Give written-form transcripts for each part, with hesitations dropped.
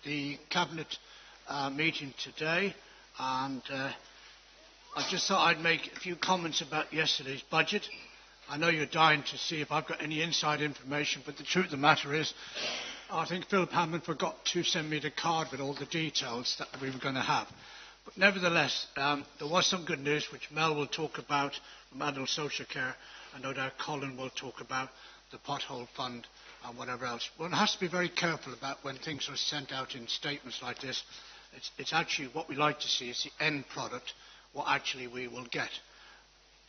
the Cabinet meeting today, and I just thought I'd make a few comments about yesterday's budget. I know you're dying to see if I've got any inside information, but the truth of the matter is, I think Philip Hammond forgot to send me the card with all the details that we were going to have. But nevertheless, there was some good news, which Mel will talk about from Adult Social Care, and no doubt Colin will talk about the pothole fund and whatever else. One has to be very careful about when things are sent out in statements like this. It's actually what we like to see is the end product, what actually we will get.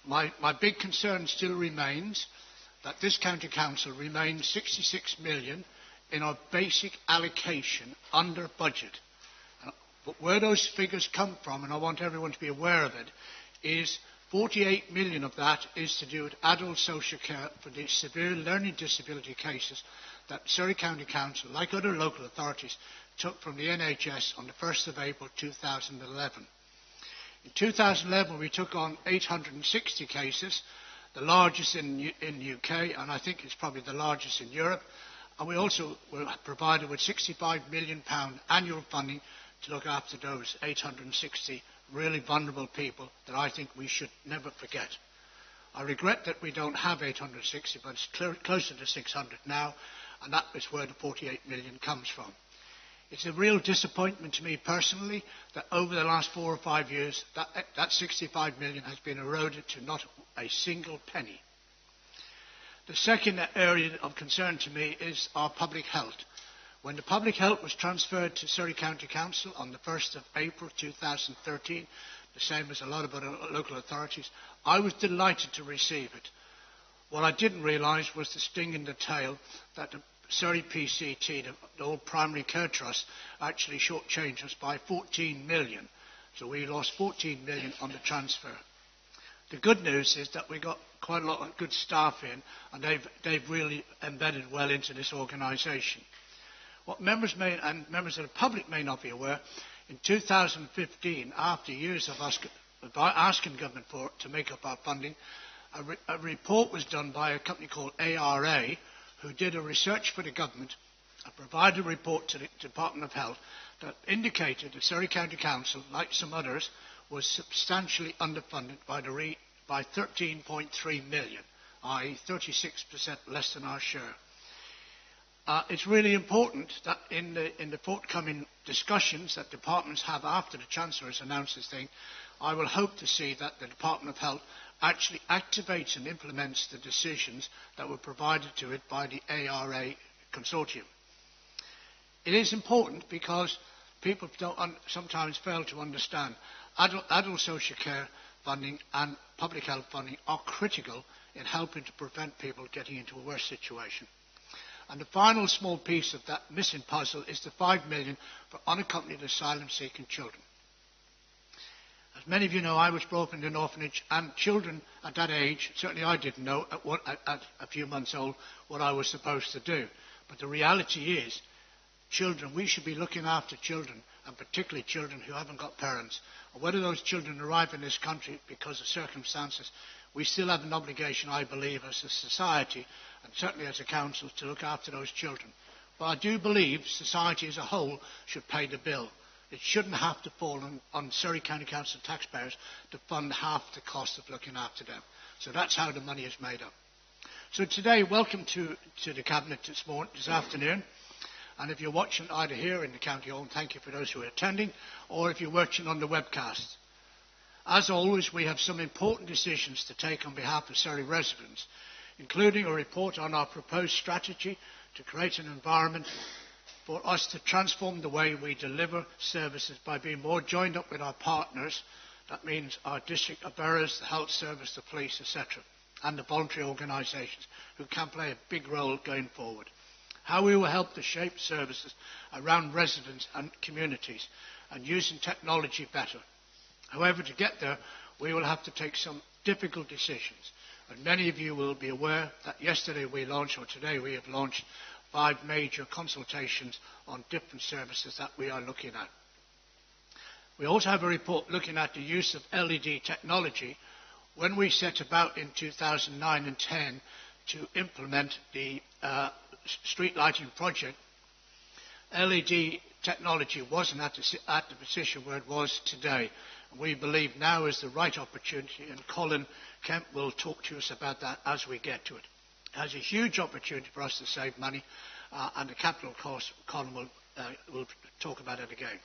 My big concern still remains that this county council remains 66 million in our basic allocation under budget. But where those figures come from, and I want everyone to be aware of it, is 48 million of that is to do with adult social care for the severe learning disability cases that Surrey County Council, like other local authorities, took from the NHS on the 1st of April 2011. In 2011, we took on 860 cases, the largest in the UK, and I think it's probably the largest in Europe. And we also were provided with £65 million annual funding to look after those 860 really vulnerable people that I think we should never forget. I regret that we don't have 860, but it's closer to 600 now, and that is where the 48 million comes from. It's a real disappointment to me personally that over the last 4 or 5 years, that 65 million has been eroded to not a single penny. The second area of concern to me is our public health. When the public health was transferred to Surrey County Council on the 1st of April 2013, the same as a lot of other local authorities, I was delighted to receive it. What I didn't realise was the sting in the tail that the Surrey PCT, the old Primary Care Trust, actually shortchanged us by 14 million. So we lost 14 million on the transfer. The good news is that we got quite a lot of good staff in, and they've really embedded well into this organisation. What members of the public may not be aware, in 2015, after years of us asking government to make up our funding, a report was done by a company called ARA, who did a research for the government and provided a report to the Department of Health that indicated that Surrey County Council, like some others, was substantially underfunded by 13.3 million, i.e. 36% less than our share. It's really important that in the forthcoming discussions that departments have after the Chancellor has announced this thing, I will hope to see that the Department of Health actually activates and implements the decisions that were provided to it by the ARA consortium. It is important because people sometimes fail to understand adult social care funding and public health funding are critical in helping to prevent people getting into a worse situation. And the final small piece of that missing puzzle is the 5 million for unaccompanied asylum-seeking children. As many of you know, I was brought up in an orphanage, and children at that age, certainly I didn't know at a few months old what I was supposed to do. But the reality is, children, we should be looking after children, and particularly children who haven't got parents. And whether those children arrive in this country because of circumstances, we still have an obligation, I believe, as a society, and certainly as a council, to look after those children. But I do believe society as a whole should pay the bill. It shouldn't have to fall on Surrey County Council taxpayers to fund half the cost of looking after them. So that's how the money is made up. So today, welcome to the Cabinet this afternoon. And if you're watching either here in the County Hall, thank you for those who are attending, or if you're watching on the webcast. As always, we have some important decisions to take on behalf of Surrey residents, including a report on our proposed strategy to create an environment for us to transform the way we deliver services by being more joined up with our partners. That means our district of boroughs, the health service, the police, etc., and the voluntary organisations who can play a big role going forward. How we will help to shape services around residents and communities and using technology better. However, to get there, we will have to take some difficult decisions. And many of you will be aware that yesterday we launched, or today we have launched, 5 major consultations on different services that we are looking at. We also have a report looking at the use of LED technology. When we set about in 2009 and 10 to implement the street lighting project, LED technology wasn't at the position where it was today. And we believe now is the right opportunity, and Colin Kemp will talk to us about that as we get to it. It has a huge opportunity for us to save money, and the capital cost, Colin will talk about it again.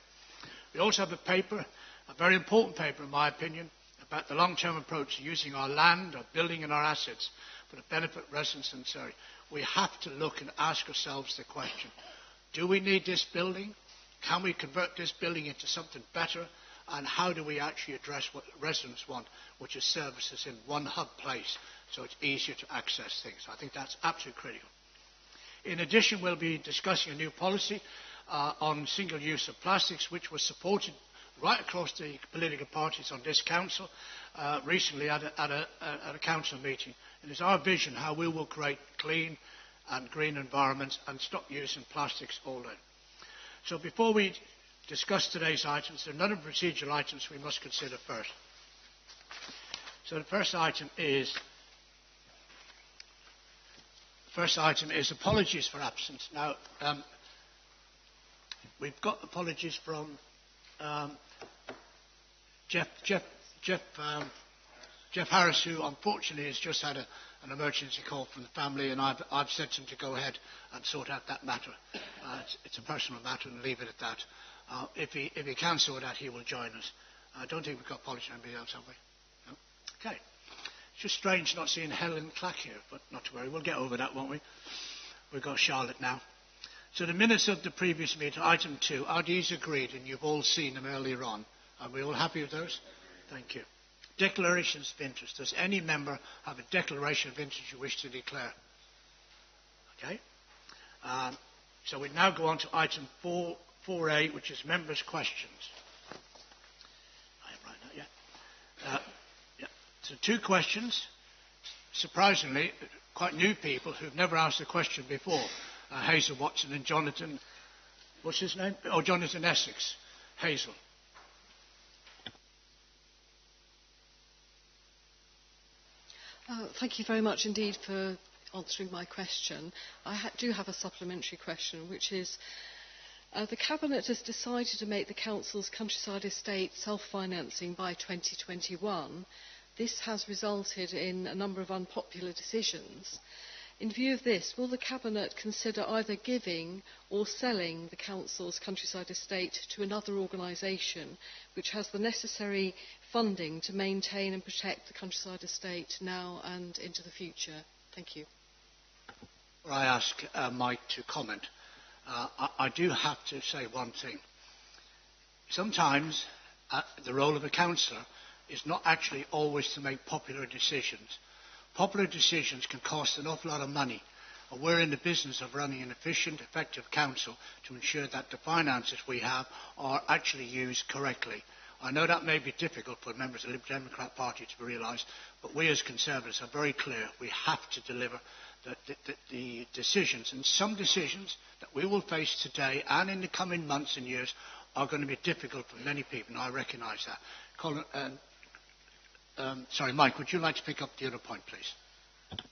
We also have a paper, a very important paper in my opinion, about the long-term approach to using our land, our building and our assets for the benefit of residents in Surrey. We have to look and ask ourselves the question, do we need this building? Can we convert this building into something better? And how do we actually address what residents want, which is services in one hub place, so it's easier to access things? I think that's absolutely critical. In addition, we'll be discussing a new policy on single use of plastics, which was supported right across the political parties on this council recently at a council meeting. It is our vision how we will create clean and green environments and stop using plastics all day. So before we discuss today's items, there are a number of procedural items we must consider first. So the first item is apologies for absence. Now, we've got apologies from Jeff Harris, who unfortunately has just had an emergency call from the family, and I've said to him to go ahead and sort out that matter. It's a personal matter, and leave it at that. If he can sort out, he will join us. I don't think we've got apologies from anybody else, have we? No? Okay. It's just strange not seeing Helen Clack here, but not to worry. We'll get over that, won't we? We've got Charlotte now. So the minutes of the previous meeting, item 2, are these agreed? And you've all seen them earlier on. Are we all happy with those? Thank you. Declarations of interest. Does any member have a declaration of interest you wish to declare? Okay. So we now go on to item 4A, which is members' questions. I have right now, yeah. So 2 questions. Surprisingly, quite new people who've never asked a question before. Hazel Watson and Jonathan, what's his name? Oh, Jonathan Essex. Hazel. Thank you very much indeed for answering my question. I do have a supplementary question, which is, the Cabinet has decided to make the Council's countryside estate self-financing by 2021. This has resulted in a number of unpopular decisions. In view of this, will the Cabinet consider either giving or selling the Council's countryside estate to another organisation which has the necessary funding to maintain and protect the countryside estate now and into the future? Thank you. Before I ask Mike to comment, I do have to say one thing. Sometimes the role of a councillor is not actually always to make popular decisions. Popular decisions can cost an awful lot of money, and we're in the business of running an efficient, effective council to ensure that the finances we have are actually used correctly. I know that may be difficult for members of the Liberal Democrat Party to realise, but we as Conservatives are very clear. We have to deliver the decisions, and some decisions that we will face today and in the coming months and years are going to be difficult for many people, and I recognise that. Colin, sorry, Mike, would you like to pick up the other point, please?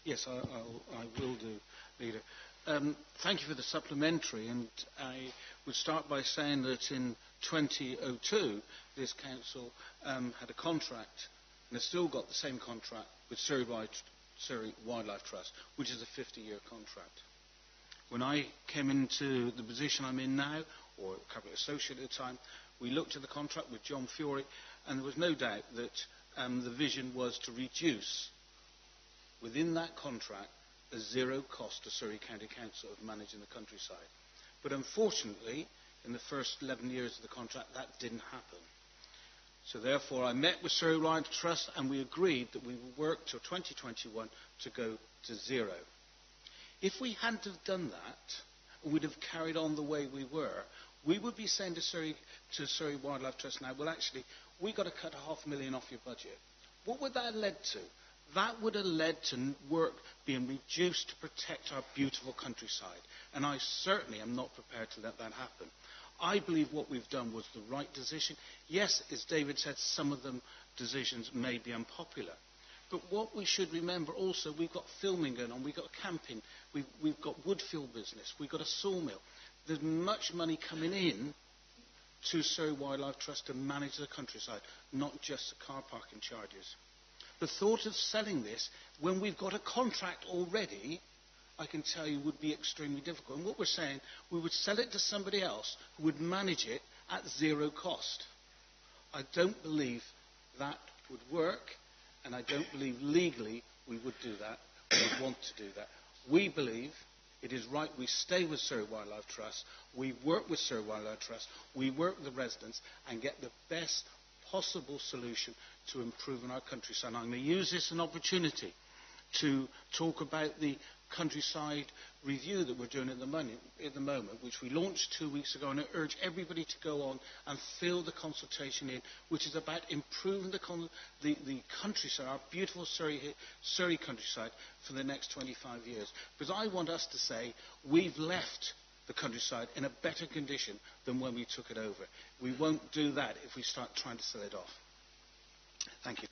Yes, I will do, Leader. Thank you for the supplementary, and I would start by saying that in 2002, this council had a contract, and has still got the same contract with Surrey Wildlife Trust, which is a 50-year contract. When I came into the position I'm in now, or Cabinet Associate at the time, we looked at the contract with John Fury, and there was no doubt that the vision was to reduce, within that contract, a zero cost to Surrey County Council of managing the countryside. But unfortunately, in the first 11 years of the contract, that didn't happen. So therefore, I met with Surrey Wildlife Trust, and we agreed that we would work till 2021 to go to zero. If we hadn't have done that, we'd have carried on the way we were, we would be saying to Surrey Wildlife Trust now, well, actually, we've got to cut $500,000 off your budget. What would that have led to? That would have led to work being reduced to protect our beautiful countryside. And I certainly am not prepared to let that happen. I believe what we've done was the right decision. Yes, as David said, some of them decisions may be unpopular. But what we should remember also, we've got filming going on, we've got camping, we've got wood fuel business, we've got a sawmill. there's much money coming in to Surrey Wildlife Trust to manage the countryside, not just the car parking charges. The thought of selling this, when we've got a contract already, I can tell you would be extremely difficult. And what we're saying, we would sell it to somebody else who would manage it at zero cost. I don't believe that would work, and I don't believe legally we would do that, we would want to do that. We believe it is right we stay with Surrey Wildlife Trust, we work with Surrey Wildlife Trust, we work with the residents and get the best possible solution to improving our countryside. I'm going to use this as an opportunity to talk about the countryside review that we're doing at the moment, which we launched 2 weeks ago, and I urge everybody to go on and fill the consultation in, which is about improving the countryside, our beautiful Surrey countryside, for the next 25 years. Because I want us to say we've left the countryside in a better condition than when we took it over. We won't do that if we start trying to sell it off. Thank you.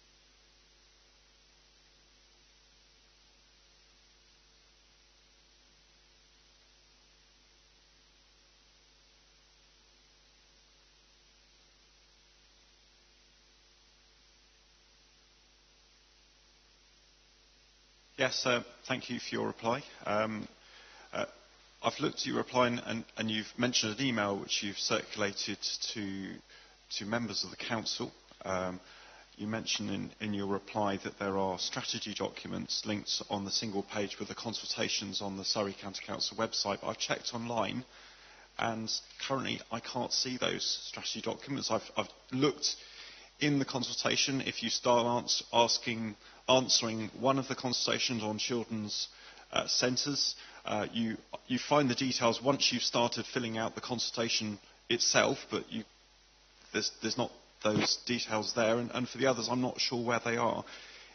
Yes, thank you for your reply. I've looked at your reply and you've mentioned an email which you've circulated to members of the council. You mentioned in your reply that there are strategy documents linked on the single page with the consultations on the Surrey County Council website. But I've checked online and currently I can't see those strategy documents. I've looked in the consultation. If you start answering one of the consultations on children's centres, you find the details once you've started filling out the consultation itself, but there's not those details there, and for the others I'm not sure where they are.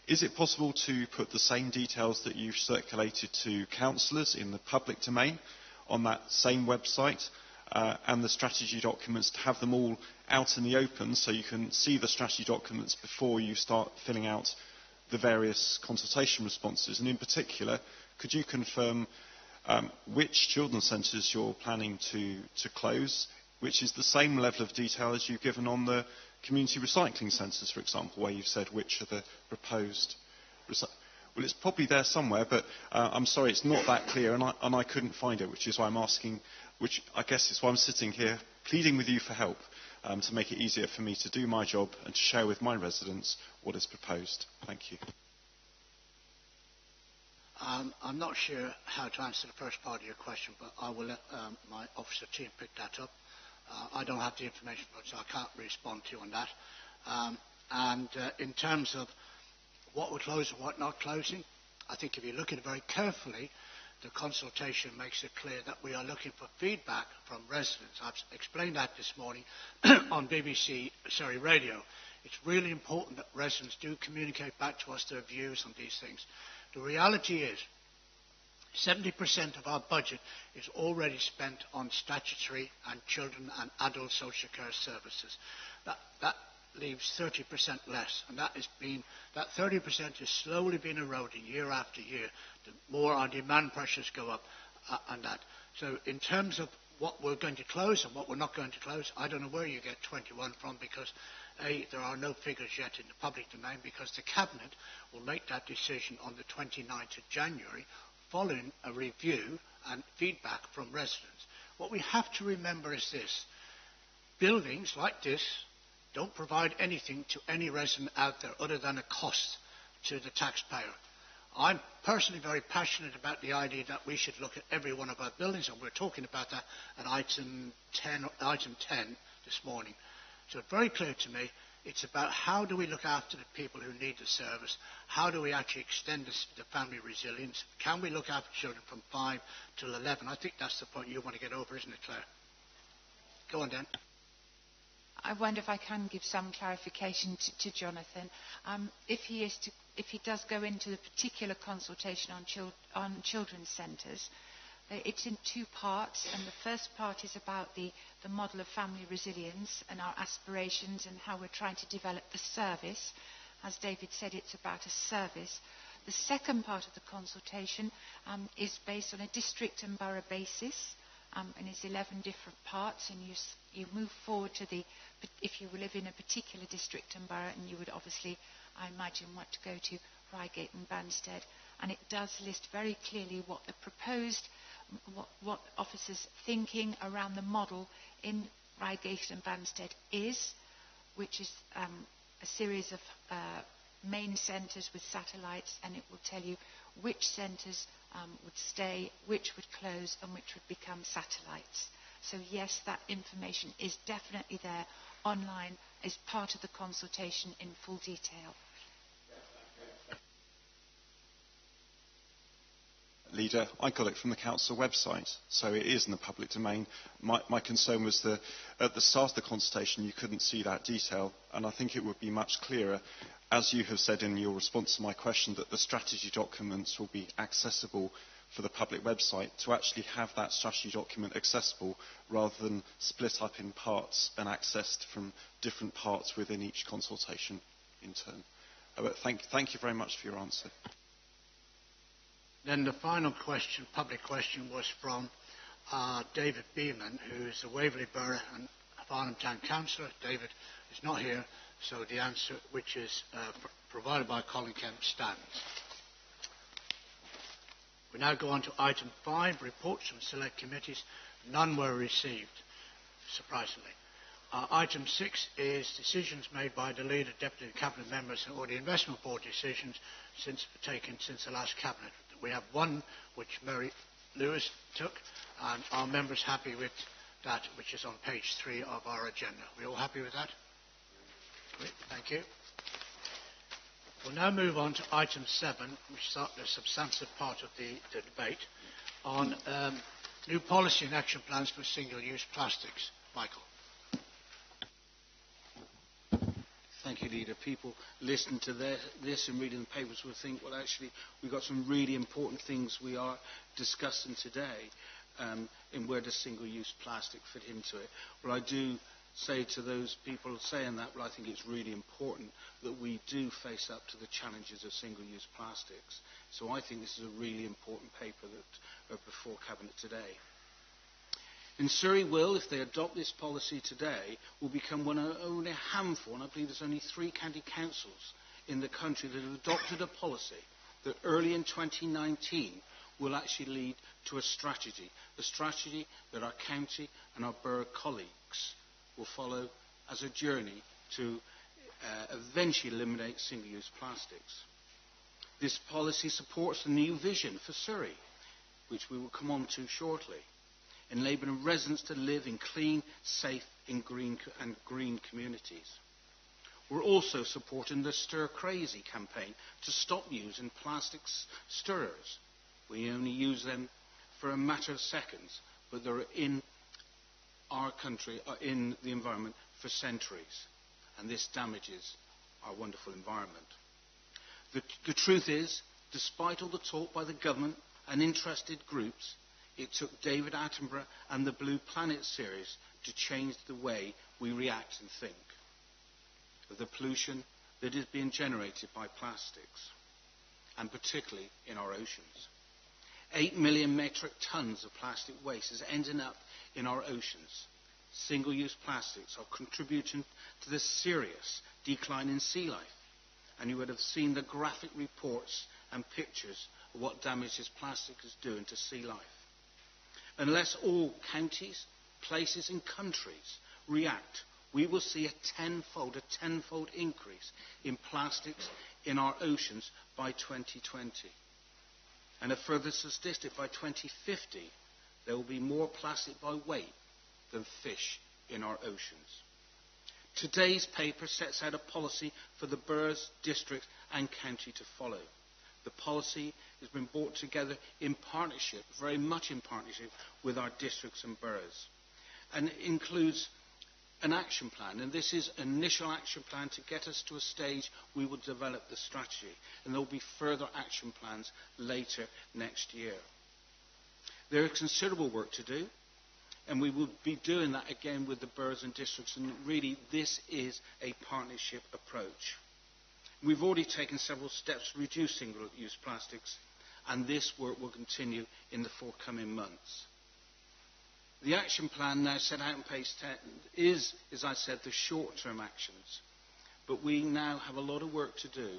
Is it possible to put the same details that you've circulated to councillors in the public domain on that same website, and the strategy documents, to have them all out in the open so you can see the strategy documents before you start filling out the various consultation responses? And in particular, could you confirm which children's centres you're planning to close, which is the same level of detail as you've given on the community recycling centres, for example, where you've said which are the proposed well, it's probably there somewhere, but I'm sorry, it's not that clear, and I couldn't find it, which is why I'm asking, which I guess is why I'm sitting here pleading with you for help, to make it easier for me to do my job and to share with my residents what is proposed. Thank you. I'm not sure how to answer the first part of your question, but I will let my officer team pick that up. I don't have the information, so I can't respond to you on that. In terms of what we're closing and what not closing, I think if you look at it very carefully, the consultation makes it clear that we are looking for feedback from residents. I've explained that this morning on BBC Surrey Radio. It's really important that residents do communicate back to us their views on these things. The reality is 70% of our budget is already spent on statutory and children and adult social care services. That leaves 30% less, and that 30% is slowly being eroding year after year. The more our demand pressures go up on that. So in terms of what we're going to close and what we're not going to close, I don't know where you get 21 from, because there are no figures yet in the public domain, because the Cabinet will make that decision on the 29th of January following a review and feedback from residents. What we have to remember is this: buildings like this don't provide anything to any resident out there other than a cost to the taxpayer. I'm personally very passionate about the idea that we should look at every one of our buildings, and we're talking about that at item 10 this morning. So it's very clear to me, it's about how do we look after the people who need the service, how do we actually extend the family resilience, can we look after children from 5 till 11? I think that's the point you want to get over, isn't it, Claire? Go on, Dan. I wonder if I can give some clarification to Jonathan. If he does go into the particular consultation on children's centres, it's in two parts, and the first part is about the model of family resilience and our aspirations and how we're trying to develop the service. As David said, it's about a service. The second part of the consultation is based on a district and borough basis, and it's 11 different parts, and you move forward to if you live in a particular district and borough, and you would obviously, I imagine, want to go to Reigate and Banstead, and it does list very clearly what the proposed, what officers' thinking around the model in Reigate and Banstead is, which is a series of main centres with satellites, and it will tell you which centres would stay, which would close, and which would become satellites. So yes, that information is definitely there online as part of the consultation in full detail. Leader, I got it from the council website, so it is in the public domain. My concern was that at the start of the consultation you couldn't see that detail, and I think it would be much clearer, as you have said in your response to my question, that the strategy documents will be accessible for the public website, to actually have that strategy document accessible rather than split up in parts and accessed from different parts within each consultation in turn. But thank you very much for your answer. Then the final question, public question, was from David Beeman, who is the Waverley Borough and Farnham Town Councillor. David is not here, so the answer, which is provided by Colin Kemp, stands. We now go on to item 5, reports from select committees. None were received, surprisingly. Item 6 is decisions made by the leader, deputy cabinet members, or the investment board decisions taken since the last cabinet. We have one which Mary Lewis took, and are members happy with that, which is on page 3 of our agenda? Are we all happy with that? Great, thank you. We'll now move on to item 7, which is the substantive part of the debate, on new policy and action plans for single-use plastics. Michael. Thank you, Leader. People listening to this and reading the papers will think, well, actually, we've got some really important things we are discussing today in where does single-use plastic fit into it. Well, I do say to those people saying that, well, I think it's really important that we do face up to the challenges of single-use plastics. So I think this is a really important paper that are before Cabinet today. In Surrey will, if they adopt this policy today, will become one of only a handful, and I believe there's only 3 county councils in the country that have adopted a policy that early in 2019 will actually lead to a strategy that our county and our borough colleagues will follow as a journey to eventually eliminate single-use plastics. This policy supports the new vision for Surrey, which we will come on to shortly, enabling residents to live in clean, safe and green communities. We're also supporting the Stir Crazy campaign to stop using plastic stirrers. We only use them for a matter of seconds, but they're in our country, in the environment for centuries, and this damages our wonderful environment. The truth is, despite all the talk by the government and interested groups, it took David Attenborough and the Blue Planet series to change the way we react and think of the pollution that is being generated by plastics, and particularly in our oceans. 8 million metric tons of plastic waste is ending up in our oceans. Single-use plastics are contributing to the serious decline in sea life, and you would have seen the graphic reports and pictures of what damage this plastic is doing to sea life. Unless all counties, places and countries react, we will see a tenfold increase in plastics in our oceans by 2020. And a further statistic, by 2050, there will be more plastic by weight than fish in our oceans. Today's paper sets out a policy for the boroughs, districts and county to follow. The policy has been brought together in partnership, very much in partnership, with our districts and boroughs, and it includes an action plan, and this is an initial action plan to get us to a stage we will develop the strategy, and there will be further action plans later next year. There is considerable work to do, and we will be doing that again with the boroughs and districts, and really this is a partnership approach. We've already taken several steps to reduce single-use plastics, and this work will continue in the forthcoming months. The action plan now set out in page 10 is, as I said, the short-term actions. But we now have a lot of work to do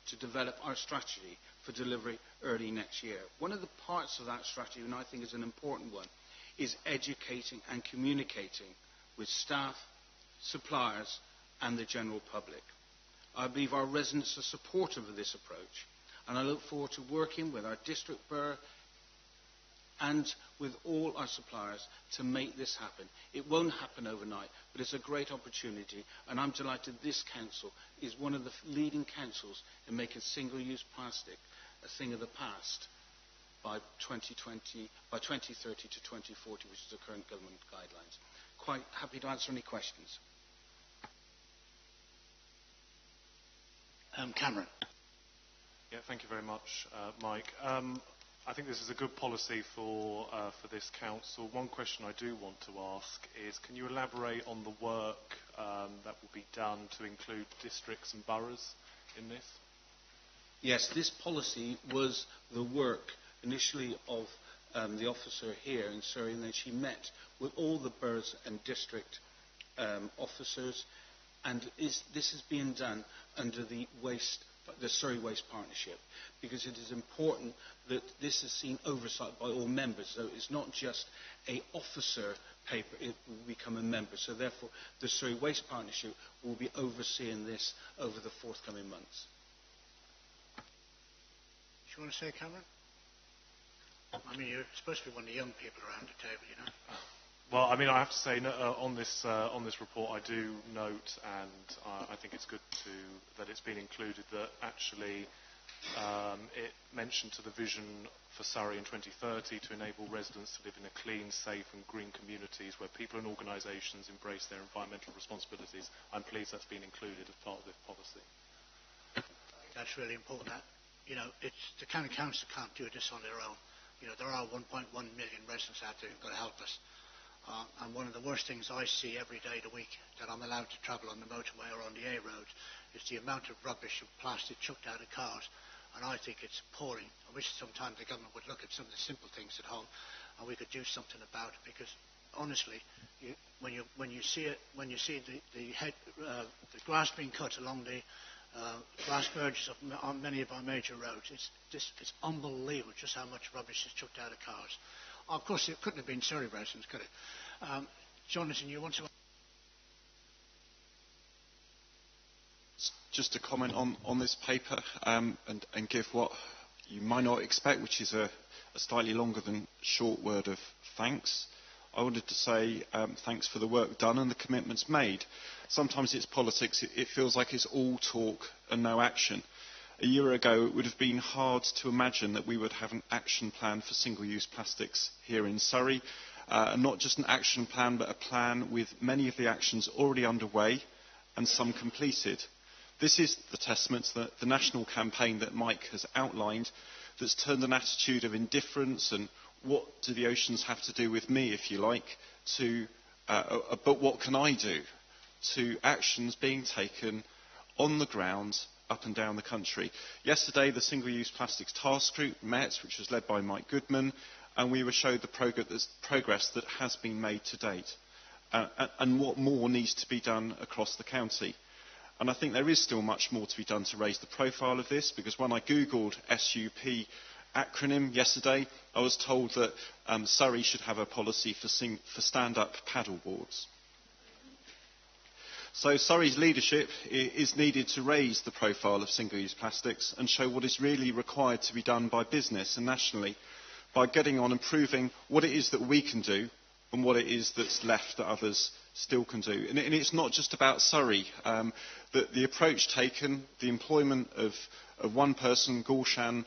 to develop our strategy for delivery early next year. One of the parts of that strategy, and I think is an important one, is educating and communicating with staff, suppliers and the general public. I believe our residents are supportive of this approach, and I look forward to working with our district borough and with all our suppliers to make this happen. It won't happen overnight, but it's a great opportunity, and I'm delighted this council is one of the leading councils in making single-use plastic a thing of the past by 2030 to 2040, which is the current government guidelines. Quite happy to answer any questions. Cameron. Yeah, thank you very much, Mike. I think this is a good policy for this council. One question I do want to ask is, can you elaborate on the work that will be done to include districts and boroughs in this? Yes, this policy was the work initially of the officer here in Surrey, and then she met with all the boroughs and district officers, and this is being done under the Surrey Waste Partnership, because it is important that this is seen oversight by all members. So it's not just an officer paper, it will become a member. So therefore, the Surrey Waste Partnership will be overseeing this over the forthcoming months. Do you want to say, Cameron? I mean, you're supposed to be one of the young people around the table, you know. Well, I mean, I have to say, on this report, I do note, and I think it's good that it's been included, that actually it mentioned to the vision for Surrey in 2030 to enable residents to live in a clean, safe and green communities where people and organisations embrace their environmental responsibilities. I'm pleased that's been included as part of this policy. That's really important. You know, the county council can't do this on their own. You know, there are 1.1 million residents out there who've got to help us. And one of the worst things I see every day of the week that I'm allowed to travel on the motorway or on the A roads is the amount of rubbish and plastic chucked out of cars. And I think it's appalling. I wish sometimes the government would look at some of the simple things at home and we could do something about it, because honestly, when you see the grass being cut along the grass verges on many of our major roads, it's unbelievable just how much rubbish is chucked out of cars. Of course, it couldn't have been Surrey residents, could it? Jonathan, you want to... Just to comment on this paper and give what you might not expect, which is a slightly longer than short word of thanks. I wanted to say thanks for the work done and the commitments made. Sometimes it's politics, it feels like it's all talk and no action. A year ago, it would have been hard to imagine that we would have an action plan for single-use plastics here in Surrey. And not just an action plan, but a plan with many of the actions already underway and some completed. This is the testament to the national campaign that Mike has outlined, that's turned an attitude of indifference and what do the oceans have to do with me, if you like, to but what can I do, to actions being taken on the ground up and down the country. Yesterday, the Single-Use Plastics Task Group met, which was led by Mike Goodman, and we were showed the progress that has been made to date and what more needs to be done across the county. And I think there is still much more to be done to raise the profile of this, because when I googled SUP acronym yesterday, I was told that Surrey should have a policy for stand-up paddle boards. So Surrey's leadership is needed to raise the profile of single-use plastics and show what is really required to be done by business and nationally, by getting on improving what it is that we can do and what it is that's left that others still can do. And it's not just about Surrey. The approach taken, the employment of one person, Gulshin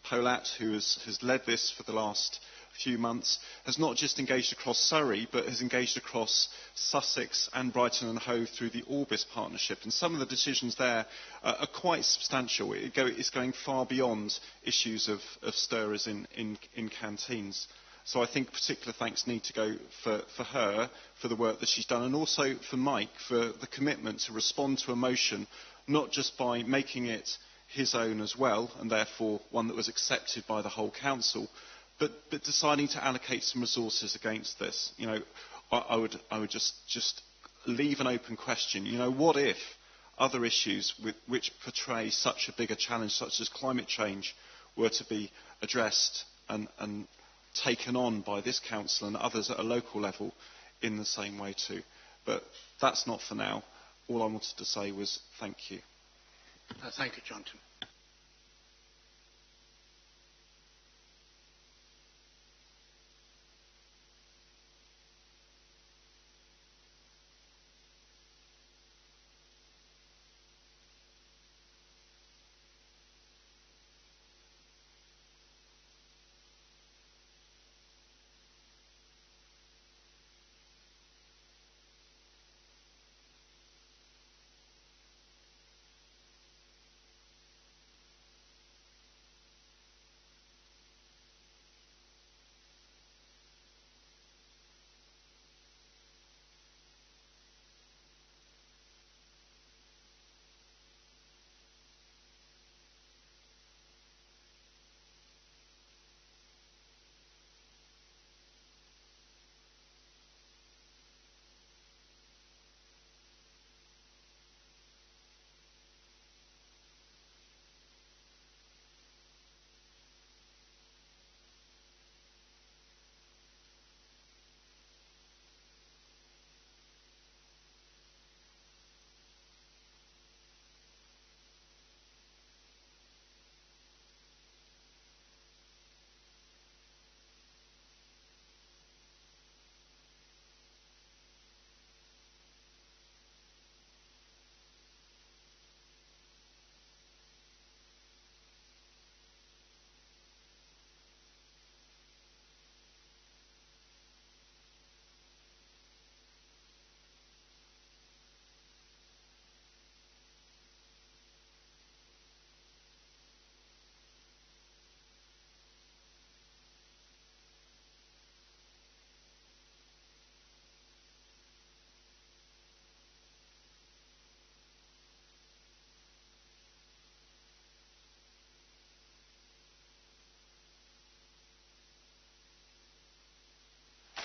Polat, who has led this for the last few months, has not just engaged across Surrey, but has engaged across Sussex and Brighton and Hove through the Orbis partnership. And some of the decisions there are quite substantial. It's going far beyond issues of stirrers in canteens. So I think particular thanks need to go for her, for the work that she's done, and also for Mike, for the commitment to respond to emotion, not just by making it his own as well, and therefore one that was accepted by the whole council, but deciding to allocate some resources against this, I would just leave an open question. What if other issues which portray such a bigger challenge, such as climate change, were to be addressed and taken on by this council and others at a local level in the same way too? But that's not for now. All I wanted to say was thank you. Thank you, Jonathan.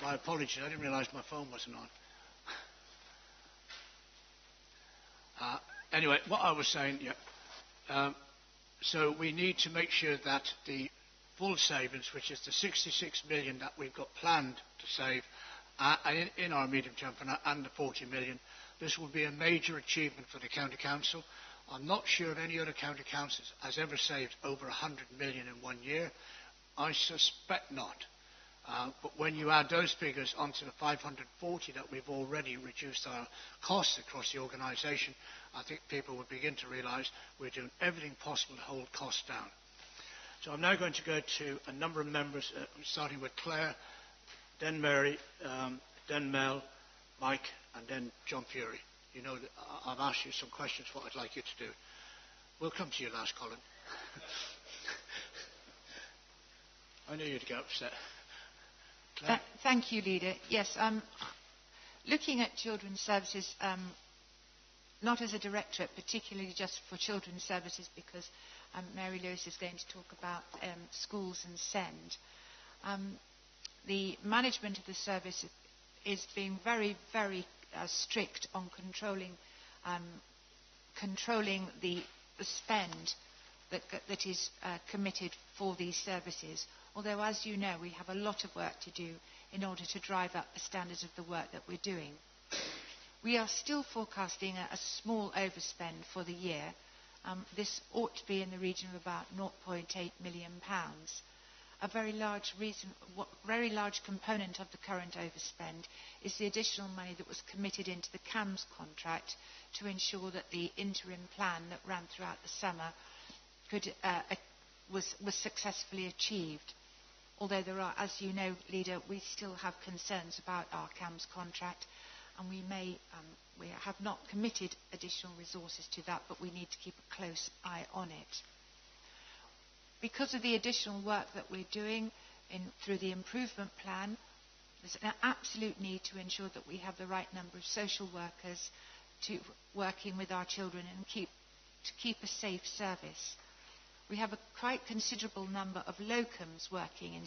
My apologies, I didn't realise my phone wasn't on. Anyway, what I was saying, so we need to make sure that the full savings, which is the 66 million that we've got planned to save in our medium-term plan, and the 40 million, this will be a major achievement for the county council. I'm not sure any other county council has ever saved over 100 million in 1 year. I suspect not. But when you add those figures onto the 540 that we've already reduced our costs across the organisation, I think people will begin to realise we're doing everything possible to hold costs down. So I'm now going to go to a number of members, starting with Claire, then Mary, then Mel, Mike, and then John Fury. You know that I've asked you some questions, what I'd like you to do. We'll come to you last, Colin. I knew you'd get upset. Thank you, Leader. Yes, looking at children's services, not as a directorate, particularly just for children's services, because Mary Lewis is going to talk about schools and SEND. The management of the service is being very, very strict on controlling the spend that is committed for these services. Although, as you know, we have a lot of work to do in order to drive up the standards of the work that we're doing. We are still forecasting a small overspend for the year. This ought to be in the region of about £0.8 million. A very large component of the current overspend is the additional money that was committed into the CAMS contract to ensure that the interim plan that ran throughout the summer was successfully achieved. Although there are, as you know, Leader, we still have concerns about our CAMS contract, and we have not committed additional resources to that, but we need to keep a close eye on it. Because of the additional work that we're doing through the improvement plan, there's an absolute need to ensure that we have the right number of social workers working with our children and to keep a safe service. we have a quite considerable number of locums working in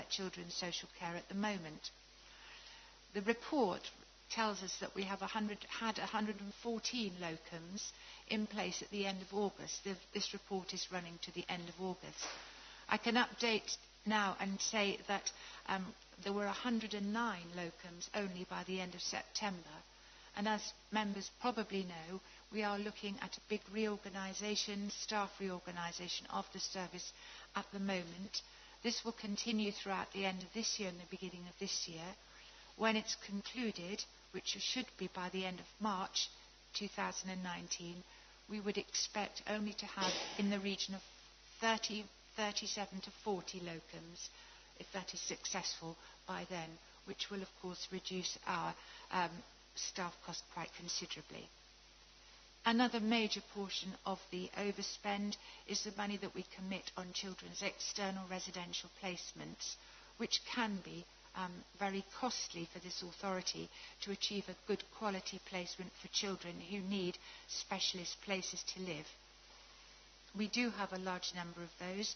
children's social care at the moment. The report tells us that we have had 114 locums in place at the end of August. This report is running to the end of August. I can update now and say that there were 109 locums only by the end of September. And as members probably know, we are looking at a big reorganisation, staff reorganisation of the service at the moment. This will continue throughout the end of this year and the beginning of this year. When it's concluded, which should be by the end of March 2019, we would expect only to have in the region of 37 to 40 locums, if that is successful by then, which will of course reduce our staff cost quite considerably. Another major portion of the overspend is the money that we commit on children's external residential placements, which can be very costly for this authority to achieve a good quality placement for children who need specialist places to live. We do have a large number of those.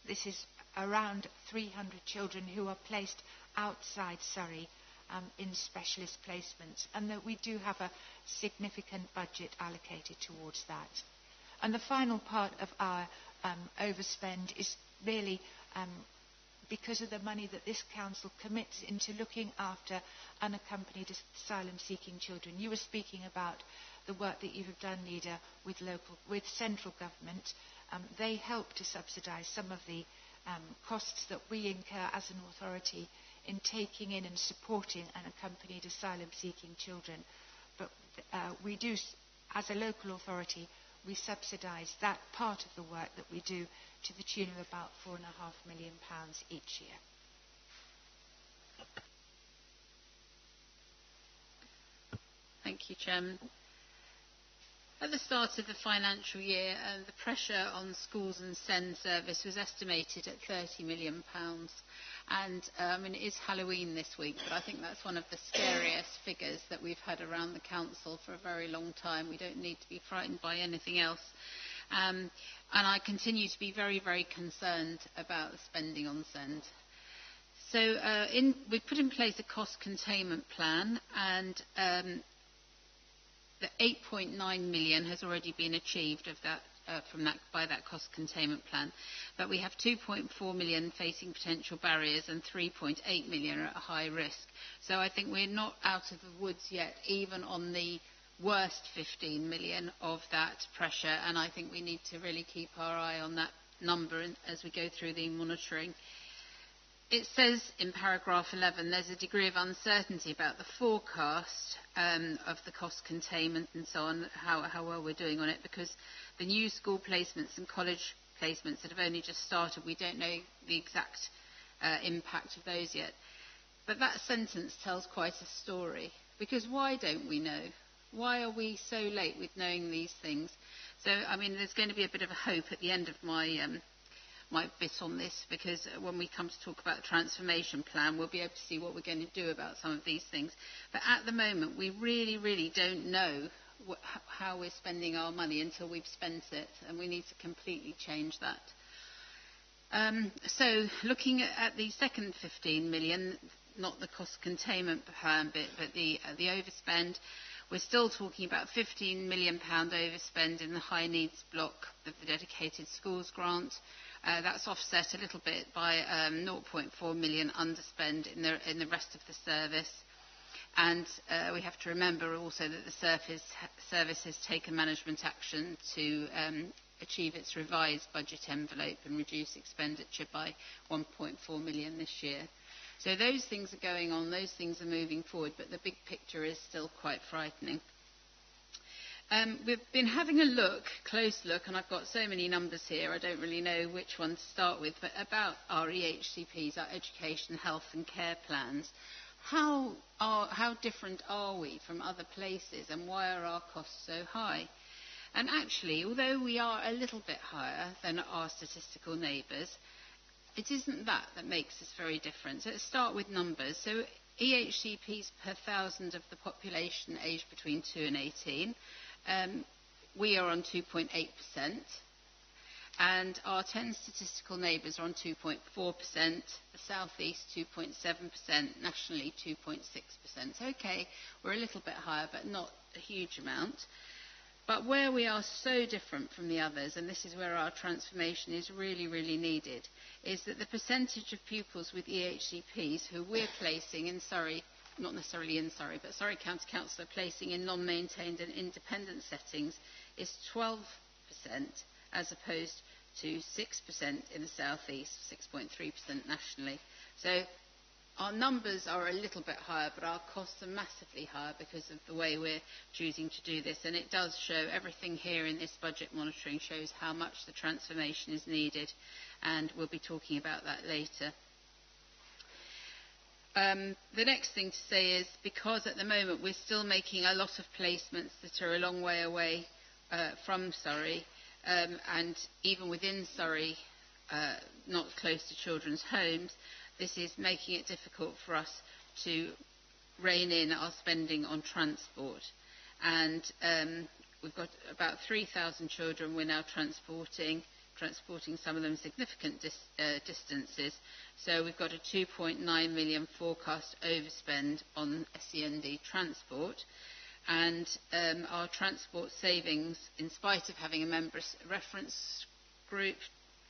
This is around 300 children who are placed outside Surrey in specialist placements, and that we do have a significant budget allocated towards that. And the final part of our overspend is really because of the money that this council commits into looking after unaccompanied asylum-seeking children. You were speaking about the work that you have done, Leader, with central government. They help to subsidise some of the costs that we incur as an authority in taking in and supporting unaccompanied asylum-seeking children. But we do, as a local authority, we subsidise that part of the work that we do to the tune of about £4.5 million each year. Thank you, Chairman. At the start of the financial year, the pressure on schools and SEND service was estimated at £30 million. And it is Halloween this week, but I think that's one of the scariest figures that we've had around the council for a very long time. We don't need to be frightened by anything else. And I continue to be very, very concerned about the spending on SEND. So we've put in place a cost containment plan, and the 8.9 million has already been achieved of that by that cost containment plan. But we have 2.4 million facing potential barriers and 3.8 million are at high risk. So I think we're not out of the woods yet, even on the worst 15 million of that pressure, and I think we need to really keep our eye on that number as we go through the monitoring. It says in paragraph 11 there's a degree of uncertainty about the forecast of the cost containment and so on, how well we're doing on it, because the new school placements and college placements that have only just started, we don't know the exact impact of those yet. But that sentence tells quite a story, because why don't we know? Why are we so late with knowing these things? So, there's going to be a bit of a hope at the end of my my bit on this, because when we come to talk about the transformation plan, we'll be able to see what we're going to do about some of these things. But at the moment, we really, really don't know how we're spending our money until we've spent it, and we need to completely change that. So, looking at the second 15 million, not the cost containment plan bit, but the overspend, we're still talking about £15 million overspend in the high needs block of the dedicated schools grant. That's offset a little bit by 0.4 million underspend in the rest of the service. And we have to remember also that the service has taken management action to achieve its revised budget envelope and reduce expenditure by 1.4 million this year. So those things are going on, those things are moving forward, but the big picture is still quite frightening. We've been having a close look, and I've got so many numbers here, I don't really know which one to start with, but about our EHCPs, our education, health and care plans. How different are we from other places, and why are our costs so high? And actually, although we are a little bit higher than our statistical neighbours, it isn't that makes us very different. So let's start with numbers. So EHCPs per 1,000 of the population aged between 2 and 18. We are on 2.8%. And our 10 statistical neighbours are on 2.4%, the South East 2.7%, nationally 2.6%. Okay, we're a little bit higher, but not a huge amount. But where we are so different from the others, and this is where our transformation is really, really needed, is that the percentage of pupils with EHCPs who we're placing in Surrey, not necessarily in Surrey, but Surrey County Council are placing in non-maintained and independent settings is 12%, as opposed to 6% in the South East, 6.3% nationally. So our numbers are a little bit higher, but our costs are massively higher because of the way we're choosing to do this. And it does show, everything here in this budget monitoring shows how much the transformation is needed, and we'll be talking about that later. The next thing to say is, because at the moment we're still making a lot of placements that are a long way away from Surrey, and even within Surrey, not close to children's homes, this is making it difficult for us to rein in our spending on transport. And we've got about 3,000 children we're now transporting some of them significant distances. So we've got a 2.9 million forecast overspend on SEND transport. And our transport savings, in spite of having a member reference group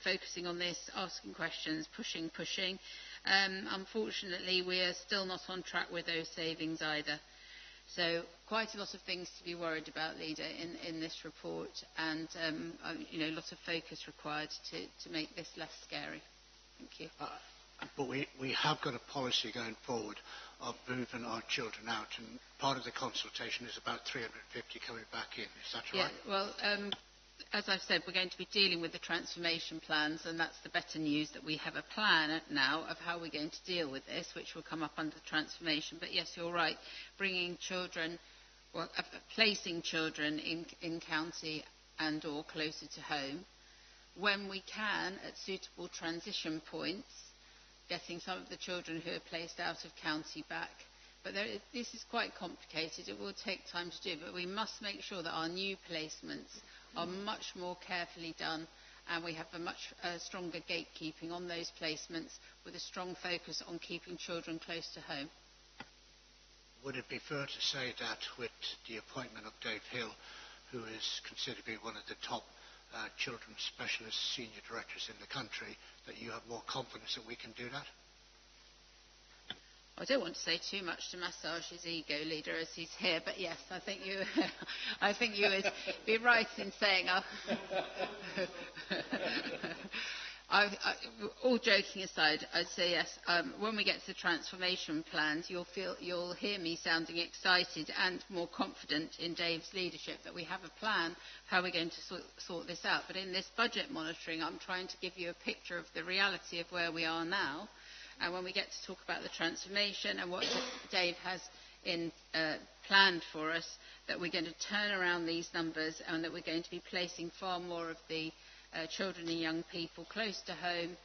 focusing on this, asking questions, pushing, unfortunately we are still not on track with those savings either. So quite a lot of things to be worried about, Leader, in this report, and a lot of focus required to make this less scary. Thank you. But we have got a policy going forward of moving our children out, and part of the consultation is about 350 coming back in. Is that right? Yeah, well, as I've said, we're going to be dealing with the transformation plans, and that's the better news, that we have a plan now of how we're going to deal with this, which will come up under the transformation. But yes, you're right, bringing children, placing children in county and or closer to home, when we can, at suitable transition points, getting some of the children who are placed out of county back. But this is quite complicated. It will take time to do, but we must make sure that our new placements are much more carefully done, and we have a much stronger gatekeeping on those placements, with a strong focus on keeping children close to home. Would it be fair to say that with the appointment of Dave Hill, who is considered to be one of the top children's specialist senior directors in the country, that you have more confidence that we can do that? I don't want to say too much to massage his ego, Leader, as he's here, but yes, I think you would be right in saying. All joking aside, I'd say yes. When we get to the transformation plans, you'll hear me sounding excited and more confident in Dave's leadership that we have a plan of how we're going to sort this out. But in this budget monitoring, I'm trying to give you a picture of the reality of where we are now. And when we get to talk about the transformation and what Dave has planned for us, that we're going to turn around these numbers, and that we're going to be placing far more of the children and young people close to home.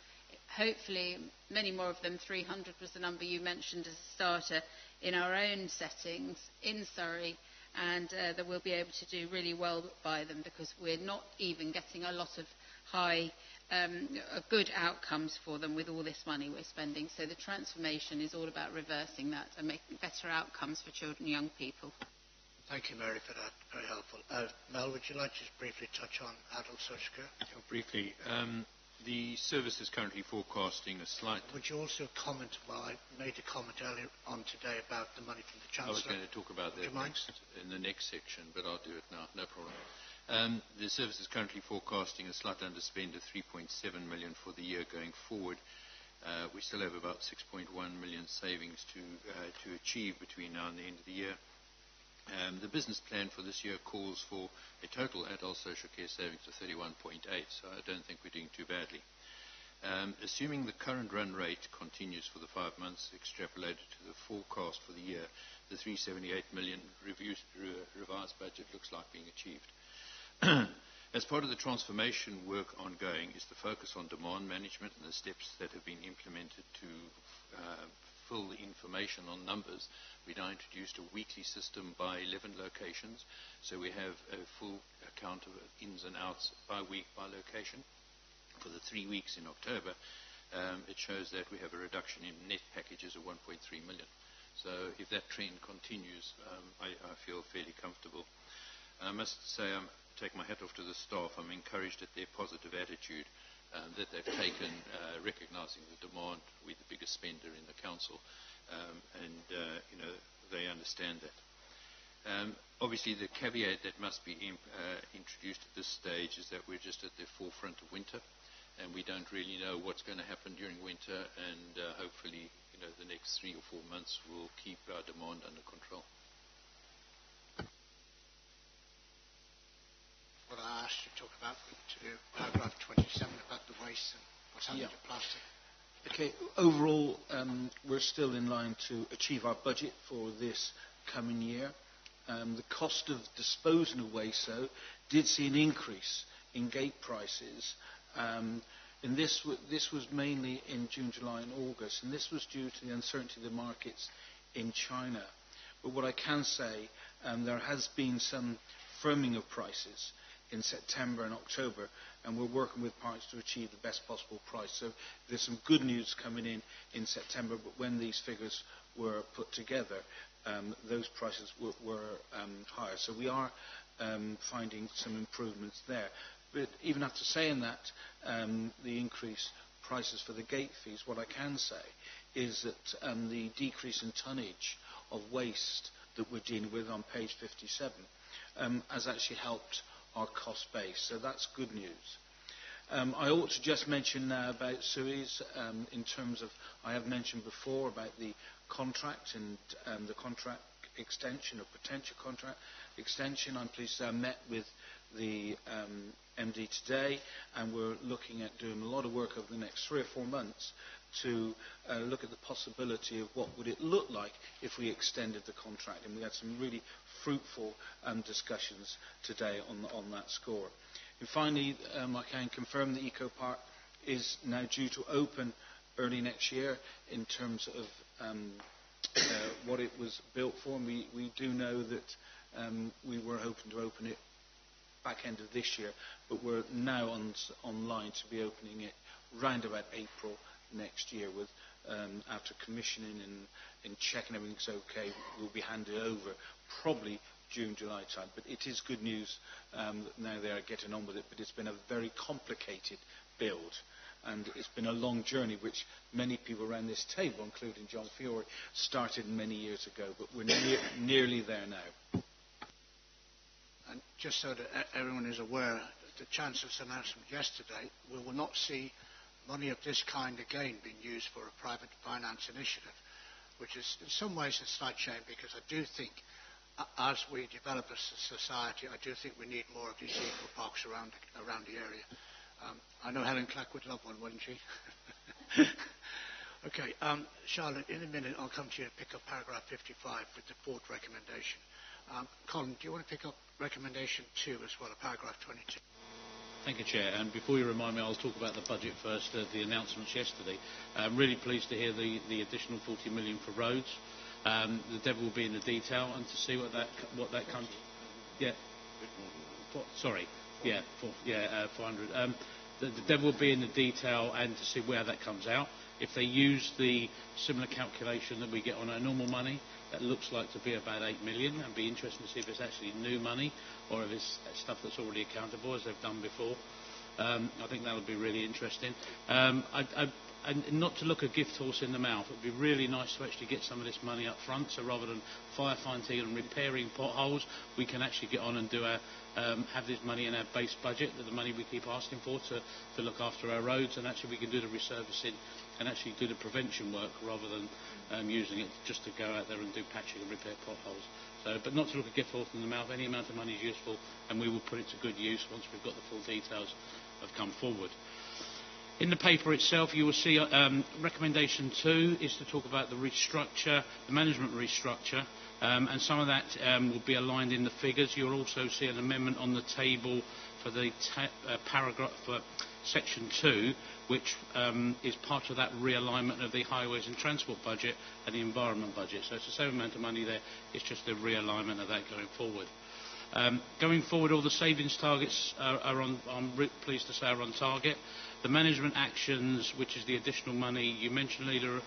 Hopefully, many more of them, 300 was the number you mentioned as a starter, in our own settings in Surrey, and that we'll be able to do really well by them, because we're not even getting a lot of good outcomes for them with all this money we're spending. So the transformation is all about reversing that and making better outcomes for children and young people. Thank you, Mary, for that. Very helpful. Mel, would you like to just briefly touch on adult social care? Yeah, briefly. The service is currently forecasting a slight... Would you also comment, well, I made a comment earlier on today about the money from the Chancellor. I was going to talk about that in the next section, but I'll do it now, no problem. The service is currently forecasting a slight underspend of 3.7 million for the year going forward. We still have about 6.1 million savings to achieve between now and the end of the year. The business plan for this year calls for a total adult social care savings of 31.8, so I don't think we're doing too badly. Assuming the current run rate continues for the 5 months extrapolated to the forecast for the year, the 378 million revised budget looks like being achieved. As part of the transformation work ongoing is the focus on demand management and the steps that have been implemented to full information on numbers. We now introduced a weekly system by 11 locations, so we have a full account of ins and outs by week, by location. for the 3 weeks in October, it shows that we have a reduction in net packages of 1.3 million. So if that trend continues, I feel fairly comfortable. And I must say, I take my hat off to the staff. I'm encouraged at their positive attitude that they've taken, recognising the demand. We're the biggest spender in the council, and they understand that. Obviously, the caveat that must be introduced at this stage is that we're just at the forefront of winter, and we don't really know what's going to happen during winter, and hopefully, the next 3 or 4 months will keep our demand under control. What I asked you to talk about, to paragraph 27 about the waste and what's happening to plastic. Okay, overall, we're still in line to achieve our budget for this coming year. The cost of disposing of waste, though, did see an increase in gate prices. And this was mainly in June, July and August, and this was due to the uncertainty of the markets in China. But what I can say, there has been some firming of prices in September and October, and we're working with partners to achieve the best possible price. So there's some good news coming in September, but when these figures were put together, those prices were higher. So we are finding some improvements there. But even after saying that, the increased prices for the gate fees, what I can say is that the decrease in tonnage of waste that we're dealing with on page 57 has actually helped our cost base. So that's good news. I ought to just mention now about Surrey's in terms of, I have mentioned before about the contract and the contract extension or potential contract extension. I'm pleased to say I met with the MD today, and we're looking at doing a lot of work over the next 3 or 4 months to look at the possibility of what would it look like if we extended the contract, and we had some really fruitful discussions today on that score. And finally, I can confirm the Eco Park is now due to open early next year in terms of what it was built for. And we do know that we were hoping to open it back end of this year, but we're now online to be opening it round about April next year, with after commissioning and checking everything's okay, we'll be handed over probably June, July time. But it is good news that now they are getting on with it, but it's been a very complicated build, and it's been a long journey which many people around this table, including John Fiore, started many years ago, but we're nearly there now. And just so that everyone is aware, the Chancellor's announcement yesterday, we will not see money of this kind again being used for a private finance initiative, which is in some ways a slight shame, because I do think as we develop as a society, I do think we need more of these eco parks around the area. I know Helen Clack would love one, wouldn't she? Okay, Charlotte, in a minute I'll come to you and pick up paragraph 55 with the fourth recommendation. Colin, do you want to pick up recommendation 2 as well, paragraph 22? Thank you, Chair. And before you remind me, I'll talk about the budget first, the announcements yesterday. I'm really pleased to hear the additional 40 million for roads. The devil will be in the detail, and to see what that comes. Yeah. Sorry. Yeah. 400. The devil will be in the detail, and to see where that comes out. If they use the similar calculation that we get on our normal money, that looks like to be about 8 million. I'd be interested to see if it's actually new money or if it's stuff that's already accountable, as they've done before. I think that would be really interesting. And not to look a gift horse in the mouth, it would be really nice to actually get some of this money up front, so rather than firefighting and repairing potholes, we can actually get on and do have this money in our base budget, the money we keep asking for to look after our roads, and actually we can do the resurfacing and actually do the prevention work rather than using it just to go out there and do patching and repair potholes. So, but not to look a gift horse in the mouth, any amount of money is useful, and we will put it to good use once we've got the full details have come forward. In the paper itself, you will see recommendation 2 is to talk about the restructure, the management restructure, and some of that will be aligned in the figures. You'll also see an amendment on the table for the paragraph for section 2, which is part of that realignment of the highways and transport budget and the environment budget. So it's the same amount of money there, it's just the realignment of that going forward. Going forward, all the savings targets are on, I'm pleased to say, are on target. The management actions, which is the additional money you mentioned, Leader,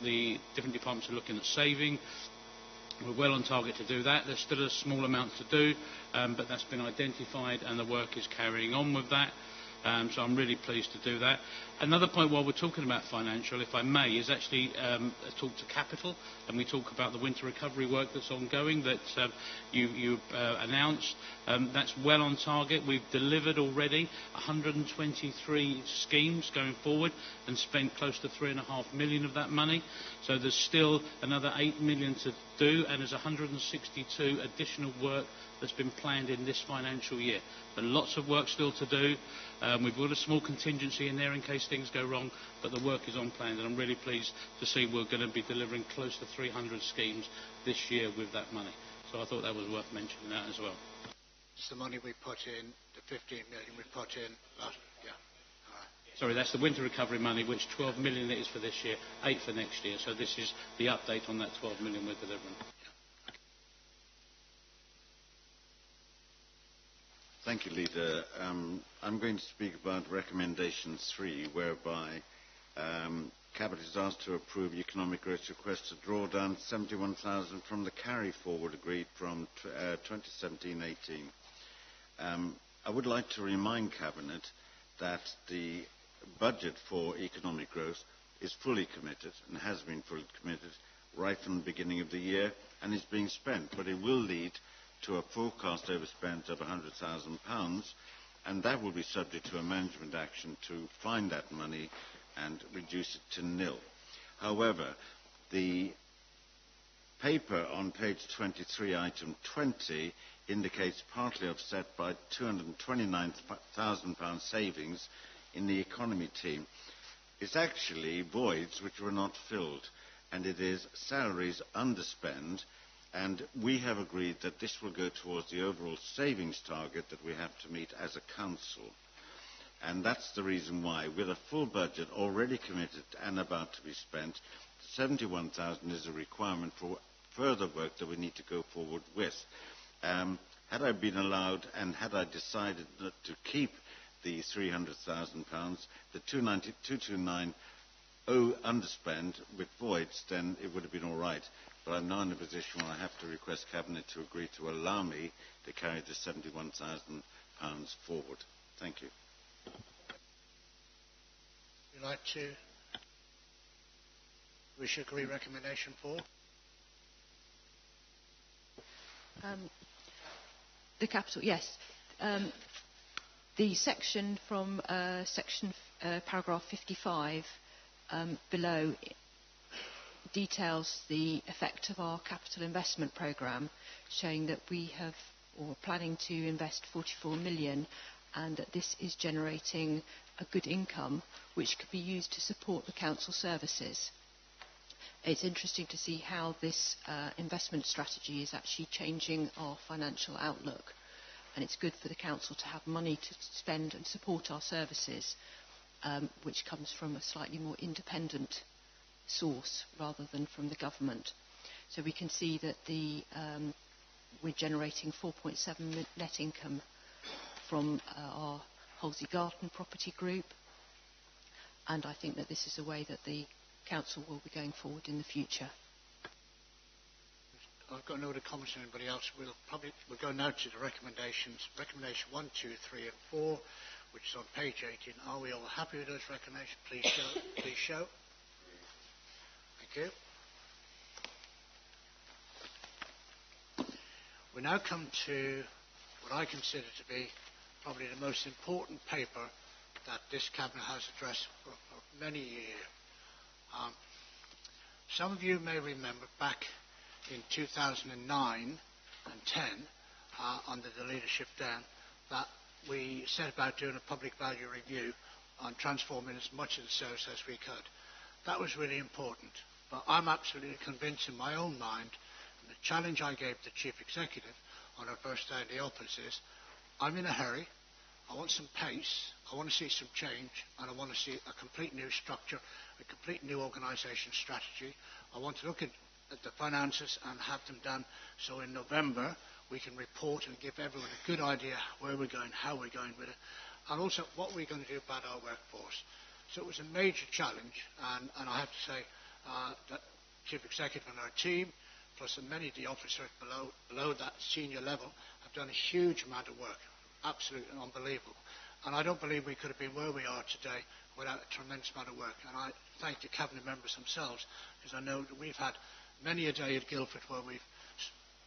the different departments are looking at saving. We're well on target to do that. There's still a small amount to do, but that's been identified and the work is carrying on with that. So I'm really pleased to do that. Another point while we're talking about financial, if I may, is actually talk to capital, and we talk about the winter recovery work that's ongoing that you announced. That's well on target. We've delivered already 123 schemes going forward and spent close to £3.5 million of that money. So there's still another £8 million to do, and there's 162 additional work that's been planned in this financial year. But lots of work still to do. We've got a small contingency in there in case things go wrong, but the work is on plan, and I'm really pleased to see we're going to be delivering close to 300 schemes this year with that money. So I thought that was worth mentioning that as well. It's the money we put in, the 15 million we put in last year. Sorry, that's the winter recovery money, which 12 million it is for this year, 8 for next year. So this is the update on that 12 million we're delivering. Thank you, Leader. I'm going to speak about Recommendation 3, whereby Cabinet is asked to approve Economic Growth's request to draw down 71,000 from the carry forward agreed from 2017-18. I would like to remind Cabinet that the budget for economic growth is fully committed and has been fully committed right from the beginning of the year and is being spent, but it will lead to a forecast overspend of £100,000, and that will be subject to a management action to find that money and reduce it to nil. However, the paper on page 23, item 20, indicates partly offset by £229,000 savings in the economy team. It's actually voids which were not filled, and it is salaries underspend, and we have agreed that this will go towards the overall savings target that we have to meet as a council. And that's the reason why, with a full budget already committed and about to be spent, 71,000 is a requirement for further work that we need to go forward with. Had I been allowed and had I decided not to keep the £300,000, the 229 underspend with voids, then it would have been all right. But I'm now in a position where I have to request Cabinet to agree to allow me to carry the £71,000 forward. Thank you. Would you like to? We should agree Recommendation 4. The capital, yes. The section from paragraph 55 below details the effect of our capital investment programme, showing that we have or are planning to invest 44 million and that this is generating a good income which could be used to support the council services. It's interesting to see how this investment strategy is actually changing our financial outlook, and it's good for the council to have money to spend and support our services, which comes from a slightly more independent source rather than from the government. So we can see that we're generating 4.7 net income from our Holsey Garden property group, and I think that this is a way that the council will be going forward in the future. I've got no other comments from anybody else. We'll go now to the recommendations. Recommendation 1, 2, 3 and 4, which is on page 18. Are we all happy with those recommendations? Please show. Please show. Thank you. We now come to what I consider to be probably the most important paper that this Cabinet has addressed for many years. Some of you may remember back in 2009 and 10, under the leadership then, that we set about doing a public value review on transforming as much of the service as we could. That was really important, but I'm absolutely convinced in my own mind, and the challenge I gave the Chief Executive on our first day in the office is, I'm in a hurry, I want some pace, I want to see some change, and I want to see a complete new structure, a complete new organisation strategy. I want to look at the finances and have them done so in November we can report and give everyone a good idea where we're going, how we're going with it, and also what we're going to do about our workforce. So it was a major challenge, and I have to say that Chief Executive and our team, plus many of the officers below that senior level, have done a huge amount of work, absolutely unbelievable. And I don't believe we could have been where we are today without a tremendous amount of work. And I thank the Cabinet members themselves, because I know that we've had many a day at Guildford where we've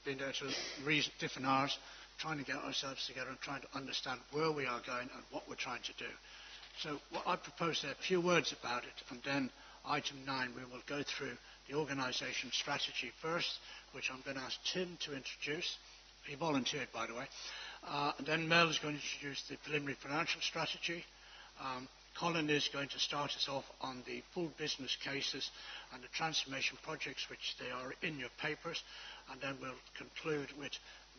been there to different hours, trying to get ourselves together and trying to understand where we are going and what we're trying to do. So what I propose there, a few words about it, and then item 9, we will go through the organisation strategy first, which I'm going to ask Tim to introduce. He volunteered, by the way. And then Mel is going to introduce the preliminary financial strategy. Colin is going to start us off on the full business cases and the transformation projects, which they are in your papers. And then we'll conclude with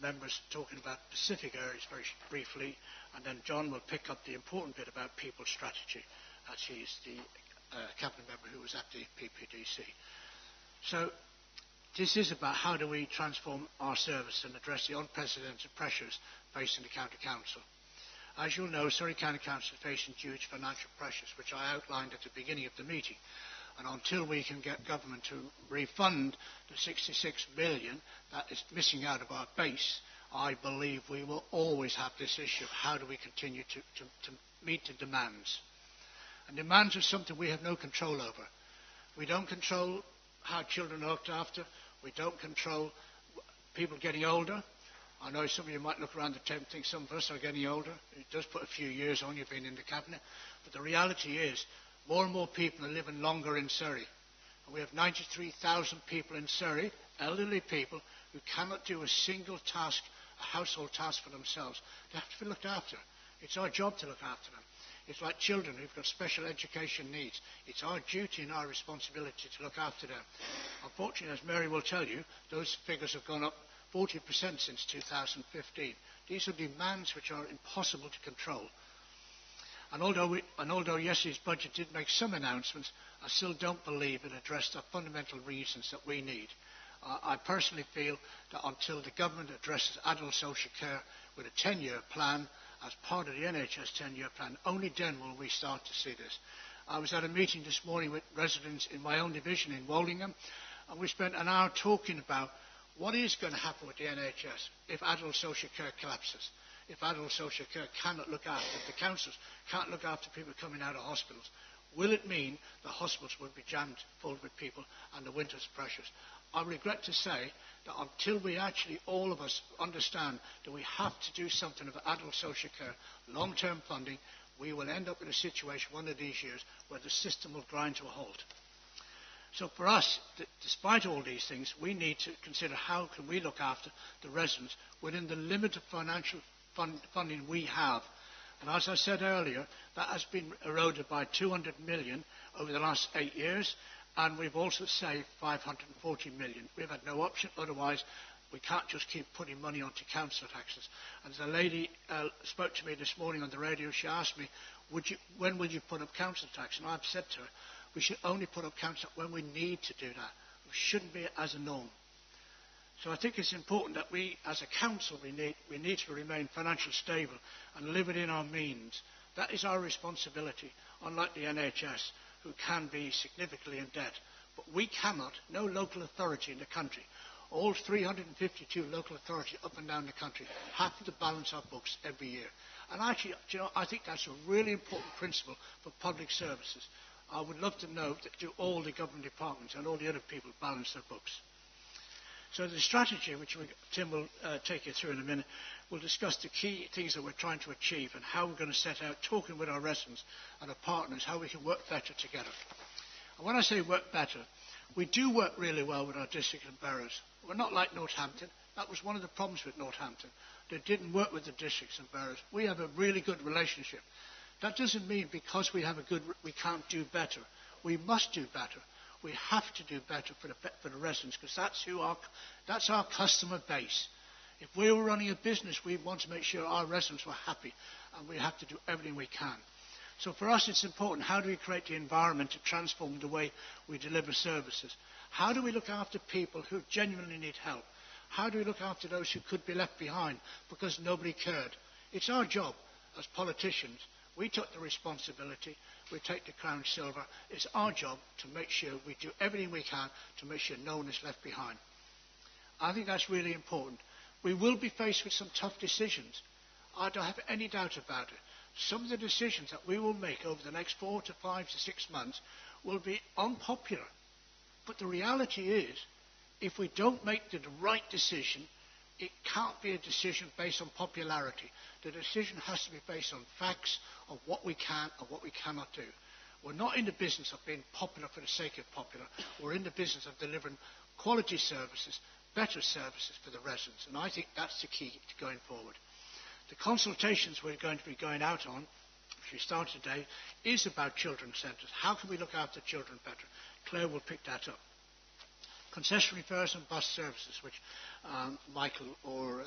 members talking about specific areas very briefly. And then John will pick up the important bit about people strategy, as he's the Cabinet member who was at the PPDC. So this is about how do we transform our service and address the unprecedented pressures facing the County Council. As you'll know, Surrey County Council is facing huge financial pressures, which I outlined at the beginning of the meeting. And until we can get government to refund the 66 million that is missing out of our base, I believe we will always have this issue of how do we continue to meet the demands. And demands are something we have no control over. We don't control how children are looked after. We don't control people getting older. I know some of you might look around the table and think some of us are getting older. It does put a few years on you being in the Cabinet. But the reality is more and more people are living longer in Surrey. And we have 93,000 people in Surrey, elderly people, who cannot do a single task, a household task for themselves. They have to be looked after. It's our job to look after them. It's like children who've got special education needs. It's our duty and our responsibility to look after them. Unfortunately, as Mary will tell you, those figures have gone up 40% since 2015. These are demands which are impossible to control. And although yesterday's budget did make some announcements, I still don't believe it addressed the fundamental reasons that we need. I personally feel that until the government addresses adult social care with a 10-year plan, as part of the NHS 10-year plan, only then will we start to see this. I was at a meeting this morning with residents in my own division in Woldingham, and we spent an hour talking about what is going to happen with the NHS if adult social care collapses, if adult social care cannot look after, if the councils can't look after people coming out of hospitals. Will it mean the hospitals will be jammed full with people and the winter's pressures? I regret to say that until we actually, all of us, understand that we have to do something about adult social care, long-term funding, we will end up in a situation one of these years where the system will grind to a halt. So for us, despite all these things, we need to consider how can we look after the residents within the limited financial funding we have. And as I said earlier, that has been eroded by 200 million over the last 8 years, and we've also saved 540 million. We've had no option, otherwise we can't just keep putting money onto council taxes. And the lady spoke to me this morning on the radio. She asked me, when will you put up council tax? And I've said to her, we should only put up council tax when we need to do that. We shouldn't be as a norm. So I think it's important that we, as a council, we need to remain financially stable and live within our means. That is our responsibility, unlike the NHS, who can be significantly in debt. But we cannot, no local authority in the country, all 352 local authorities up and down the country, have to balance our books every year. And actually, I think that's a really important principle for public services. I would love to know that do all the government departments and all the other people balance their books. So the strategy, which Tim will take you through in a minute, will discuss the key things that we're trying to achieve and how we're going to set out, talking with our residents and our partners, how we can work better together. And when I say work better, we do work really well with our districts and boroughs. We're not like Northampton. That was one of the problems with Northampton. They didn't work with the districts and boroughs. We have a really good relationship. That doesn't mean because we can't do better. We must do better. We have to do better for the residents, because that's our customer base. If we were running a business, we want to make sure our residents were happy, and we have to do everything we can. So for us, it's important. How do we create the environment to transform the way we deliver services? How do we look after people who genuinely need help? How do we look after those who could be left behind because nobody cared? It's our job. as politicians, we took the responsibility, we take the crown silver. It's our job to make sure we do everything we can to make sure no one is left behind. I think that's really important. We will be faced with some tough decisions. I don't have any doubt about it. Some of the decisions that we will make over the next 4 to 5 to 6 months will be unpopular. But the reality is, if we don't make the right decision, it can't be a decision based on popularity. The decision has to be based on facts of what we can and what we cannot do. We're not in the business of being popular for the sake of popular. We're in the business of delivering quality services, better services for the residents. And I think that's the key to going forward. The consultations we're going to be going out on, which we started today, is about children's centres. How can we look after children better? Claire will pick that up. Concessionary fares and bus services, which Michael or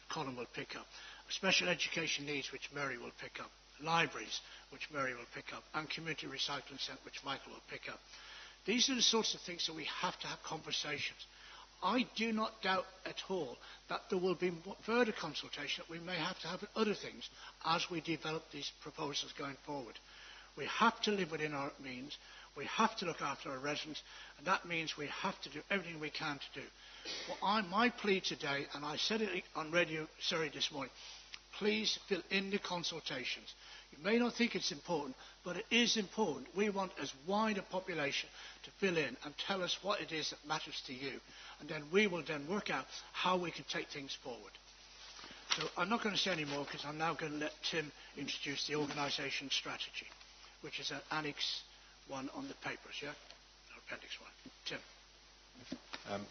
Colin will pick up. Special education needs, which Mary will pick up. Libraries, which Mary will pick up. And community recycling centre, which Michael will pick up. These are the sorts of things that we have to have conversations. I do not doubt at all that there will be further consultation that we may have to have with other things as we develop these proposals going forward. We have to live within our means. We have to look after our residents, and that means we have to do everything we can to do. Well, my plea today, and I said it on Radio Surrey this morning, please fill in the consultations. You may not think it's important, but it is important. We want as wide a population to fill in and tell us what it is that matters to you. And then we will then work out how we can take things forward. So I'm not going to say any more because I'm now going to let Tim introduce the organisation strategy, which is an Annex 1 on the papers, yeah? Appendix 1. Tim.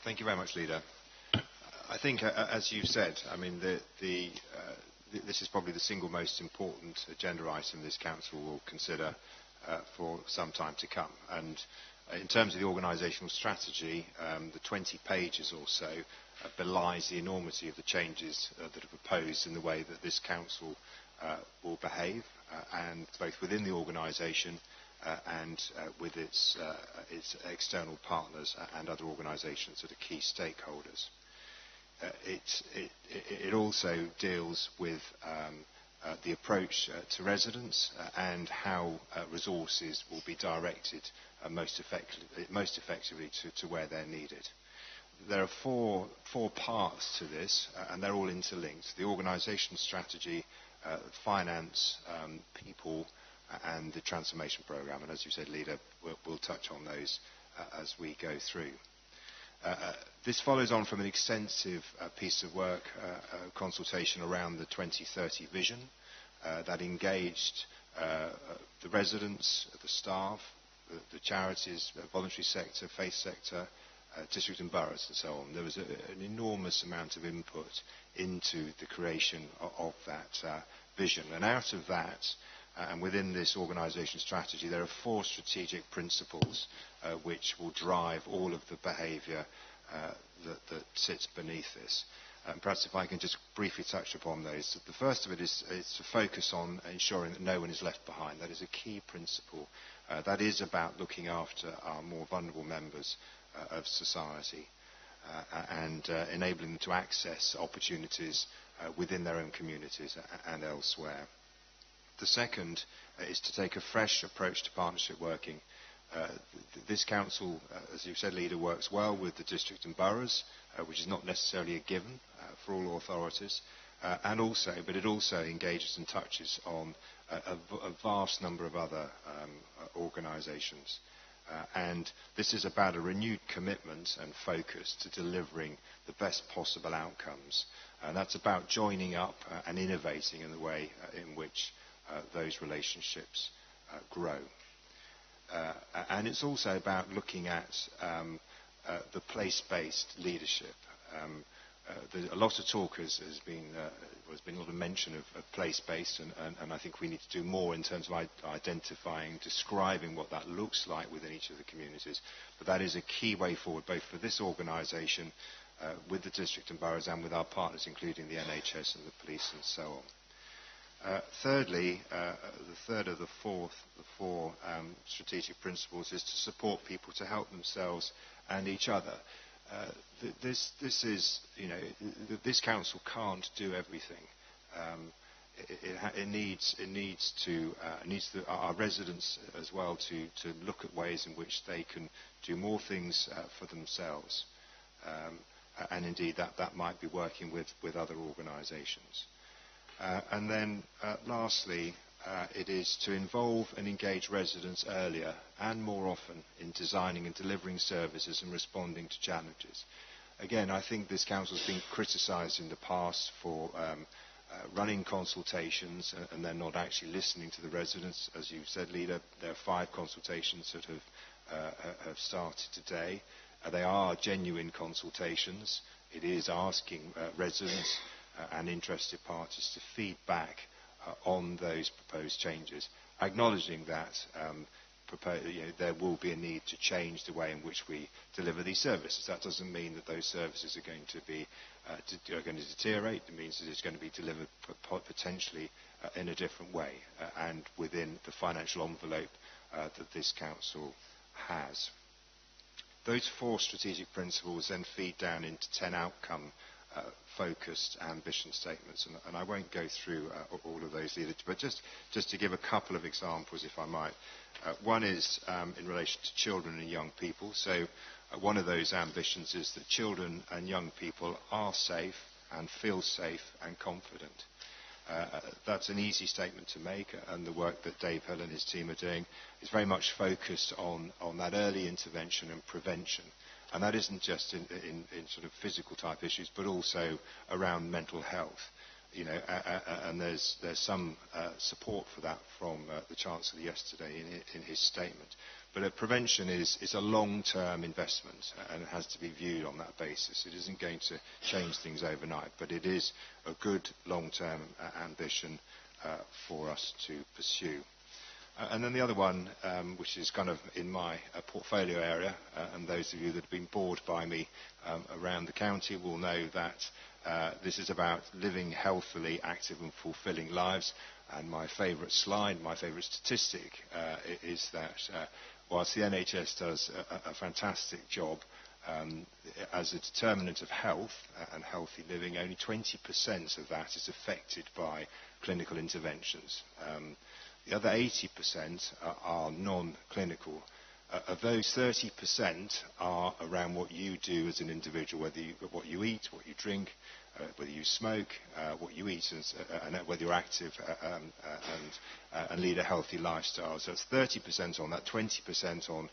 Thank you very much, Leader. I think, as you said, I mean, this is probably the single most important agenda item this Council will consider for some time to come. And in terms of the organisational strategy, the 20 pages or so belies the enormity of the changes that are proposed in the way that this Council will behave, and both within the organisation and with its external partners and other organisations that are key stakeholders. It also deals with the approach to residents and how resources will be directed most effectively to where they're needed. There are four parts to this, and they're all interlinked. The organisation strategy, finance, people, and the transformation programme. And as you said, Leader, we'll touch on those as we go through. This follows on from an extensive piece of work, consultation around the 2030 vision that engaged the residents, the staff, the charities, the voluntary sector, faith sector, district and boroughs and so on. There was an enormous amount of input into the creation of that vision. And out of that, and within this organisation strategy, there are 4 strategic principles which will drive all of the behaviour that sits beneath this. Perhaps if I can just briefly touch upon those. The first of it is to focus on ensuring that no one is left behind. That is a key principle. That is about looking after our more vulnerable members of society and enabling them to access opportunities within their own communities and elsewhere. The second is to take a fresh approach to partnership working. This Council, as you've said, Leader, works well with the district and boroughs, which is not necessarily a given for all authorities, but it also engages and touches on a vast number of other organisations. And this is about a renewed commitment and focus to delivering the best possible outcomes. And that's about joining up and innovating in the way in which those relationships grow. And it's also about looking at the place-based leadership. A lot of talk has been a lot of mention of place-based, and I think we need to do more in terms of identifying, describing what that looks like within each of the communities. But that is a key way forward, both for this organisation, with the district and boroughs, and with our partners, including the NHS and the police and so on. Thirdly, the third of the four strategic principles is to support people to help themselves and each other. This Council can't do everything. our residents as well to look at ways in which they can do more things for themselves. And indeed that might be working with other organisations. And then lastly, it is to involve and engage residents earlier and more often in designing and delivering services and responding to challenges. Again, I think this council has been criticised in the past for running consultations and then not actually listening to the residents. As you said, Leader, there are 5 consultations that have started today. They are genuine consultations. It is asking residents and interested parties to feed back on those proposed changes, acknowledging that there will be a need to change the way in which we deliver these services. That doesn't mean that those services are going to deteriorate. It means that it's going to be delivered potentially in a different way and within the financial envelope that this council has. Those 4 strategic principles then feed down into 10 outcome focused ambition statements, and I won't go through all of those either, but just to give a couple of examples, if I might. One is in relation to children and young people. So one of those ambitions is that children and young people are safe and feel safe and confident. That's an easy statement to make, and the work that Dave Hill and his team are doing is very much focused on that early intervention and prevention. And that isn't just in sort of physical type issues, but also around mental health. And there's some support for that from the Chancellor yesterday in his statement. But prevention is a long-term investment, and it has to be viewed on that basis. It isn't going to change things overnight, but it is a good long-term ambition for us to pursue. And then the other one, which is kind of in my portfolio area, and those of you that have been bored by me around the county will know that this is about living healthily, active and fulfilling lives. And my favourite slide, my favourite statistic is that whilst the NHS does a fantastic job as a determinant of health and healthy living, only 20% of that is affected by clinical interventions. The other 80% are non-clinical. Of those, 30% are around what you do as an individual, what you eat, what you drink, whether you smoke, what you eat, and whether you're active and lead a healthy lifestyle. So it's 30% on that, 20% on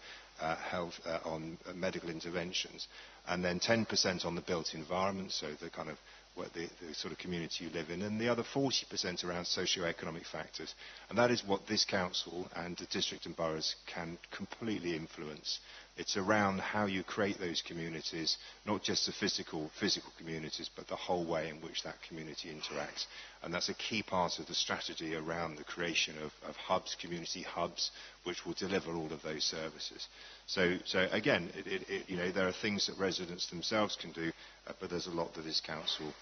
health, on medical interventions, and then 10% on the built environment, so the kind of the sort of community you live in, and the other 40% around socio-economic factors. And that is what this council and the district and boroughs can completely influence. It's around how you create those communities, not just the physical communities, but the whole way in which that community interacts. And that's a key part of the strategy around the creation of hubs, community hubs, which will deliver all of those services. So again, there are things that residents themselves can do, but there's a lot that this council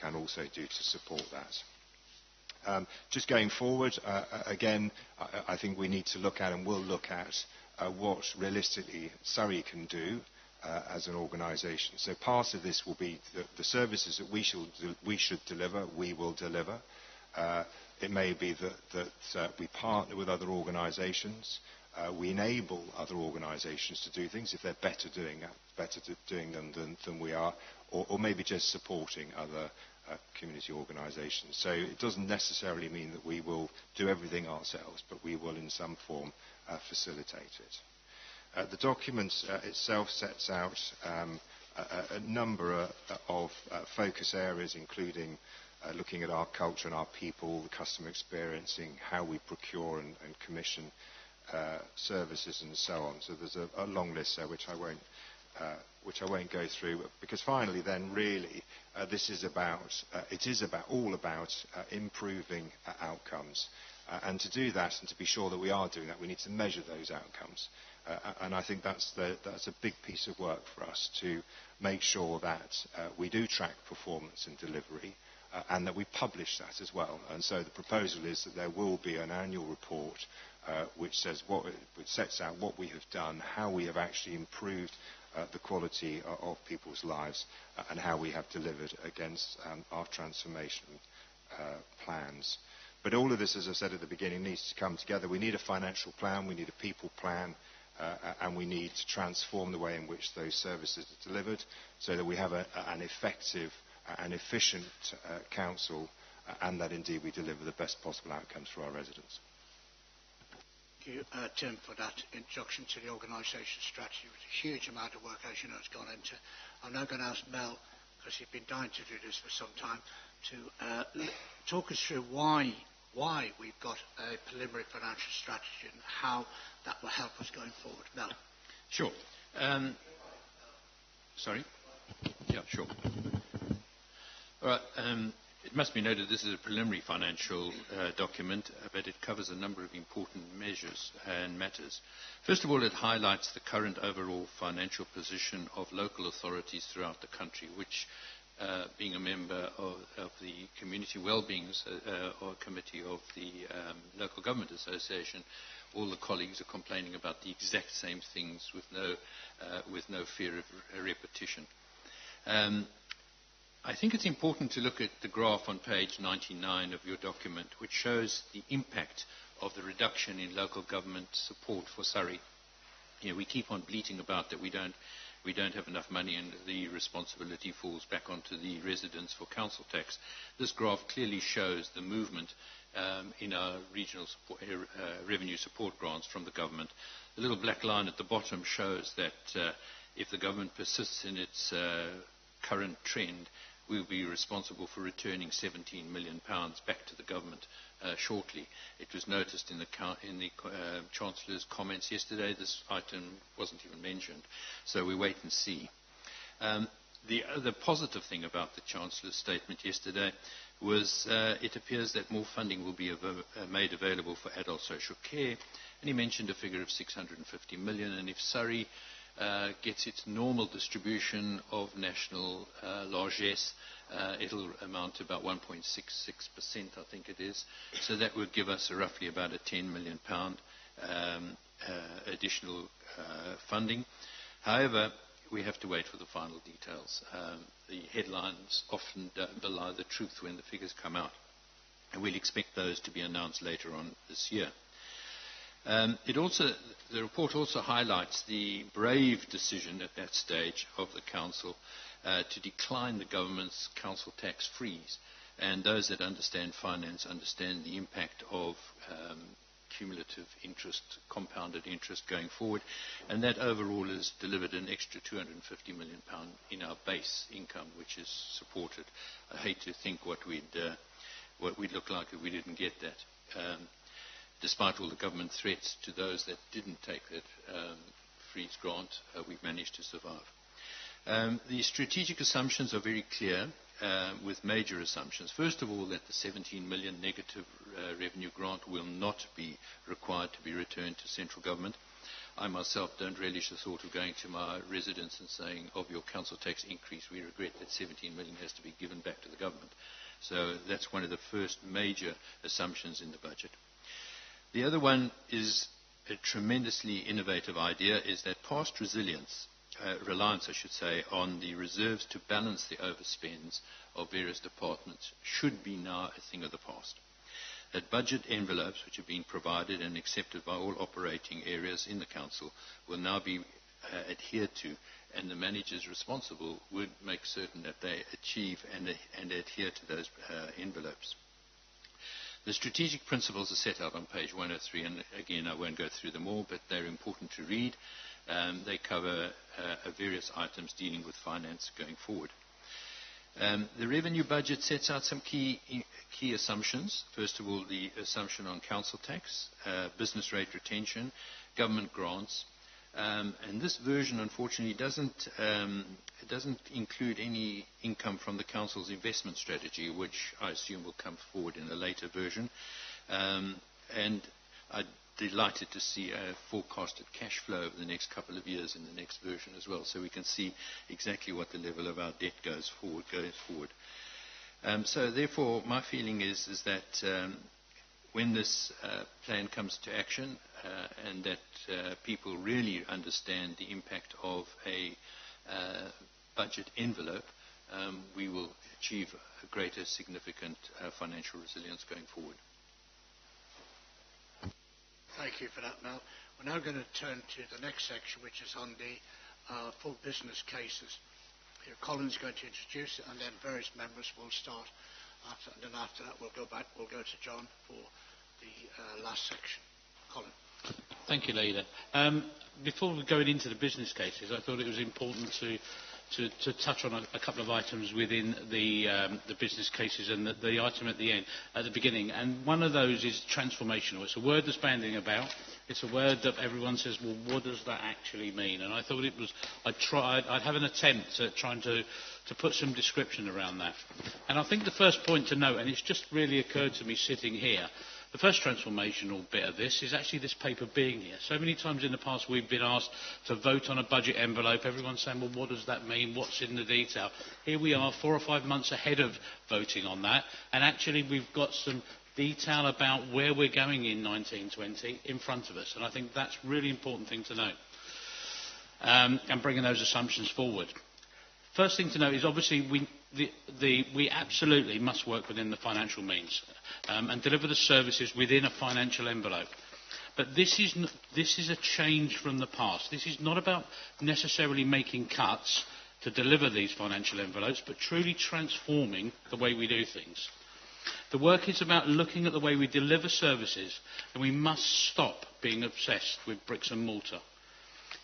can also do to support that. Just going forward, again, I think we need to look at and will look at what realistically Surrey can do as an organisation. So part of this will be the services that we should deliver, we will deliver. It may be that we partner with other organisations. We enable other organisations to do things if they're better doing them than we are, or maybe just supporting other community organisations. So it doesn't necessarily mean that we will do everything ourselves, but we will in some form facilitate it. The document itself sets out a number of focus areas, including looking at our culture and our people, the customer experiencing, how we procure and commission services and so on. So there's a long list there which I won't go through, because finally then really this is all about improving outcomes. And to do that and to be sure that we are doing that, we need to measure those outcomes. And I think that's a big piece of work for us, to make sure that we do track performance and delivery, and that we publish that as well. And so the proposal is that there will be an annual report which sets out what we have done, how we have actually improved the quality of people's lives, and how we have delivered against our transformation plans. But all of this, as I said at the beginning, needs to come together. We need a financial plan, we need a people plan, and we need to transform the way in which those services are delivered so that we have an effective and efficient council, and that indeed we deliver the best possible outcomes for our residents. Thank you, Tim, for that introduction to the organisation strategy. It was a huge amount of work, as you know, it's gone into. I'm now going to ask Mel, because he's been dying to do this for some time, to talk us through why we've got a preliminary financial strategy and how that will help us going forward. Mel. Sure. Sorry? Yeah, sure. All right. It must be noted this is a preliminary financial document, but it covers a number of important measures and matters. First of all, it highlights the current overall financial position of local authorities throughout the country, which, being a member of the Community Wellbeing Committee of the Local Government Association, all the colleagues are complaining about the exact same things with no fear of repetition. I think it's important to look at the graph on page 99 of your document, which shows the impact of the reduction in local government support for Surrey. We keep on bleating about that we don't have enough money and the responsibility falls back onto the residents for council tax. This graph clearly shows the movement in our regional revenue support grants from the government. The little black line at the bottom shows that if the government persists in its current trend, we will be responsible for returning £17 million back to the government shortly. It was noticed in the Chancellor's comments yesterday. This item wasn't even mentioned, so we wait and see. The other positive thing about the Chancellor's statement yesterday was it appears that more funding will be made available for adult social care, and he mentioned a figure of 650 million, and if Surrey gets its normal distribution of national largesse, it'll amount to about 1.66%, I think it is. So that would give us roughly about a £10 million additional funding. However, we have to wait for the final details. The headlines often belie the truth when the figures come out, and we'll expect those to be announced later on this year. The report also highlights the brave decision at that stage of the Council to decline the government's council tax freeze. And those that understand finance understand the impact of cumulative interest, compounded interest going forward. And that overall has delivered an extra £250 million in our base income, which is supported. I hate to think what we'd look like if we didn't get that. Despite all the government threats to those that didn't take that freeze grant, we've managed to survive. The strategic assumptions are very clear, with major assumptions. First of all, that the 17 million negative revenue grant will not be required to be returned to central government. I myself don't relish the thought of going to my residents and saying, of your council tax increase, we regret that 17 million has to be given back to the government. So that's one of the first major assumptions in the budget. The other one is a tremendously innovative idea, is that past reliance, I should say, on the reserves to balance the overspends of various departments should be now a thing of the past. That budget envelopes, which have been provided and accepted by all operating areas in the Council, will now be adhered to, and the managers responsible would make certain that they achieve and adhere to those envelopes. The strategic principles are set out on page 103, and again, I won't go through them all, but they're important to read. They cover various items dealing with finance going forward. The revenue budget sets out some key assumptions. First of all, the assumption on council tax, business rate retention, government grants. And this version, unfortunately, doesn't include any income from the Council's investment strategy, which I assume will come forward in a later version. And I'm delighted to see a forecasted cash flow over the next couple of years in the next version as well, so we can see exactly what the level of our debt goes forward. So therefore, my feeling is that when this plan comes to action and that people really understand the impact of a budget envelope, we will achieve a greater significant financial resilience going forward. Thank you for that, Mel. We're now going to turn to the next section, which is on the full business cases. Here, Colin's going to introduce it, and then various members will start. And then after that, we'll go to John for the last section. Colin. Thank you, Leader. Before we go into the business cases, I thought it was important to touch on a couple of items within the business cases and the item at the beginning. And one of those is transformational. It's a word that's bandying about. It's a word that everyone says, well, what does that actually mean? And I thought I'd have an attempt at trying to put some description around that. And I think the first point to note, and it's just really occurred to me sitting here, the first transformational bit of this is actually this paper being here. So many times in the past we've been asked to vote on a budget envelope. Everyone's saying, well, what does that mean? What's in the detail? Here we are 4 or 5 months ahead of voting on that. And actually we've got some detail about where we're going in 1920 in front of us. And I think that's a really important thing to note. And bringing those assumptions forward. First thing to note is obviously we absolutely must work within the financial means and deliver the services within a financial envelope. But this is a change from the past. This is not about necessarily making cuts to deliver these financial envelopes, but truly transforming the way we do things. The work is about looking at the way we deliver services, and we must stop being obsessed with bricks and mortar.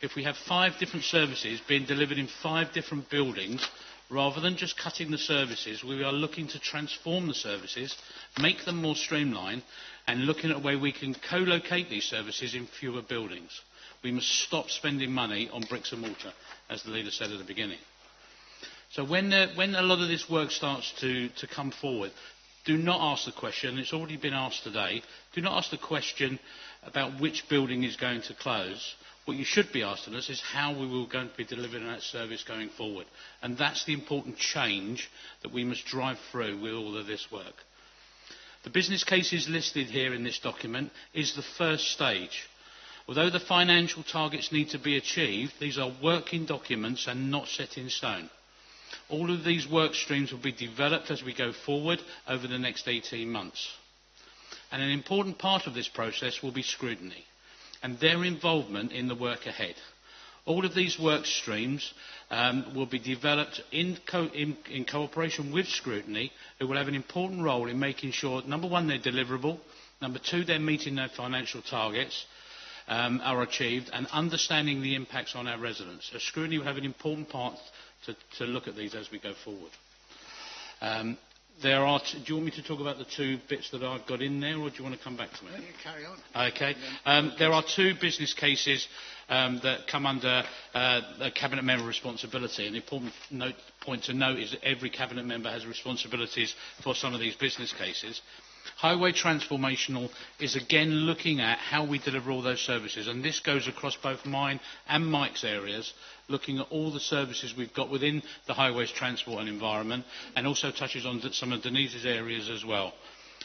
If we have 5 different services being delivered in 5 different buildings, rather than just cutting the services, we are looking to transform the services, make them more streamlined, and looking at a way we can co-locate these services in fewer buildings. We must stop spending money on bricks and mortar, as the leader said at the beginning. So when a lot of this work starts to come forward, do not ask the question, it's already been asked today, do not ask the question about which building is going to close. What you should be asking us is how we will going to be delivering that service going forward. And that's the important change that we must drive through with all of this work. The business cases listed here in this document is the first stage. Although the financial targets need to be achieved, these are working documents and not set in stone. All of these work streams will be developed as we go forward over the next 18 months. And an important part of this process will be scrutiny and their involvement in the work ahead. All of these work streams will be developed in cooperation with scrutiny, who will have an important role in making sure, number one, they're deliverable, number two, they're meeting their financial targets, are achieved, and understanding the impacts on our residents. So scrutiny will have an important part to look at these as we go forward. Do you want me to talk about the 2 bits that I've got in there, or do you want to come back to me? No, you carry on. Okay. There are 2 business cases that come under a Cabinet member responsibility. An important point to note is that every Cabinet member has responsibilities for some of these business cases. Highway Transformational is again looking at how we deliver all those services, and this goes across both mine and Mike's areas, looking at all the services we've got within the highways, transport and environment, and also touches on some of Denise's areas as well.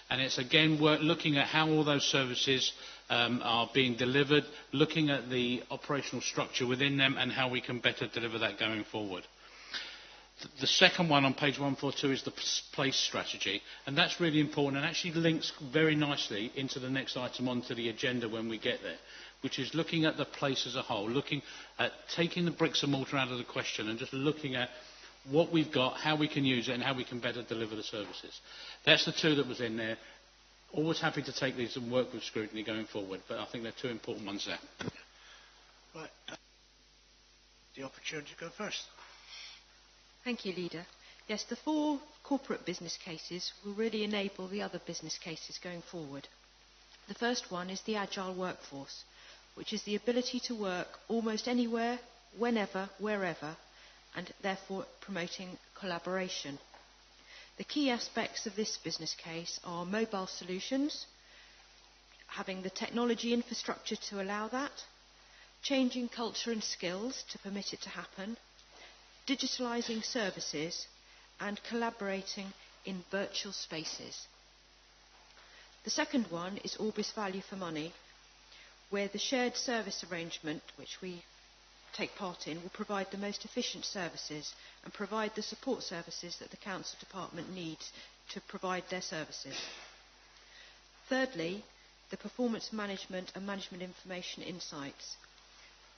And it's again looking at how all those services are being delivered, looking at the operational structure within them and how we can better deliver that going forward. The second one on page 142 is the place strategy, and that's really important and actually links very nicely into the next item onto the agenda when we get there, which is looking at the place as a whole, looking at taking the bricks and mortar out of the question and just looking at what we've got, how we can use it and how we can better deliver the services. That's the 2 that was in there. Always happy to take these and work with scrutiny going forward, but I think they're 2 important ones there. Right. The opportunity to go first. Thank you, Leader. Yes, the 4 corporate business cases will really enable the other business cases going forward. The first one is the agile workforce, which is the ability to work almost anywhere, whenever, wherever, and therefore promoting collaboration. The key aspects of this business case are mobile solutions, having the technology infrastructure to allow that, changing culture and skills to permit it to happen, digitalising services, and collaborating in virtual spaces. The second one is Orbis Value for Money, where the shared service arrangement, which we take part in will provide the most efficient services and provide the support services that the Council Department needs to provide their services. Thirdly, the performance management and management information insights.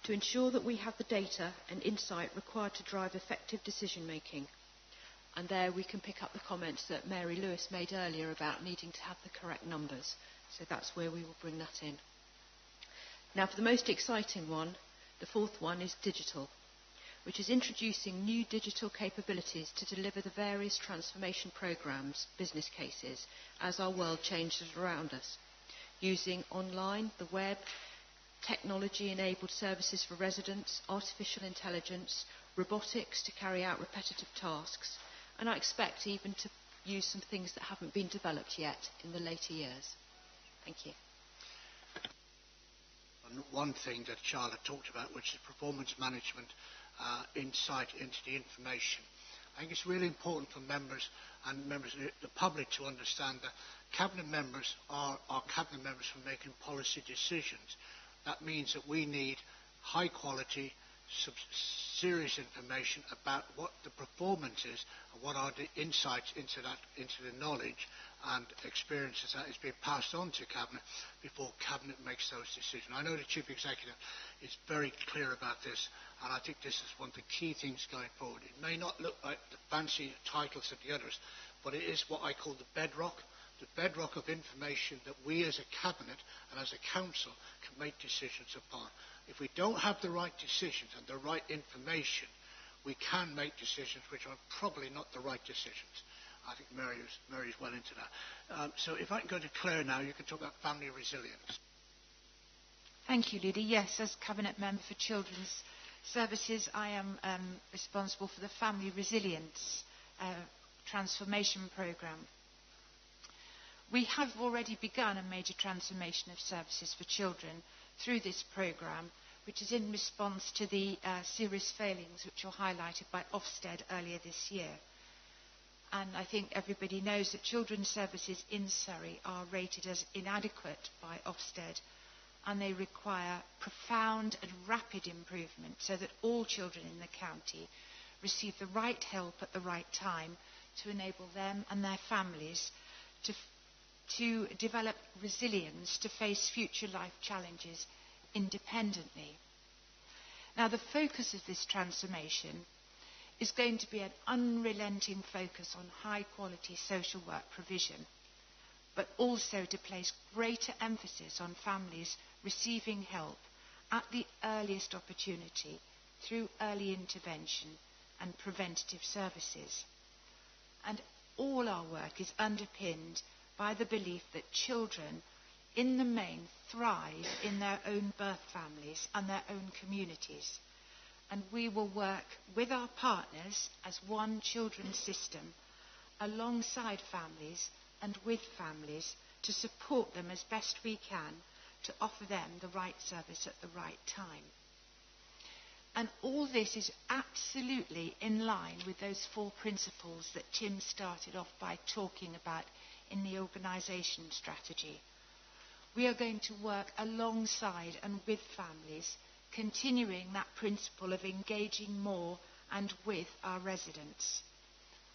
To ensure that we have the data and insight required to drive effective decision making. And there we can pick up the comments that Mary Lewis made earlier about needing to have the correct numbers. So that's where we will bring that in. Now for the most exciting one, the fourth one is digital, which is introducing new digital capabilities to deliver the various transformation programs, business cases, as our world changes around us, using online, the web, technology-enabled services for residents, artificial intelligence, robotics to carry out repetitive tasks, and I expect even to use some things that haven't been developed yet in the later years. Thank you. And one thing that Charlotte talked about, which is performance management, insight into the information. I think it's really important for members and members of the public to understand that cabinet members are cabinet members for making policy decisions. That means that we need high quality, serious information about what the performance is and what are the insights into the knowledge and experiences that is being passed on to Cabinet before Cabinet makes those decisions. I know the Chief Executive is very clear about this, and I think this is one of the key things going forward. It may not look like the fancy titles of the others, but it is what I call the bedrock of information that we as a Cabinet and as a Council can make decisions upon. If we don't have the right decisions and the right information, we can make decisions which are probably not the right decisions. I think Mary's well into that. So if I can go to Claire now, you can talk about family resilience. Thank you, Lydia. Yes, as Cabinet Member for Children's Services, I am responsible for the Family Resilience Transformation Programme. We have already begun a major transformation of services for children through this programme, which is in response to the serious failings which were highlighted by Ofsted earlier this year. And I think everybody knows that children's services in Surrey are rated as inadequate by Ofsted, and they require profound and rapid improvement so that all children in the county receive the right help at the right time to enable them and their families to develop resilience to face future life challenges independently. Now, the focus of this transformation is going to be an unrelenting focus on high-quality social work provision, but also to place greater emphasis on families receiving help at the earliest opportunity through early intervention and preventative services. And all our work is underpinned by the belief that children, in the main, thrive in their own birth families and their own communities. And we will work with our partners as one children's system, alongside families and with families, to support them as best we can to offer them the right service at the right time. And all this is absolutely in line with those 4 principles that Tim started off by talking about in the organisation strategy. We are going to work alongside and with families, continuing that principle of engaging more and with our residents.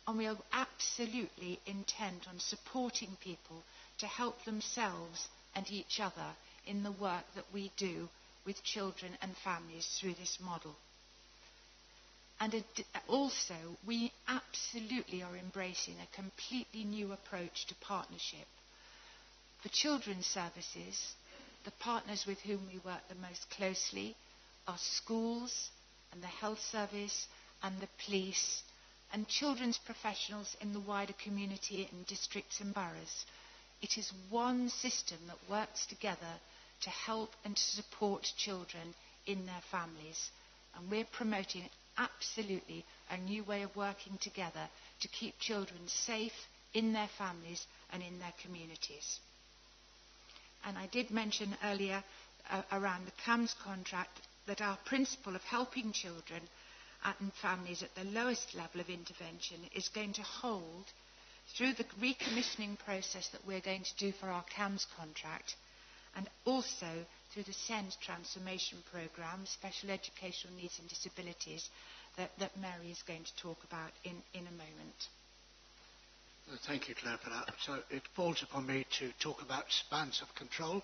And we are absolutely intent on supporting people to help themselves and each other in the work that we do with children and families through this model. And also, we absolutely are embracing a completely new approach to partnership. For children's services, the partners with whom we work the most closely are schools and the health service and the police and children's professionals in the wider community in districts and boroughs. It is one system that works together to help and to support children in their families. And we're promoting absolutely a new way of working together to keep children safe in their families and in their communities. And I did mention earlier around the CAMS contract that our principle of helping children and families at the lowest level of intervention is going to hold through the recommissioning process that we're going to do for our CAMS contract, and also through the SEND transformation programme, special educational needs and disabilities, that Mary is going to talk about in a moment. Thank you, Claire, for that. So it falls upon me to talk about spans of control.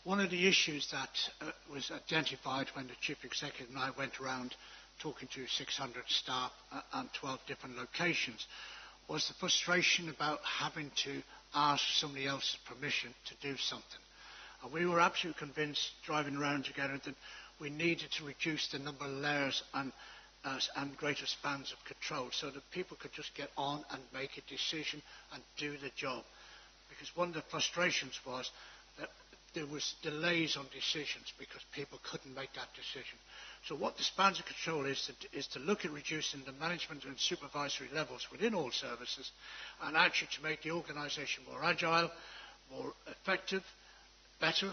One of the issues that was identified when the Chief Executive and I went around talking to 600 staff and 12 different locations was the frustration about having to ask somebody else's permission to do something. And we were absolutely convinced, driving around together, that we needed to reduce the number of layers and greater spans of control so that people could just get on and make a decision and do the job. Because one of the frustrations was that there was delays on decisions because people couldn't make that decision. So what the spans of control is to look at reducing the management and supervisory levels within all services, and actually to make the organisation more agile, more effective, better,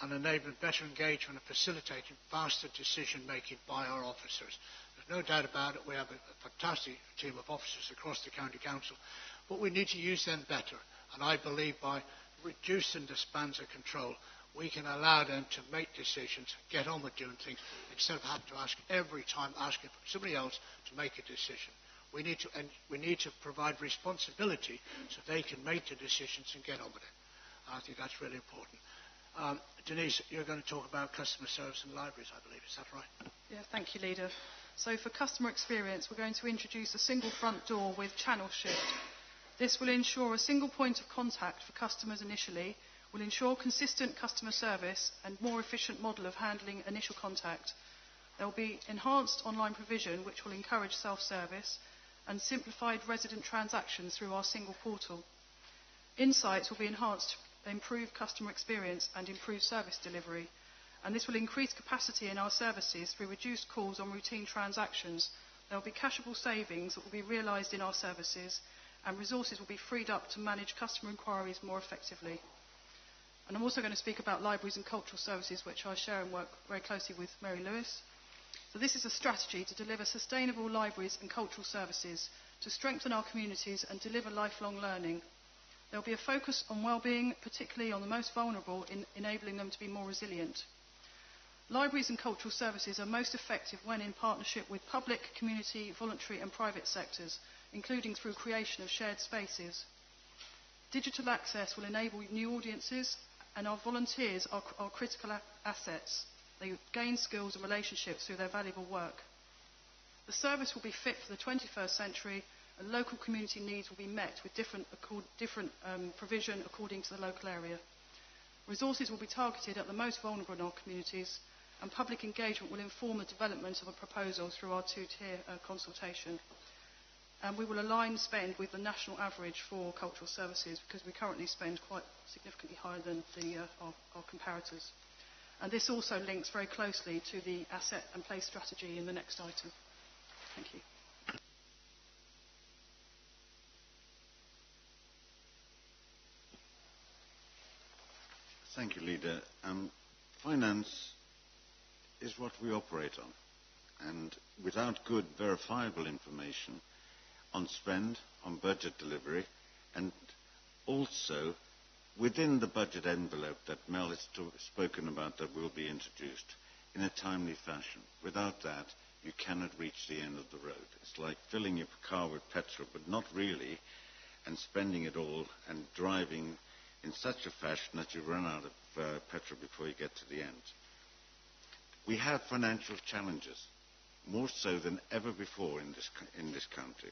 and enabling better engagement and facilitating faster decision making by our officers. There's no doubt about it, we have a fantastic team of officers across the County Council, but we need to use them better. And I believe by reducing the spans of control, we can allow them to make decisions, get on with doing things, instead of having to ask every time, asking for somebody else to make a decision. We need to provide responsibility so they can make the decisions and get on with it. I think that's really important. Denise, you're going to talk about customer service and libraries, I believe. Is that right? Yeah, thank you, Leader. So for customer experience, we're going to introduce a single front door with channel shift. This will ensure a single point of contact for customers initially, will ensure consistent customer service and more efficient model of handling initial contact. There will be enhanced online provision which will encourage self-service and simplified resident transactions through our single portal. Insights will be enhanced to improve customer experience and improve service delivery, and this will increase capacity in our services through reduced calls on routine transactions. There will be cashable savings that will be realised in our services, and resources will be freed up to manage customer inquiries more effectively. And I'm also going to speak about libraries and cultural services, which I share and work very closely with Mary Lewis. So this is a strategy to deliver sustainable libraries and cultural services, to strengthen our communities and deliver lifelong learning. There will be a focus on well-being, particularly on the most vulnerable, in enabling them to be more resilient. Libraries and cultural services are most effective when in partnership with public, community, voluntary and private sectors, including through creation of shared spaces. Digital access will enable new audiences, and our volunteers are critical assets. They gain skills and relationships through their valuable work. The service will be fit for the 21st century, and local community needs will be met with different provision according to the local area. Resources will be targeted at the most vulnerable in our communities, and public engagement will inform the development of a proposal through our two-tier consultation. And we will align spend with the national average for cultural services, because we currently spend quite significantly higher than our comparators. And this also links very closely to the asset and place strategy in the next item. Thank you. Thank you, Leader. Finance is what we operate on, and without good verifiable information on spend, on budget delivery, and also within the budget envelope that Mel has spoken about that will be introduced in a timely fashion. Without that, you cannot reach the end of the road. It's like filling your car with petrol, but not really, and spending it all and driving in such a fashion that you run out of petrol before you get to the end. We have financial challenges, more so than ever before in this country.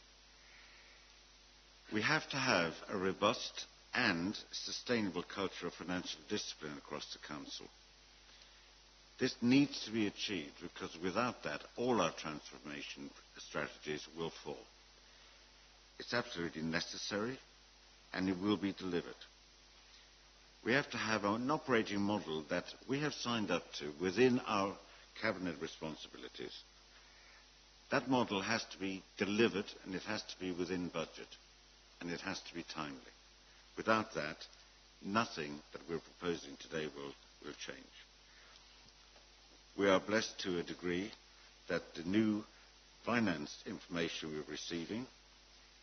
We have to have a robust and sustainable culture of financial discipline across the Council. This needs to be achieved, because without that, all our transformation strategies will fall. It's absolutely necessary, and it will be delivered. We have to have an operating model that we have signed up to within our cabinet responsibilities. That model has to be delivered, and it has to be within budget, and it has to be timely. Without that, nothing that we're proposing today will change. We are blessed to a degree that the new finance information we're receiving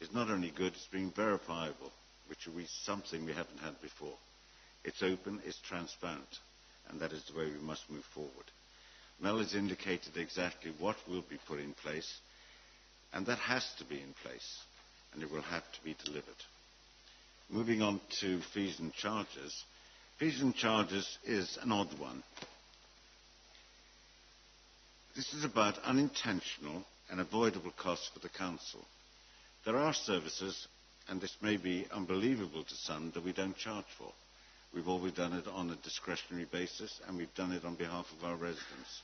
is not only good, it's being verifiable, which is something we haven't had before. It's open, it's transparent, and that is the way we must move forward. Mel has indicated exactly what will be put in place, and that has to be in place, and it will have to be delivered. Moving on to fees and charges. Fees and charges is an odd one. This is about unintentional and avoidable costs for the Council. There are services, and this may be unbelievable to some, that we don't charge for. We've always done it on a discretionary basis, and we've done it on behalf of our residents.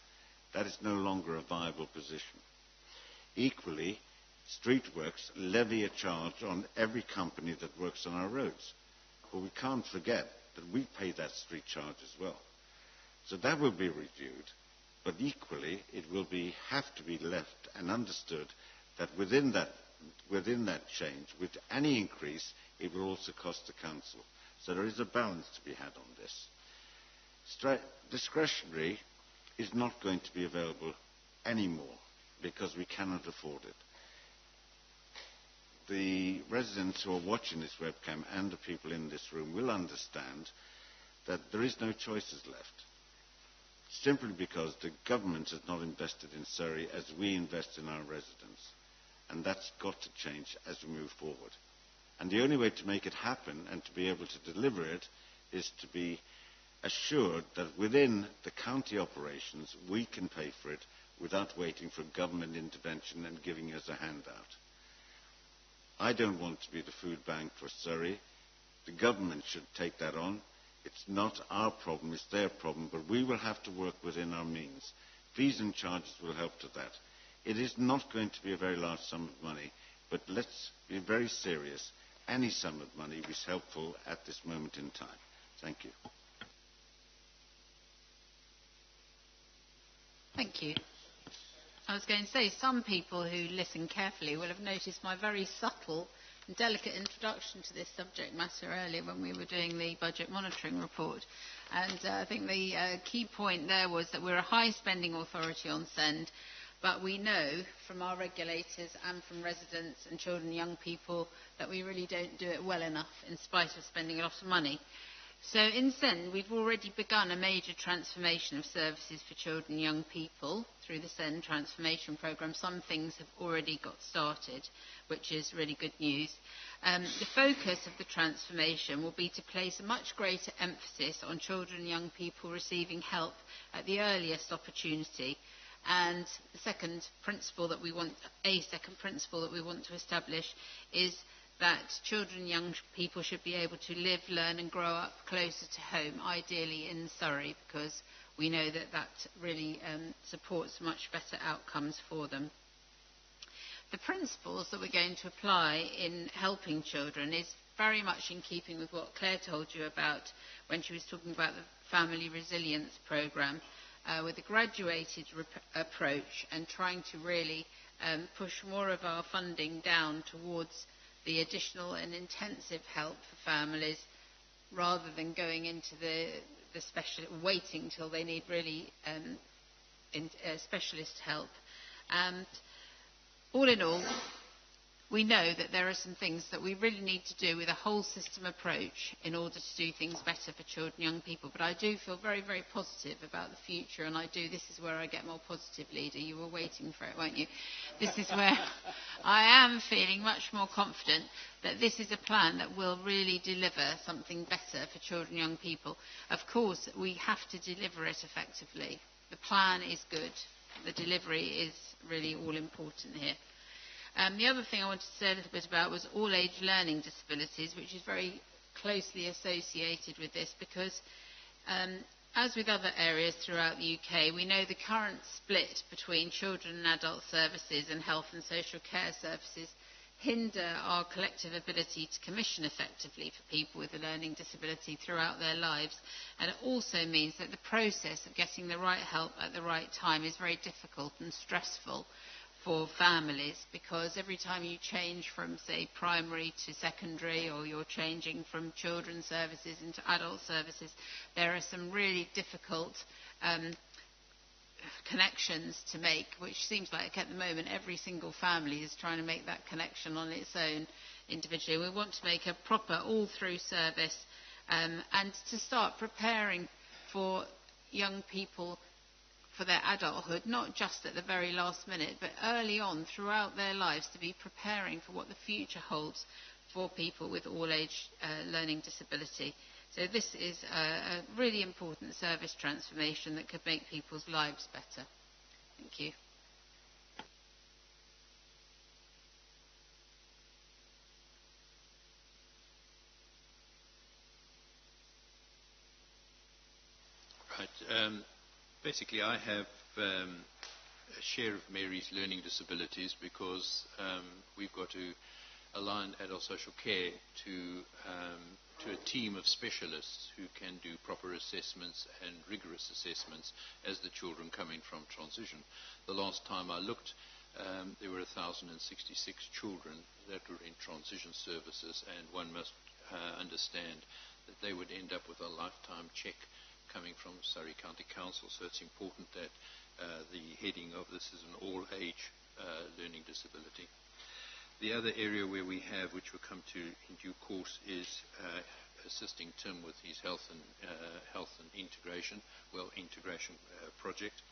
That is no longer a viable position. Equally, Streetworks levy a charge on every company that works on our roads. But we can't forget that we pay that street charge as well. So that will be reviewed, but equally it will have to be left and understood that within that change, with any increase, it will also cost the Council. So there is a balance to be had on this. Discretionary is not going to be available anymore because we cannot afford it. The residents who are watching this webcam and the people in this room will understand that there is no choices left. Simply because the government has not invested in Surrey as we invest in our residents. And that's got to change as we move forward. And the only way to make it happen and to be able to deliver it is to be assured that within the county operations we can pay for it without waiting for government intervention and giving us a handout. I don't want to be the food bank for Surrey. The government should take that on. It's not our problem, it's their problem, but we will have to work within our means. Fees and charges will help to that. It is not going to be a very large sum of money, but let's be very serious. Any sum of money is helpful at this moment in time. Thank you. Thank you. I was going to say, some people who listen carefully will have noticed my very subtle and delicate introduction to this subject matter earlier when we were doing the budget monitoring report. And I think the key point there was that we're a high spending authority on SEND, but we know from our regulators and from residents and children and young people that we really don't do it well enough in spite of spending a lot of money. So in SEND, we've already begun a major transformation of services for children and young people through the SEND transformation programme. Some things have already got started, which is really good news. The focus of the transformation will be to place a much greater emphasis on children and young people receiving help at the earliest opportunity. And the second principle that we want to establish is that children and young people should be able to live, learn and grow up closer to home, ideally in Surrey, because we know that that really supports much better outcomes for them. The principles that we're going to apply in helping children is very much in keeping with what Claire told you about when she was talking about the Family Resilience Programme, with a graduated approach and trying to really push more of our funding down towards the additional and intensive help for families rather than going into the waiting till they need really specialist help. And all in all, we know that there are some things that we really need to do with a whole system approach in order to do things better for children and young people. But I do feel very, very positive about the future, and this is where I get more positive, Leader. You were waiting for it, weren't you? This is where I am feeling much more confident that this is a plan that will really deliver something better for children and young people. Of course, we have to deliver it effectively. The plan is good. The delivery is really all important here. The other thing I wanted to say a little bit about was all-age learning disabilities, which is very closely associated with this because, as with other areas throughout the UK, we know the current split between children and adult services and health and social care services hinder our collective ability to commission effectively for people with a learning disability throughout their lives. And it also means that the process of getting the right help at the right time is very difficult and stressful for families, because every time you change from, say, primary to secondary, or you're changing from children's services into adult services, there are some really difficult connections to make, which seems like at the moment every single family is trying to make that connection on its own individually. We want to make a proper all-through service and to start preparing for young people for their adulthood, not just at the very last minute, but early on throughout their lives, to be preparing for what the future holds for people with all-age learning disability. So this is a really important service transformation that could make people's lives better. Thank you. Right. Basically, I have a share of Mary's learning disabilities because we've got to align adult social care to a team of specialists who can do proper assessments and rigorous assessments as the children coming from transition. The last time I looked, there were 1,066 children that were in transition services, and one must understand that they would end up with a lifetime check coming from Surrey County Council. So it's important that the heading of this is an all-age learning disability. The other area where we have, which we'll come to in due course, is assisting Tim with his health and integration project.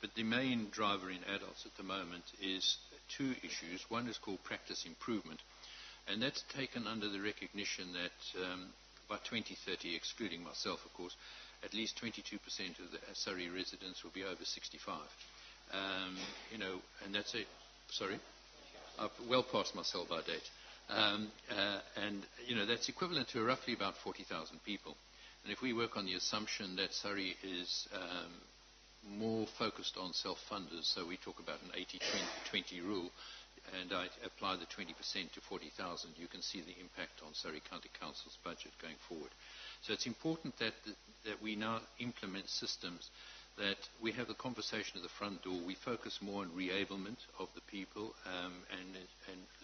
But the main driver in adults at the moment is two issues. One is called practice improvement, and that's taken under the recognition that by 2030, excluding myself, of course, at least 22% of the Surrey residents will be over 65. And that's it. Sorry? I've well past my sell-by date. That's equivalent to roughly about 40,000 people. And if we work on the assumption that Surrey is more focused on self-funders, so we talk about an 80-20 rule, and I apply the 20% to 40,000, you can see the impact on Surrey County Council's budget going forward. So it's important that we now implement systems, that we have a conversation at the front door. We focus more on reablement of the people and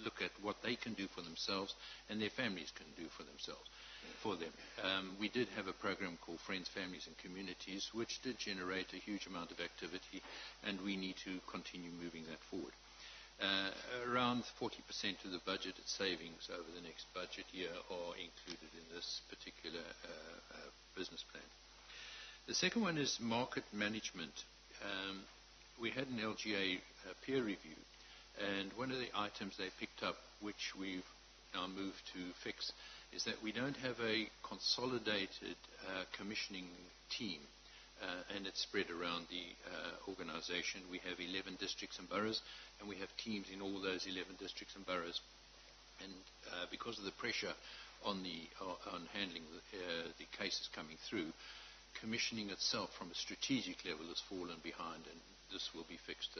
look at what they can do for themselves and their families can do for them. We did have a program called Friends, Families and Communities, which did generate a huge amount of activity, and we need to continue moving that forward. Around 40% of the budgeted savings over the next budget year are included in this particular business plan. The second one is market management. We had an LGA peer review, and one of the items they picked up, which we've now moved to fix, is that we don't have a consolidated commissioning team, and it's spread around the organisation. We have 11 districts and boroughs, and we have teams in all those 11 districts and boroughs. And because of the pressure on handling the cases coming through, commissioning itself from a strategic level has fallen behind, and this will be fixed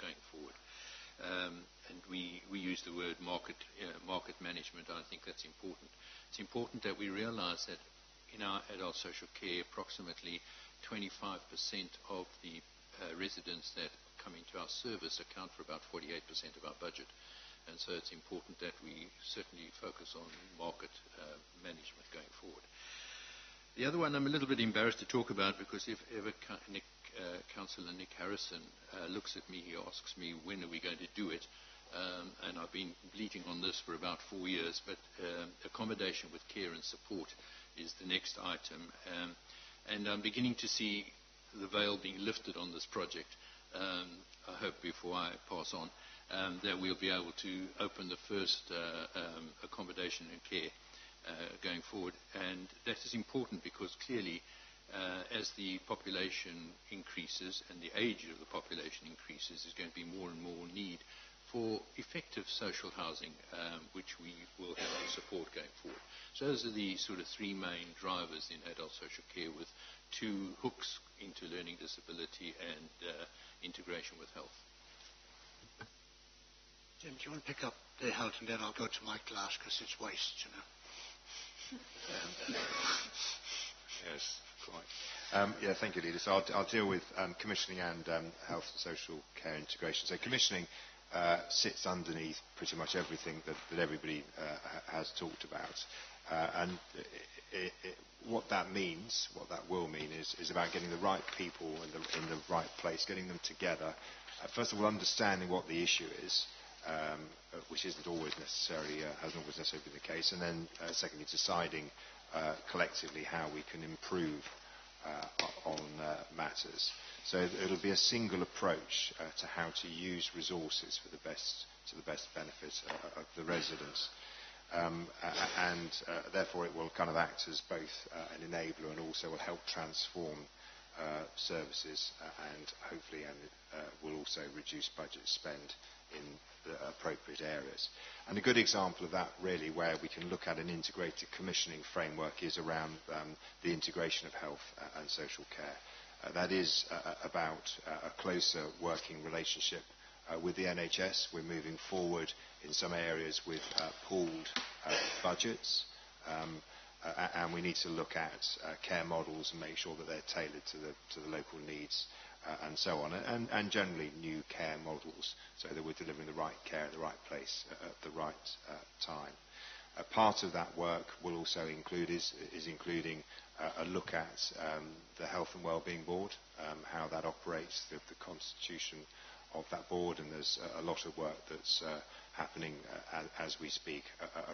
going forward. And we use the word market management. I think that's important. It's important that we realise that in our adult social care, approximately 25% of the residents that come into our service account for about 48% of our budget. And so it's important that we certainly focus on market management going forward. The other one I'm a little bit embarrassed to talk about, because if ever Councillor Nick Harrison looks at me, he asks me, when are we going to do it? And I've been bleating on this for about 4 years, but accommodation with care and support is the next item. And I'm beginning to see the veil being lifted on this project. I hope before I pass on that we'll be able to open the first accommodation and care going forward. And that is important because clearly as the population increases and the age of the population increases, there's going to be more and more need for effective social housing, which we will have to support going forward. So those are the sort of three main drivers in adult social care, with two hooks into learning disability and integration with health. Jim, do you want to pick up the health, and then I'll go to my class because it's waste, you know. Yes, quite. Thank you, leader. So I'll deal with commissioning and health and social care integration. So commissioning sits underneath pretty much everything that everybody has talked about. And what that means, what that will mean, is about getting the right people in the right place, getting them together. First of all, understanding what the issue is, which hasn't always necessarily been the case, and then secondly, deciding collectively how we can improve on matters. So it'll be a single approach to how to use resources for to the best benefit of the residents. Therefore it will kind of act as both an enabler and also will help transform services and hopefully will also reduce budget spend in the appropriate areas. And a good example of that really where we can look at an integrated commissioning framework is around the integration of health and social care. That is about a closer working relationship with the NHS. We're moving forward in some areas with pooled budgets, and we need to look at care models and make sure that they're tailored to the local needs and so on, and generally new care models so that we're delivering the right care at the right place at the right time. Part of that work will also include is including a look at the Health and Wellbeing Board, how that operates, the constitution of that board, and there's a lot of work that's happening as we speak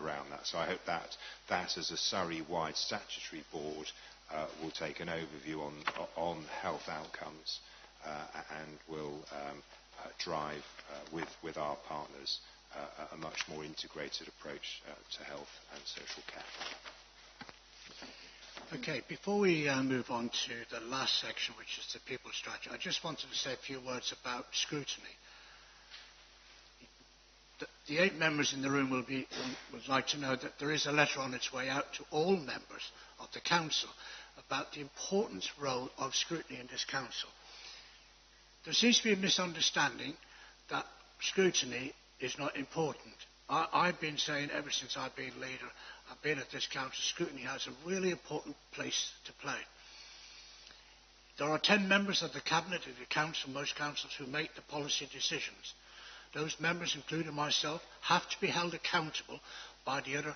around that. So I hope that as a Surrey-wide statutory board will take an overview on health outcomes and will drive with our partners a much more integrated approach to health and social care. Okay, before we move on to the last section, which is the people strategy, I just wanted to say a few words about scrutiny. The 8 members in the room would like to know that there is a letter on its way out to all members of the Council about the important role of scrutiny in this Council. There seems to be a misunderstanding that scrutiny is not important. I've been saying ever since I've been leader, I've been at this council, scrutiny has a really important place to play. There are 10 members of the Cabinet of the Council, most councils, who make the policy decisions. Those members, including myself, have to be held accountable by the other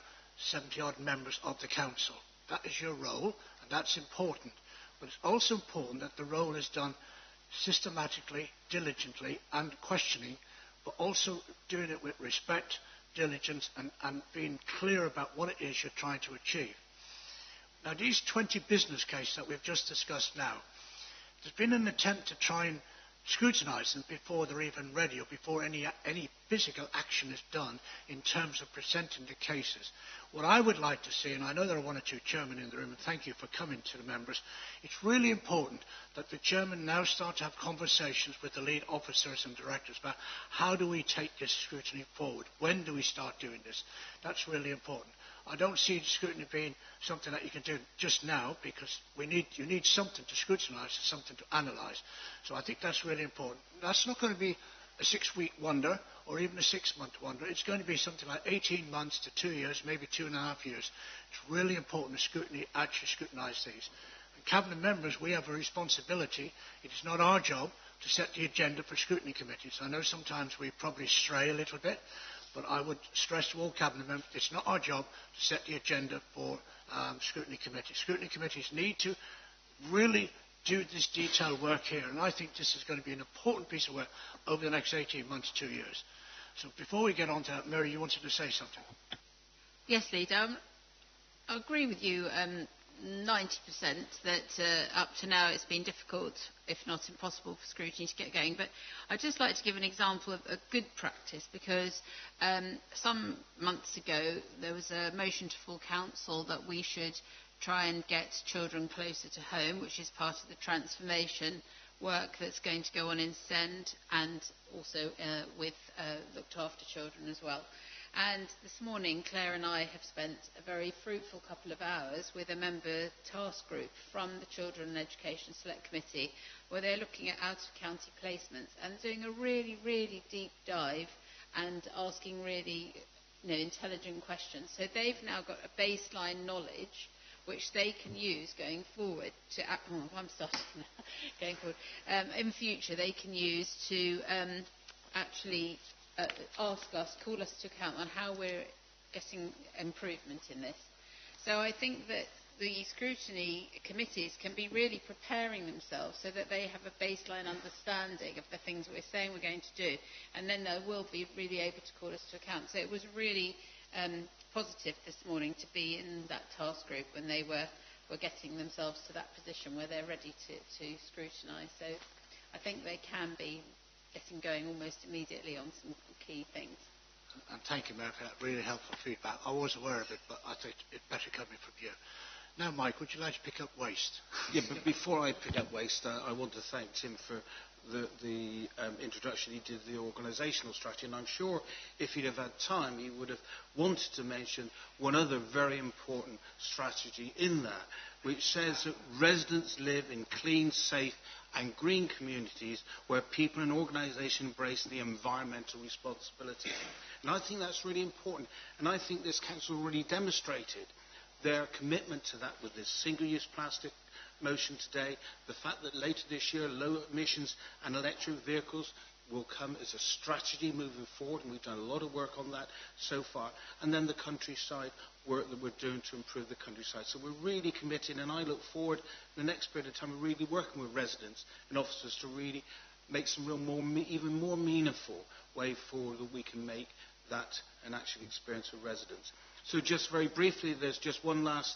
70-odd members of the Council. That is your role, and that's important. But it's also important that the role is done systematically, diligently, and questioning, but also doing it with respect, diligence, and being clear about what it is you're trying to achieve. Now, these 20 business cases that we've just discussed now, there's been an attempt to try and scrutinise them before they're even ready or before any physical action is done in terms of presenting the cases. What I would like to see, and I know there are 1 or 2 chairmen in the room, and thank you for coming to the members, it's really important that the chairman now start to have conversations with the lead officers and directors about how do we take this scrutiny forward? When do we start doing this? That's really important. I don't see scrutiny being something that you can do just now, because you need something to scrutinise, something to analyse. So I think that's really important. That's not going to be a 6-week wonder or even a 6-month wonder. It's going to be something like 18 months to 2 years, maybe 2.5 years. It's really important to actually scrutinise these. And Cabinet members, we have a responsibility. It is not our job to set the agenda for scrutiny committees. I know sometimes we probably stray a little bit, but I would stress to all Cabinet members, it's not our job to set the agenda for scrutiny committees. Scrutiny committees need to really do this detailed work here, and I think this is going to be an important piece of work over the next 18 months, 2 years. So before we get on to that, Mary, you wanted to say something? Yes, Leader. I agree with you 90% that up to now it's been difficult, if not impossible, for scrutiny to get going. But I'd just like to give an example of a good practice, because some months ago there was a motion to full council that we should try and get children closer to home, which is part of the transformation work that's going to go on in SEND and also with looked after children as well. And this morning, Claire and I have spent a very fruitful couple of hours with a member task group from the Children and Education Select Committee, where they're looking at out-of-county placements and doing a really, really deep dive and asking really intelligent questions. So they've now got a baseline knowledge which they can use going forward to I'm starting now. Going forward in future, they can use to actually ask us, call us to account on how we're getting improvement in this. So I think that the scrutiny committees can be really preparing themselves so that they have a baseline understanding of the things we're saying we're going to do, and then they will be really able to call us to account. So it was really positive this morning to be in that task group when they were getting themselves to that position where they're ready to scrutinise. So I think they can be getting going almost immediately on some key things. And thank you, Mayor, for that really helpful feedback. I was aware of it, but I think it's better coming from you. Now, Mike, would you like to pick up waste? Yeah, but before I pick up waste, I want to thank Tim for the introduction he did to the organisational strategy, and I'm sure if he'd have had time he would have wanted to mention one other very important strategy in that, which says that residents live in clean, safe and green communities where people and organisations embrace the environmental responsibility. And I think that's really important, and I think this council really demonstrated their commitment to that with this single-use plastic motion today, the fact that later this year low emissions and electric vehicles will come as a strategy moving forward, and we've done a lot of work on that so far, and then the countryside work that we're doing to improve the countryside. So we're really committed, and I look forward in the next period of time really working with residents and officers to really make some even more meaningful way forward that we can make that an actual experience for residents. So just very briefly, there's just one last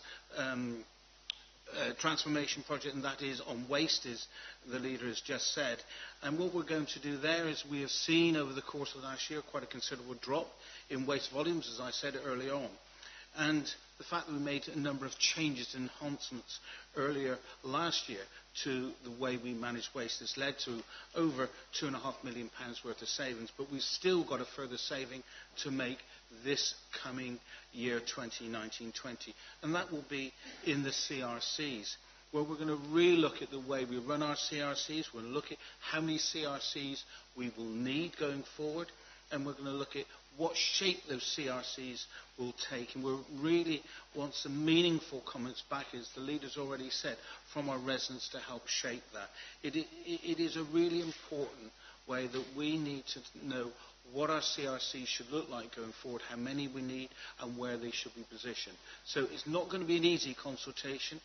transformation project, and that is on waste, as the leader has just said. And what we're going to do there is we have seen over the course of last year quite a considerable drop in waste volumes, as I said early on. And the fact that we made a number of changes and enhancements earlier last year to the way we manage waste has led to over £2.5 million worth of savings, but we've still got a further saving to make this coming year 2019-20, and that will be in the CRCs, where we're going to really look at the way we run our CRCs. We're going to look at how many CRCs we will need going forward, and we're going to look at what shape those CRCs will take, and we really want some meaningful comments back, as the leader's already said, from our residents to help shape that. It is a really important way that we need to know what our CRCs should look like going forward, how many we need, and where they should be positioned. So it's not going to be an easy consultation,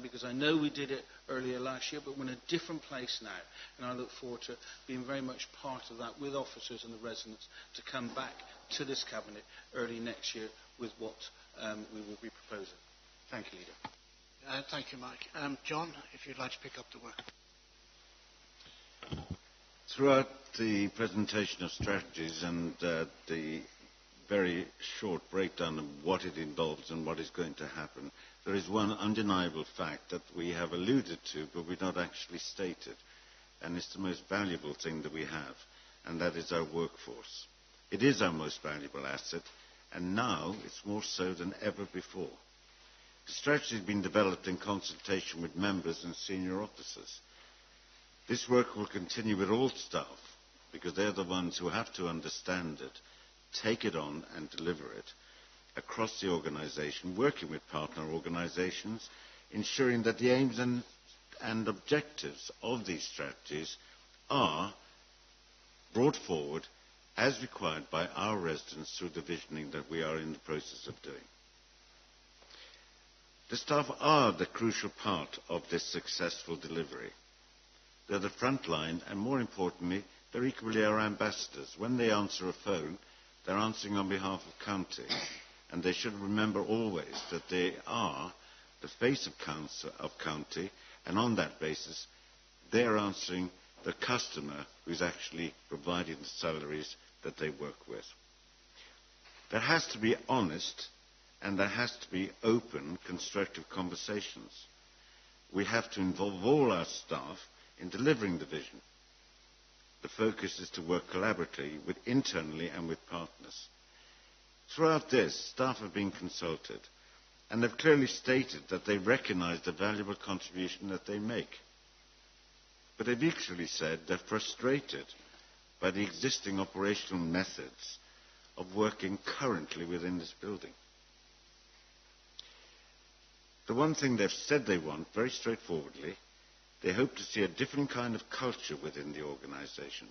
because I know we did it earlier last year, but we're in a different place now, and I look forward to being very much part of that with officers and the residents to come back to this Cabinet early next year with what we will be proposing. Thank you, Leader. Thank you, Mike. John, if you'd like to pick up the work. Throughout the presentation of strategies and the very short breakdown of what it involves and what is going to happen, there is one undeniable fact that we have alluded to, but we've not actually stated, and it's the most valuable thing that we have, and that is our workforce. It is our most valuable asset, and now it's more so than ever before. The strategy has been developed in consultation with members and senior officers. This work will continue with all staff, because they're the ones who have to understand it, take it on and deliver it across the organisation, working with partner organisations, ensuring that the aims and objectives of these strategies are brought forward as required by our residents through the visioning that we are in the process of doing. The staff are the crucial part of this successful delivery. They're the front line, and more importantly, they're equally our ambassadors. When they answer a phone, they're answering on behalf of county, and they should remember always that they are the face of county, and on that basis, they're answering the customer who's actually providing the salaries that they work with. There has to be honest, and there has to be open, constructive conversations. We have to involve all our staff in delivering the vision. The focus is to work collaboratively internally and with partners. Throughout this, staff have been consulted, and they've clearly stated that they recognise the valuable contribution that they make. But they've equally said they're frustrated by the existing operational methods of working currently within this building. The one thing they've said they want, very straightforwardly, they hope to see a different kind of culture within the organisation.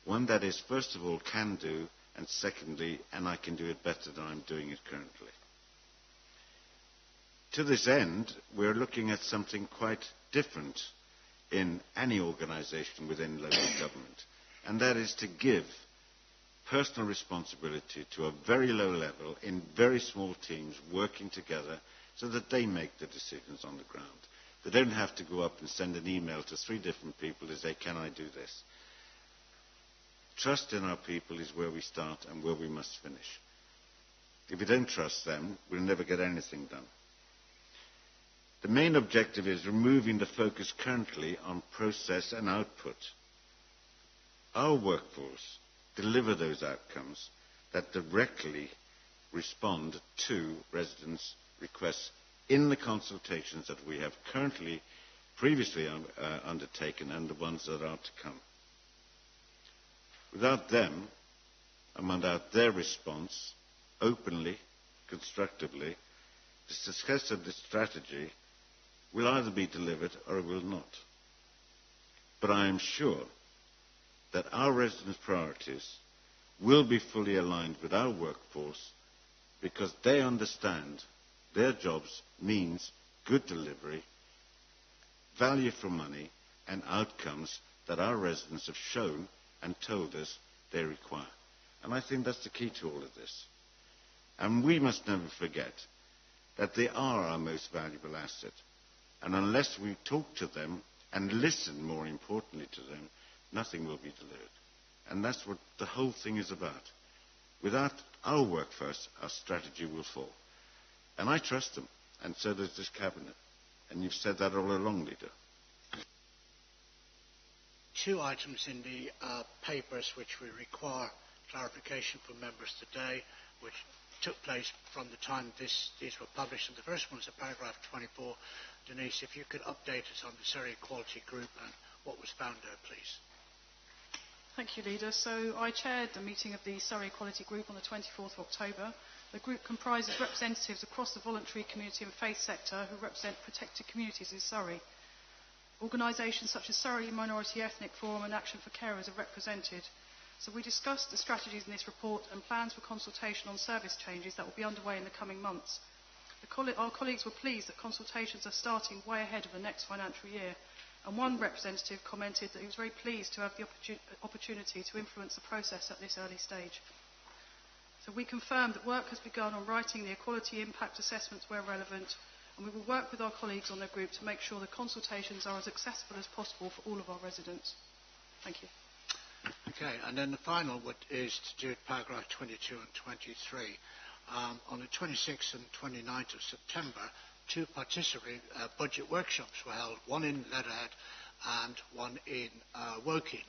One that is, first of all, can do, and secondly, and I can do it better than I'm doing it currently. To this end, we're looking at something quite different in any organisation within local government, and that is to give personal responsibility to a very low level in very small teams working together so that they make the decisions on the ground. They don't have to go up and send an email to 3 different people to say, can I do this? Trust in our people is where we start and where we must finish. If we don't trust them, we'll never get anything done. The main objective is removing the focus currently on process and output. Our workforce deliver those outcomes that directly respond to residents' requests in the consultations that we have currently previously undertaken and the ones that are to come. Without them, and without their response, openly, constructively, the success of this strategy will either be delivered or it will not. But I am sure that our residents' priorities will be fully aligned with our workforce because they understand their jobs means good delivery, value for money, and outcomes that our residents have shown and told us they require. And I think that's the key to all of this. And we must never forget that they are our most valuable asset. And unless we talk to them and listen, more importantly, to them, nothing will be delivered. And that's what the whole thing is about. Without our workforce, our strategy will fall. And I trust them, and so does this Cabinet. And you've said that all along, Leader. 2 items in the papers which we require clarification from members today, which took place from the time these were published. And the first one is paragraph 24. Denise, if you could update us on the Surrey Equality Group and what was found there, please. Thank you, Leader. So I chaired the meeting of the Surrey Equality Group on the 24th of October. The group comprises representatives across the voluntary community and faith sector who represent protected communities in Surrey. Organisations such as Surrey Minority Ethnic Forum and Action for Carers are represented. So we discussed the strategies in this report and plans for consultation on service changes that will be underway in the coming months. Our colleagues were pleased that consultations are starting way ahead of the next financial year, and one representative commented that he was very pleased to have the opportunity to influence the process at this early stage. So we confirmed that work has begun on writing the equality impact assessments where relevant, and we will work with our colleagues on their group to make sure the consultations are as accessible as possible for all of our residents. Thank you. Okay, and then the final is to do with paragraph 22 and 23. On the 26th and 29th of September, 2 participatory budget workshops were held, one in Leatherhead and one in Woking.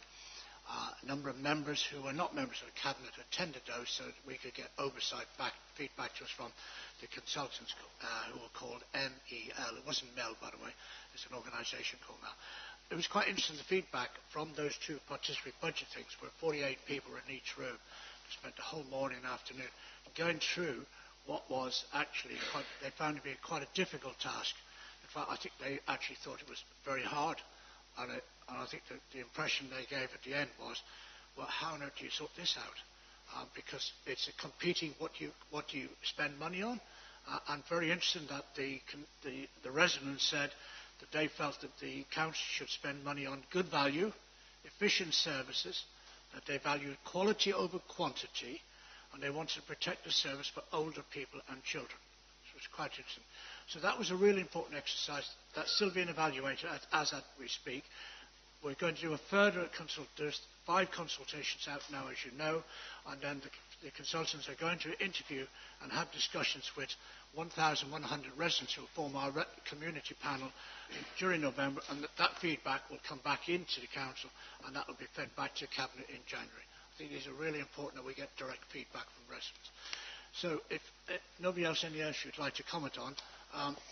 A number of members who were not members of the Cabinet attended those so that we could get feedback to us from the consultants who were called MEL. It wasn't MEL, by the way. It's an organisation called MEL. It was quite interesting, the feedback from those 2 participatory budget things, where 48 people were in each room. We spent the whole morning and afternoon going through what was actually they found to be quite a difficult task. In fact, I think they actually thought it was very hard. And I think that the impression they gave at the end was, well, how on earth do you sort this out? Because it's competing what you spend money on. And very interesting that the residents said that they felt that the council should spend money on good value, efficient services, that they valued quality over quantity, and they wanted to protect the service for older people and children. So it's quite interesting. So that was a really important exercise. That's still being evaluated as we speak. We're going to do a further there's 5 consultations out now, as you know, and then the consultants are going to interview and have discussions with 1,100 residents who will form our community panel during November, and that feedback will come back into the council, and that will be fed back to Cabinet in January. I think it is really important that we get direct feedback from residents. So if nobody else, anything else you'd like to comment on,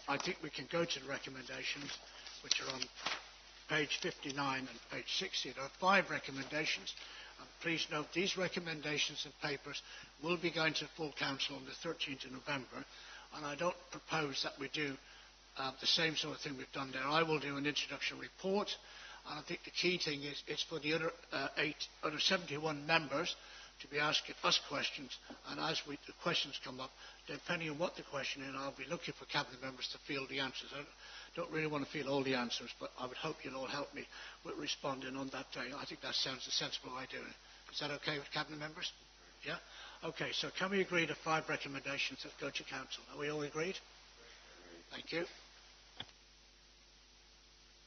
I think we can go to the recommendations, which are on page 59 and page 60. There are 5 recommendations. Please note these recommendations and papers will be going to full council on the 13th of November, and I don't propose that we do the same sort of thing we've done there. I will do an introduction report, and I think the key thing is it's for the other 71 members to be asking us questions, and as the questions come up, depending on what the question is, I'll be looking for Cabinet members to field the answers. I don't really want to field all the answers, but I would hope you'll all help me with responding on that day. I think that sounds a sensible way of doing it. Is that okay with Cabinet members? Yeah? Okay, so can we agree to 5 recommendations that go to Council? Are we all agreed? Thank you.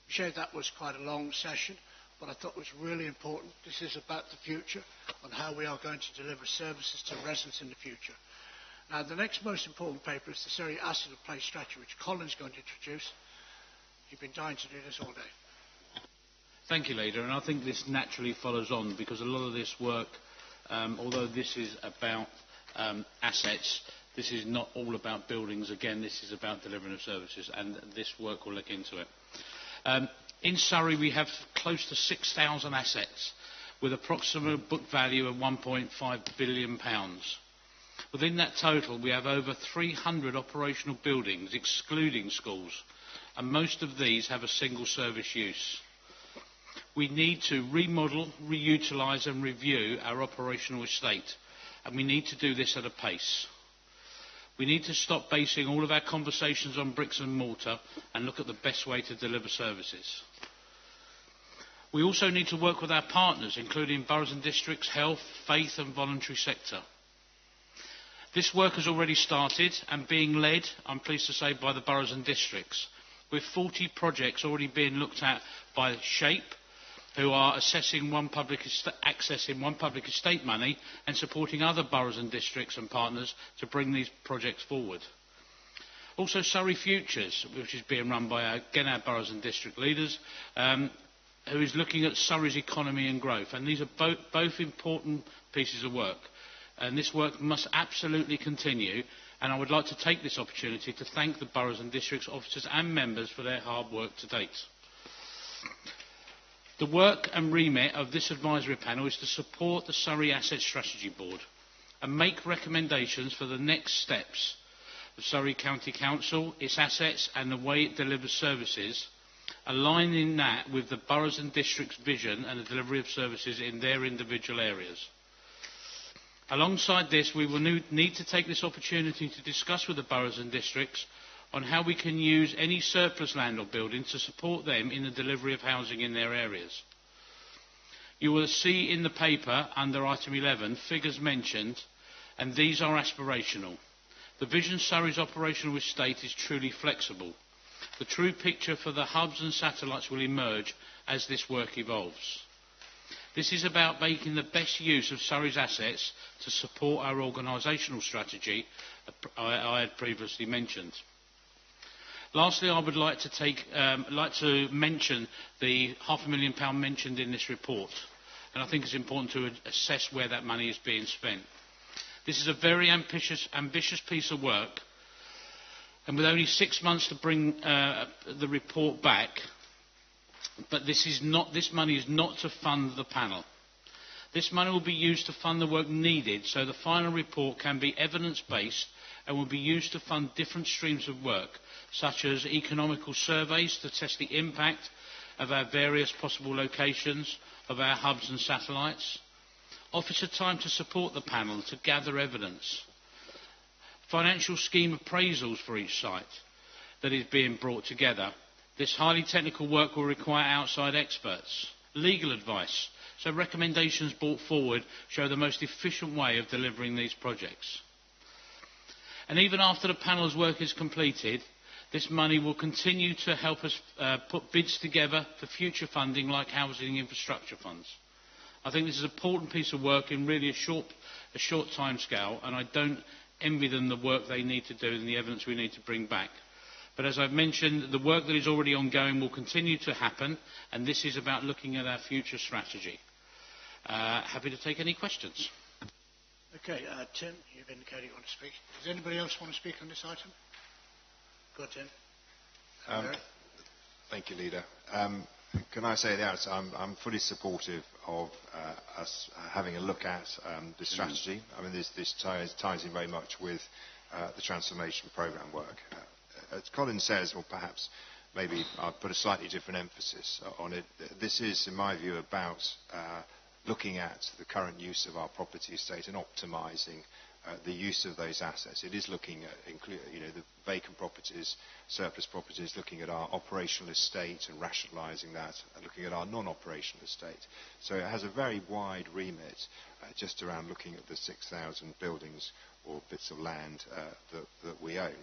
Sure, that was quite a long session, but I thought it was really important. This is about the future, on how we are going to deliver services to residents in the future. Now, the next most important paper is the Surrey Asset and Place Strategy, which Colin's going to introduce. You've been dying to do this all day. Thank you, Leader, and I think this naturally follows on because a lot of this work, although this is about assets, this is not all about buildings. Again, this is about delivering of services, and this work will look into it. In Surrey, we have close to 6,000 assets with approximate book value of £1.5 billion. Within that total, we have over 300 operational buildings, excluding schools, and most of these have a single service use. We need to remodel, reutilise and review our operational estate, and we need to do this at a pace. We need to stop basing all of our conversations on bricks and mortar and look at the best way to deliver services. We also need to work with our partners, including boroughs and districts, health, faith and voluntary sector. This work has already started and being led, I'm pleased to say, by the boroughs and districts, with 40 projects already being looked at by SHAPE, who are accessing one public estate money and supporting other boroughs and districts and partners to bring these projects forward. Also Surrey Futures, which is being run by our boroughs and district leaders, who is looking at Surrey's economy and growth. And these are both important pieces of work. And this work must absolutely continue. And I would like to take this opportunity to thank the boroughs and districts officers and members for their hard work to date. The work and remit of this advisory panel is to support the Surrey Asset Strategy Board and make recommendations for the next steps of Surrey County Council, its assets and the way it delivers services, aligning that with the boroughs and districts' vision and the delivery of services in their individual areas. Alongside this, we will need to take this opportunity to discuss with the boroughs and districts on how we can use any surplus land or building to support them in the delivery of housing in their areas. You will see in the paper, under item 11, figures mentioned, and these are aspirational. The Vision Surrey's operational estate is truly flexible. The true picture for the hubs and satellites will emerge as this work evolves. This is about making the best use of Surrey's assets to support our organisational strategy I had previously mentioned. Lastly, I would like to mention the £500,000 mentioned in this report, and I think it's important to assess where that money is being spent. This is a very ambitious piece of work, and with only 6 months to bring the report back, but this money is not to fund the panel. This money will be used to fund the work needed so the final report can be evidence-based and will be used to fund different streams of work, such as economical surveys to test the impact of our various possible locations of our hubs and satellites, officer time to support the panel to gather evidence, financial scheme appraisals for each site that is being brought together. This highly technical work will require outside experts, legal advice, so recommendations brought forward show the most efficient way of delivering these projects. And even after the panel's work is completed, this money will continue to help us put bids together for future funding like housing infrastructure funds. I think this is an important piece of work in really a short time scale, and I don't envy them the work they need to do and the evidence we need to bring back. But as I've mentioned, the work that is already ongoing will continue to happen, and this is about looking at our future strategy. Happy to take any questions. Okay, Tim, you've indicated you want to speak. Does anybody else want to speak on this item? Go on, Tim. Thank you, Leader. Can I say that I'm fully supportive of us having a look at the strategy. I mean, this ties in very much with the transformation programme work. As Colin says, or perhaps maybe I'll put a slightly different emphasis on it, this is, in my view, about looking at the current use of our property estate and optimising the use of those assets. It is looking at the vacant properties, surplus properties, looking at our operational estate and rationalising that, and looking at our non-operational estate. So it has a very wide remit just around looking at the 6,000 buildings or bits of land that we own.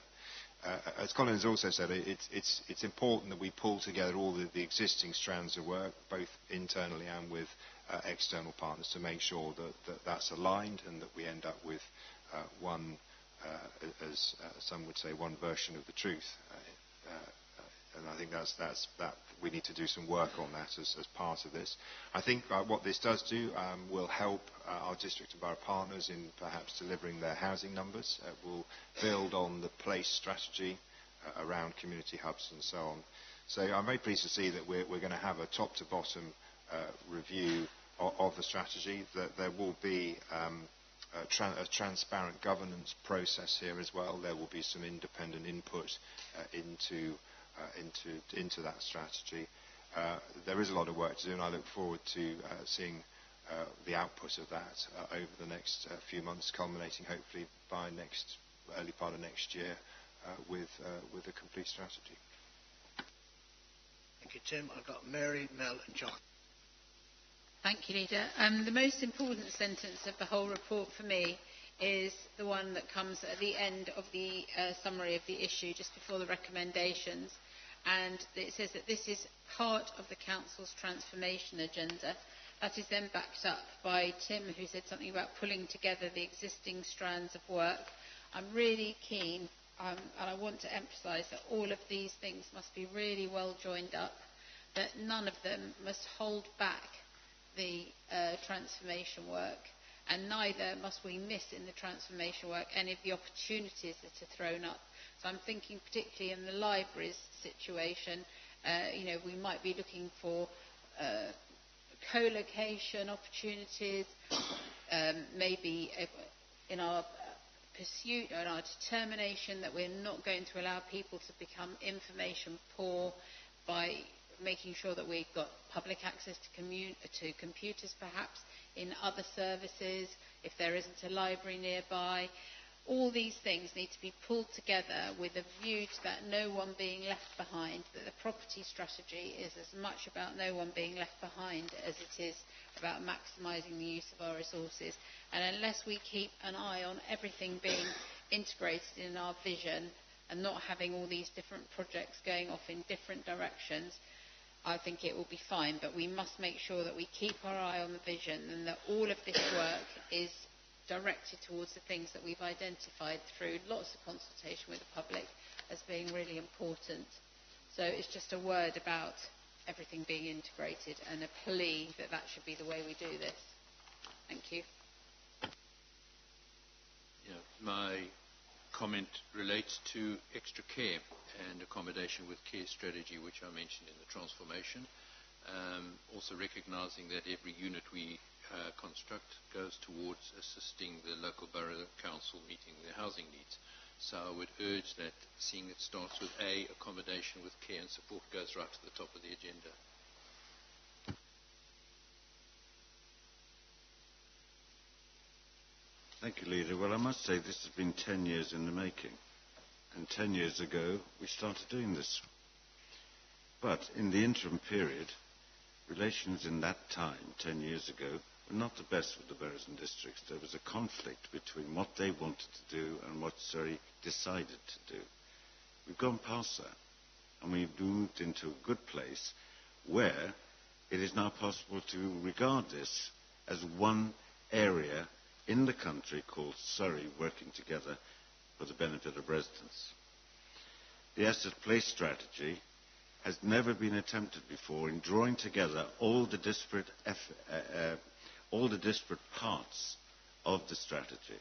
As Colin has also said, it's important that we pull together all the existing strands of work, both internally and with external partners, to make sure that that's aligned and that we end up with one, as some would say, one version of the truth. And I think that we need to do some work on that as part of this. I think what this does do will help our district and borough partners in perhaps delivering their housing numbers. It will build on the place strategy around community hubs and so on. So I'm very pleased to see that we're going to have a top-to-bottom review of the strategy, that there will be a transparent governance process here as well. There will be some independent input into that strategy. There is a lot of work to do, and I look forward to seeing the output of that over the next few months, culminating hopefully by early part of next year with a complete strategy. Thank you, Tim. I've got Mary, Mel and John. Thank you, Leader. The most important sentence of the whole report for me is the one that comes at the end of the summary of the issue, just before the recommendations. And it says that this is part of the Council's transformation agenda. That is then backed up by Tim, who said something about pulling together the existing strands of work. I'm really keen, and I want to emphasise that all of these things must be really well joined up, that none of them must hold back the transformation work, and neither must we miss in the transformation work any of the opportunities that are thrown up. So I'm thinking particularly in the libraries situation, we might be looking for co-location opportunities, maybe in our pursuit and our determination that we're not going to allow people to become information poor by making sure that we've got public access to computers perhaps in other services, if there isn't a library nearby. All these things need to be pulled together with a view to that no one being left behind, that the property strategy is as much about no one being left behind as it is about maximising the use of our resources. And unless we keep an eye on everything being integrated in our vision and not having all these different projects going off in different directions, I think it will be fine, but we must make sure that we keep our eye on the vision and that all of this work is directed towards the things that we've identified through lots of consultation with the public as being really important. So it's just a word about everything being integrated and a plea that that should be the way we do this. Thank you. Yeah, my comment relates to extra care and accommodation with care strategy, which I mentioned in the transformation. Also recognising that every unit we construct goes towards assisting the local borough council meeting their housing needs. So I would urge that, seeing it starts with accommodation with care and support, goes right to the top of the agenda. Thank you, Leader. Well, I must say this has been 10 years in the making. And 10 years ago, we started doing this. But in the interim period, relations in that time, 10 years ago, were not the best with the boroughs and districts. There was a conflict between what they wanted to do and what Surrey decided to do. We've gone past that, and we've moved into a good place where it is now possible to regard this as one area in the country called Surrey working together for the benefit of residents. The asset place strategy has never been attempted before in drawing together all the disparate parts of the strategy.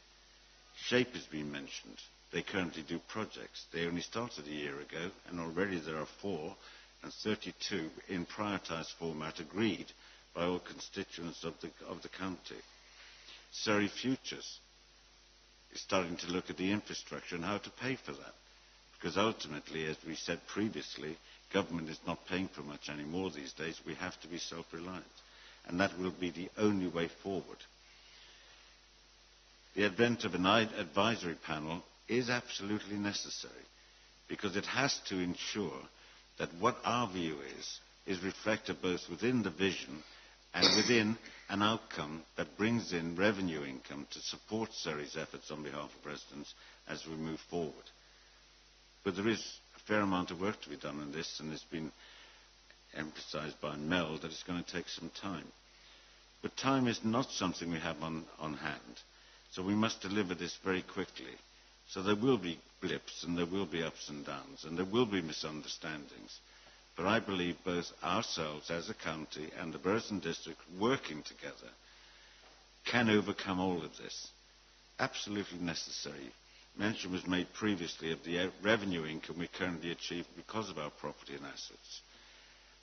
SHAPE has been mentioned. They currently do projects. They only started a year ago, and already there are 4 and 32 in prioritised format agreed by all constituents of the county. Surrey Futures is starting to look at the infrastructure and how to pay for that. Because ultimately, as we said previously, government is not paying for much anymore these days. We have to be self-reliant. And that will be the only way forward. the advent of an advisory panel is absolutely necessary, because it has to ensure that what our view is reflected both within the vision and within an outcome that brings in revenue income to support Surrey's efforts on behalf of residents as we move forward. But there is a fair amount of work to be done on this, and it's been emphasised by Mel that it's going to take some time. But time is not something we have on hand, so we must deliver this very quickly. So there will be blips, and there will be ups and downs, and there will be misunderstandings. But I believe both ourselves as a county and the boroughs and district working together can overcome all of this. Absolutely necessary. Mention was made previously of the revenue income we currently achieve because of our property and assets,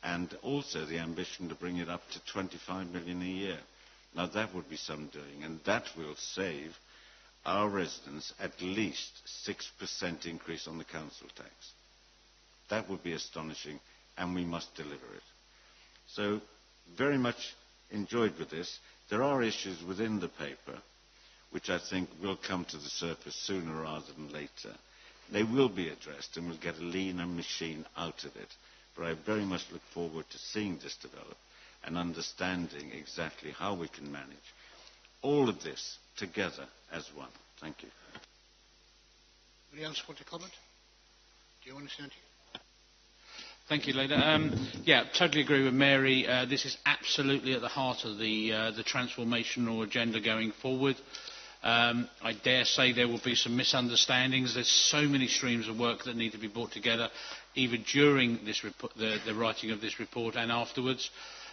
and also the ambition to bring it up to 25 million a year. Now that would be some doing, and that will save our residents at least 6% increase on the council tax. That would be astonishing, and we must deliver it. So, very much enjoyed with this. There are issues within the paper which I think will come to the surface sooner rather than later. They will be addressed, and we'll get a leaner machine out of it. But I very much look forward to seeing this develop and understanding exactly how we can manage all of this together as one. Thank you. Anybody else want to comment? Do you want to say anything? Thank you, Leader. Yeah, totally agree with Mary. This is absolutely at the heart of the transformational agenda going forward. I dare say there will be some misunderstandings. There's so many streams of work that need to be brought together, even during this the writing of this report and afterwards.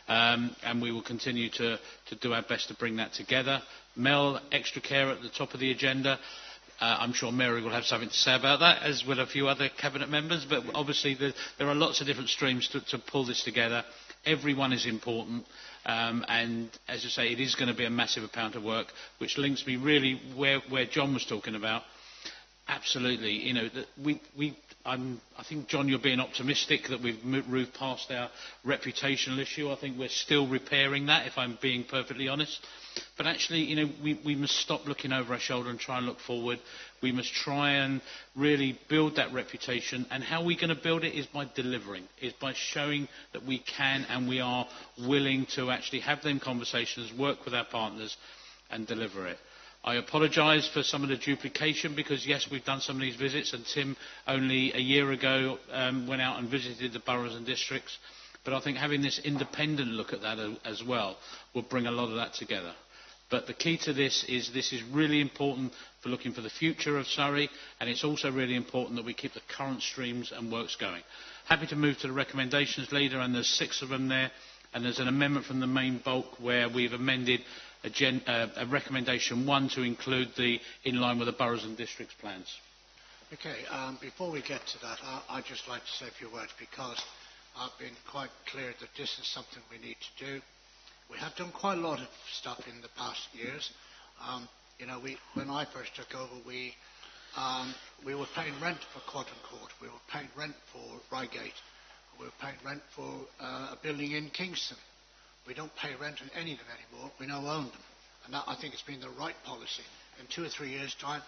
And we will continue to do our best to bring that together. Mel, extra care at the top of the agenda. I'm sure Mary will have something to say about that, as will a few other Cabinet members, but obviously there are lots of different streams to pull this together. Everyone is important, and as I say, it is going to be a massive amount of work, which links me really where John was talking about. Absolutely, you know, I think, John, you're being optimistic that we've moved past our reputational issue. I think we're still repairing that, if I'm being perfectly honest. But actually, you know, we must stop looking over our shoulder and try and look forward. We must try and really build that reputation. And how we're going to build it is by delivering, is by showing that we can and we are willing to actually have them conversations, work with our partners and deliver it. I apologise for some of the duplication because, yes, we've done some of these visits, and Tim only a year ago went out and visited the boroughs and districts. But I think having this independent look at that as well will bring a lot of that together. But the key to this is really important for looking for the future of Surrey, and it's also really important that we keep the current streams and works going. Happy to move to the recommendations, Leader, and there's 6 of them there. And there's an amendment from the main bulk where we've amended a recommendation 1 to include the in line with the boroughs and districts plans. Okay, before we get to that, I'd just like to say a few words, because I've been quite clear that this is something we need to do. We have done quite a lot of stuff in the past years. You know, when I first took over, we were paying rent for Quadrant Court. We were paying rent for Reigate. We were paying rent for a building in Kingston. We don't pay rent on any of them anymore. We now own them. And that, I think, has been the right policy. In 2 or 3 years' time,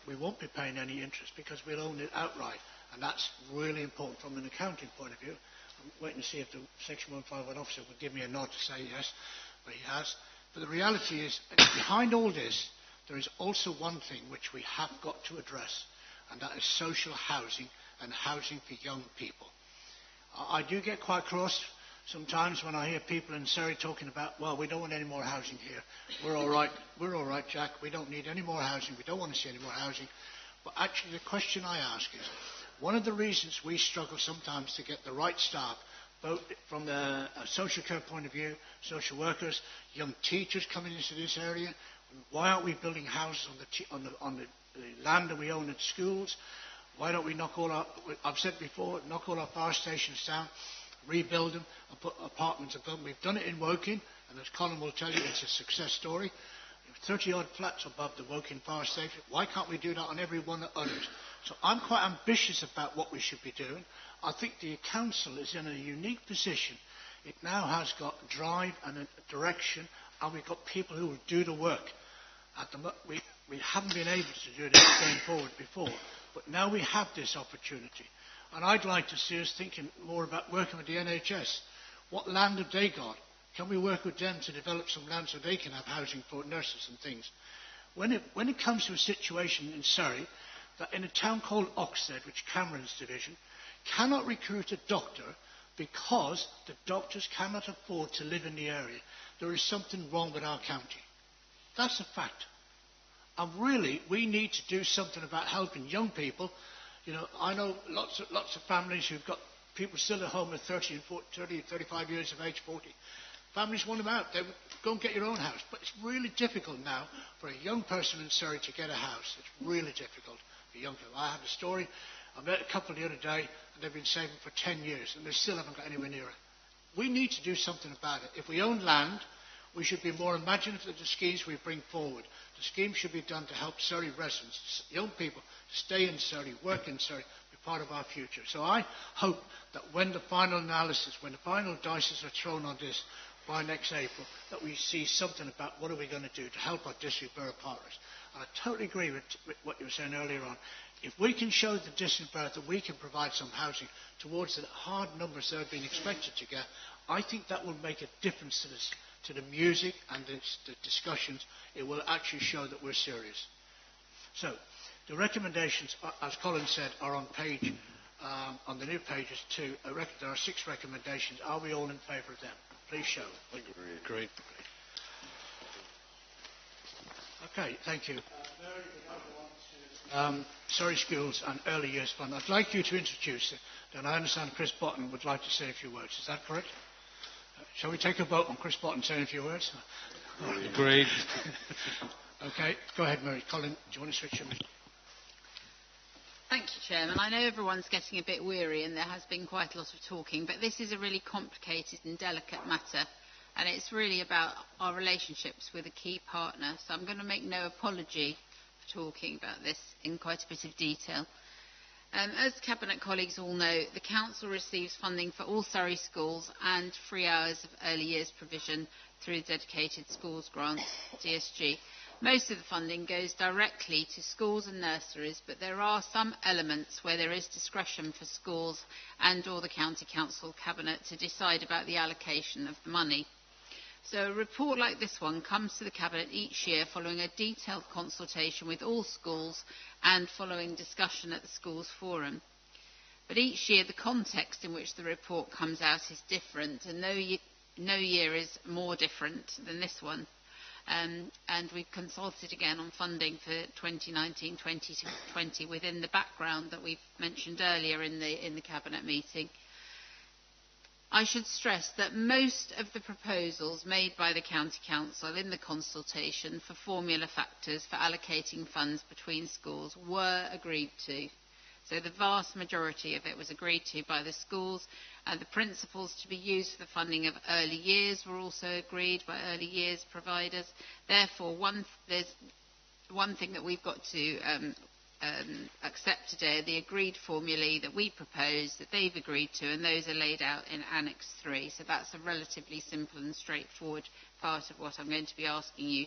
we won't be paying any interest because we'll own it outright. And that's really important from an accounting point of view. I'm waiting to see if the Section 151 officer will give me a nod to say yes, but he has. But the reality is, behind all this, there is also one thing which we have got to address, and that is social housing and housing for young people. I do get quite cross sometimes when I hear people in Surrey talking about, well, we don't want any more housing here. We're all right, Jack. We don't need any more housing. We don't want to see any more housing. But actually, the question I ask is, one of the reasons we struggle sometimes to get the right staff, both from the social care point of view, social workers, young teachers coming into this area, why aren't we building houses on the land that we own at schools? Why don't we knock all our, I've said before, knock all our fire stations down, rebuild them, and put apartments above them. We've done it in Woking, and as Colin will tell you, it's a success story. 30-odd flats above the Woking fire station. Why can't we do that on every one of others? So I'm quite ambitious about what we should be doing. I think the council is in a unique position. It now has got drive and a direction, and we've got people who will do the work. At the we We haven't been able to do this going forward before, but now we have this opportunity. And I'd like to see us thinking more about working with the NHS. What land have they got? Can we work with them to develop some land so they can have housing for nurses and things? When it comes to a situation in Surrey, that in a town called Oxted, which Cameron's division, cannot recruit a doctor because the doctors cannot afford to live in the area, there is something wrong with our county. That's a fact. And really, we need to do something about helping young people. You know, I know lots of families who've got people still at home at 30 and 40, 30, 35 years of age, 40. Families want them out. They would go and get your own house. But it's really difficult now for a young person in Surrey to get a house. It's really difficult for young people. I have a story. I met a couple the other day, and they've been saving for 10 years, and they still haven't got anywhere near it. We need to do something about it. If we own land, we should be more imaginative of the schemes we bring forward. The schemes should be done to help Surrey residents, young people, to stay in Surrey, work in Surrey, be part of our future. So I hope that when the final analysis, when the final dices are thrown on this by next April, that we see something about what are we going to do to help our district borough partners. And I totally agree with what you were saying earlier on. If we can show the district borough that we can provide some housing towards the hard numbers they're being expected to get, I think that will make a difference to this, to the music and the discussions. It will actually show that we're serious. So, the recommendations, as Colin said, are on page, on the new pages too. There are 6 recommendations. Are we all in favour of them? Please show. Agreed. Okay, thank you. Surrey Schools and Early Years Fund. I'd like you to introduce it. Then I understand Chris Botton would like to say a few words. Is that correct? Shall we take a vote on Chris Botton saying a few words? Agreed. Okay, go ahead, Mary. Colin, do you want to switch your... Thank you, Chairman. I know everyone's getting a bit weary and there has been quite a lot of talking, but this is a really complicated and delicate matter, and it's really about our relationships with a key partner. So I'm going to make no apology for talking about this in quite a bit of detail. As Cabinet colleagues all know, the Council receives funding for all Surrey schools and free hours of early years provision through the Dedicated Schools Grant, DSG. Most of the funding goes directly to schools and nurseries, but there are some elements where there is discretion for schools and or the County Council Cabinet to decide about the allocation of the money. So a report like this one comes to the Cabinet each year following a detailed consultation with all schools and following discussion at the Schools Forum. But each year the context in which the report comes out is different, and no year is more different than this one. And we've consulted again on funding for 2019-2020 within the background that we've mentioned earlier in the Cabinet meeting. I should stress that most of the proposals made by the County Council in the consultation for formula factors for allocating funds between schools were agreed to. So the vast majority of it was agreed to by the schools, and the principles to be used for the funding of early years were also agreed by early years providers. Therefore, there's one thing that we've got to accept today are the agreed formulae that we propose, that they've agreed to, and those are laid out in Annex 3. So that's a relatively simple and straightforward part of what I'm going to be asking you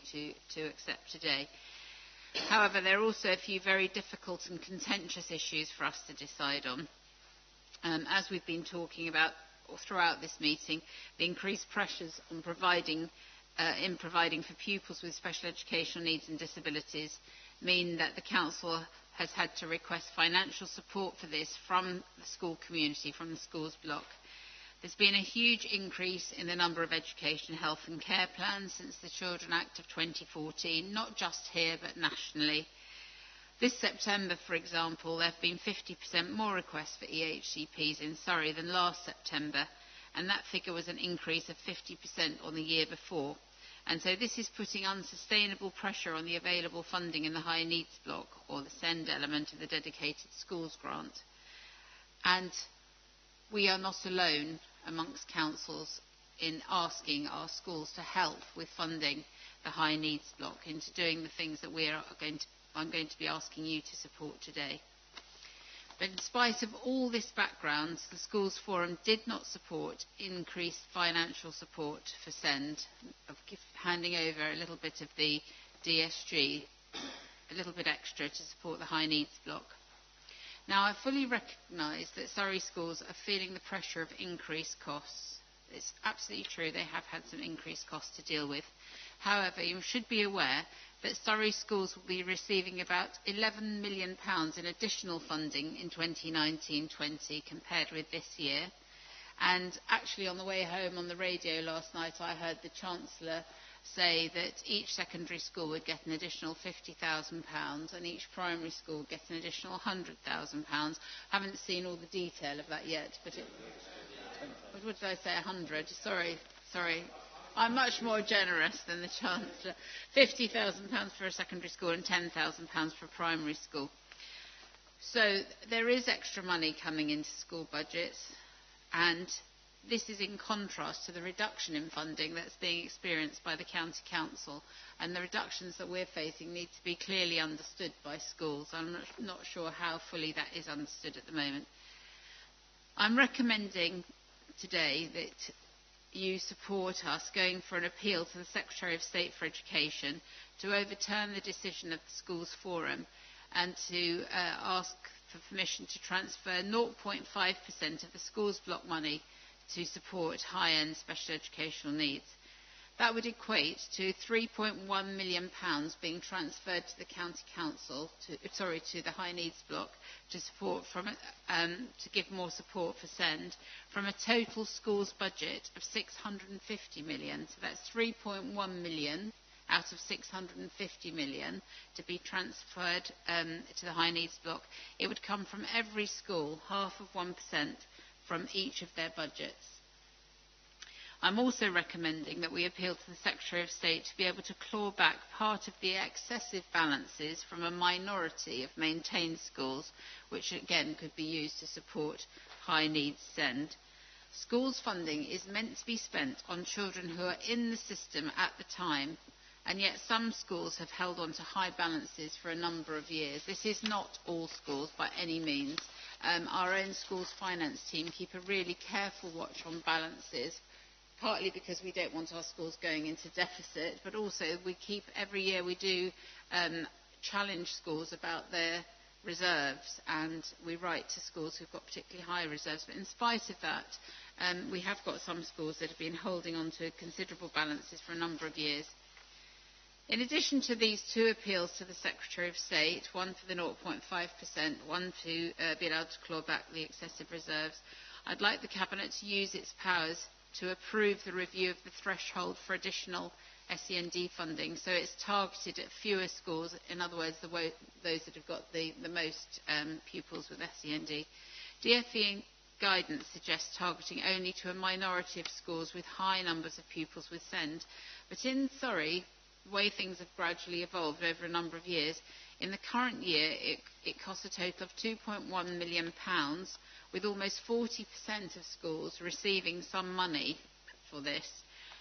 to accept today. However, there are also a few very difficult and contentious issues for us to decide on. As we've been talking about throughout this meeting, the increased pressures on providing for pupils with special educational needs and disabilities mean that the Council has had to request financial support for this from the school community, from the schools block. There's been a huge increase in the number of education, health and care plans since the Children Act of 2014, not just here but nationally. This September, for example, there have been 50% more requests for EHCPs in Surrey than last September, and that figure was an increase of 50% on the year before. And so this is putting unsustainable pressure on the available funding in the high needs block, or the SEND element of the Dedicated Schools Grant. And we are not alone amongst councils in asking our schools to help with funding the high needs block into doing the things that I'm going to be asking you to support today. But in spite of all this background, the Schools Forum did not support increased financial support for SEND, of handing over a little bit of the DSG. a little bit extra to support the high needs block. Now, I fully recognise that Surrey schools are feeling the pressure of increased costs. It's absolutely true, they have had some increased costs to deal with. However, you should be aware that Surrey schools will be receiving about £11 million in additional funding in 2019-20 compared with this year. And actually on the way home on the radio last night I heard the Chancellor say that each secondary school would get an additional £50,000 and each primary school would get an additional £100,000. Haven't seen all the detail of that yet, but what did I say, 100? Sorry. I'm much more generous than the Chancellor. £50,000 for a secondary school and £10,000 for a primary school. So there is extra money coming into school budgets, and this is in contrast to the reduction in funding that's being experienced by the County Council, and the reductions that we're facing need to be clearly understood by schools. I'm not sure how fully that is understood at the moment. I'm recommending today that you support us going for an appeal to the Secretary of State for Education to overturn the decision of the Schools Forum and to ask for permission to transfer 0.5% of the schools block money to support high-end special educational needs. That would equate to £3.1 million being transferred to the County Council, to the high needs block, to give more support for SEND, from a total schools budget of £650 million. So that's £3.1 million out of £650 million to be transferred to the high needs block. It would come from every school, half of 1% from each of their budgets. I'm also recommending that we appeal to the Secretary of State to be able to claw back part of the excessive balances from a minority of maintained schools, which again could be used to support high needs SEND. Schools funding is meant to be spent on children who are in the system at the time, and yet some schools have held on to high balances for a number of years. This is not all schools by any means. Our own schools finance team keep a really careful watch on balances, partly because we don't want our schools going into deficit, but also every year we do challenge schools about their reserves, and we write to schools who've got particularly high reserves. But in spite of that, we have got some schools that have been holding on to considerable balances for a number of years. In addition to these two appeals to the Secretary of State, one for the 0.5%, one to be allowed to claw back the excessive reserves, I'd like the Cabinet to use its powers to approve the review of the threshold for additional SEND funding, so it's targeted at fewer schools, in other words, those that have got the most pupils with SEND. DFE guidance suggests targeting only to a minority of schools with high numbers of pupils with SEND, but in Surrey, the way things have gradually evolved over a number of years, in the current year it costs a total of £2.1 million, with almost 40% of schools receiving some money for this.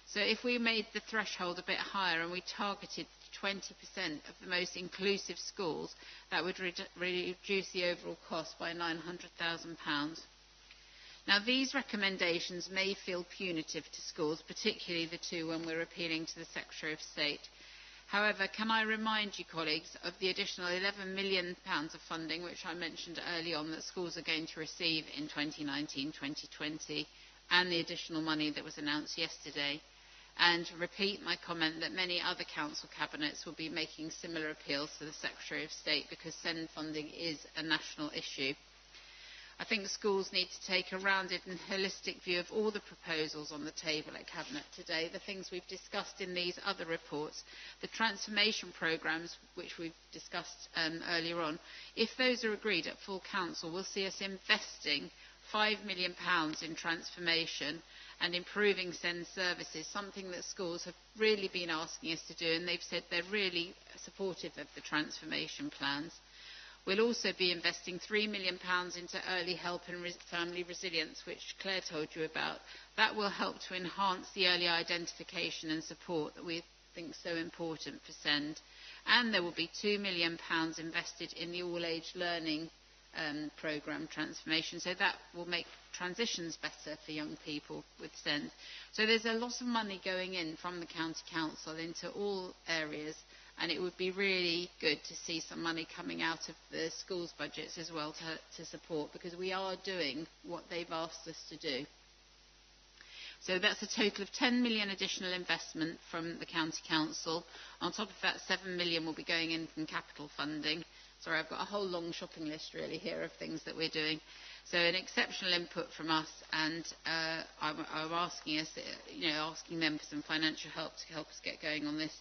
So if we made the threshold a bit higher and we targeted 20% of the most inclusive schools, that would reduce the overall cost by £900,000. Now, these recommendations may feel punitive to schools, particularly the two when we're appealing to the Secretary of State. However, can I remind you, colleagues, of the additional £11 million of funding which I mentioned early on that schools are going to receive in 2019-2020, and the additional money that was announced yesterday, and repeat my comment that many other council cabinets will be making similar appeals to the Secretary of State because SEND funding is a national issue. I think schools need to take a rounded and holistic view of all the proposals on the table at Cabinet today, the things we've discussed in these other reports, the transformation programmes which we've discussed earlier on. If those are agreed at full council, we'll see us investing £5 million in transformation and improving SEND services, something that schools have really been asking us to do, and they've said they're really supportive of the transformation plans. We'll also be investing £3 million into early help and family resilience, which Claire told you about. That will help to enhance the early identification and support that we think is so important for SEND. And there will be £2 million invested in the all-age learning programme transformation, so that will make transitions better for young people with SEND. So there's a lot of money going in from the County Council into all areas, and it would be really good to see some money coming out of the schools' budgets as well to support, because we are doing what they've asked us to do. So that's a total of 10 million additional investment from the County Council. On top of that, 7 million will be going in from capital funding. Sorry, I've got a whole long shopping list really here of things that we're doing. So an exceptional input from us, and I'm asking us, asking them for some financial help to help us get going on this.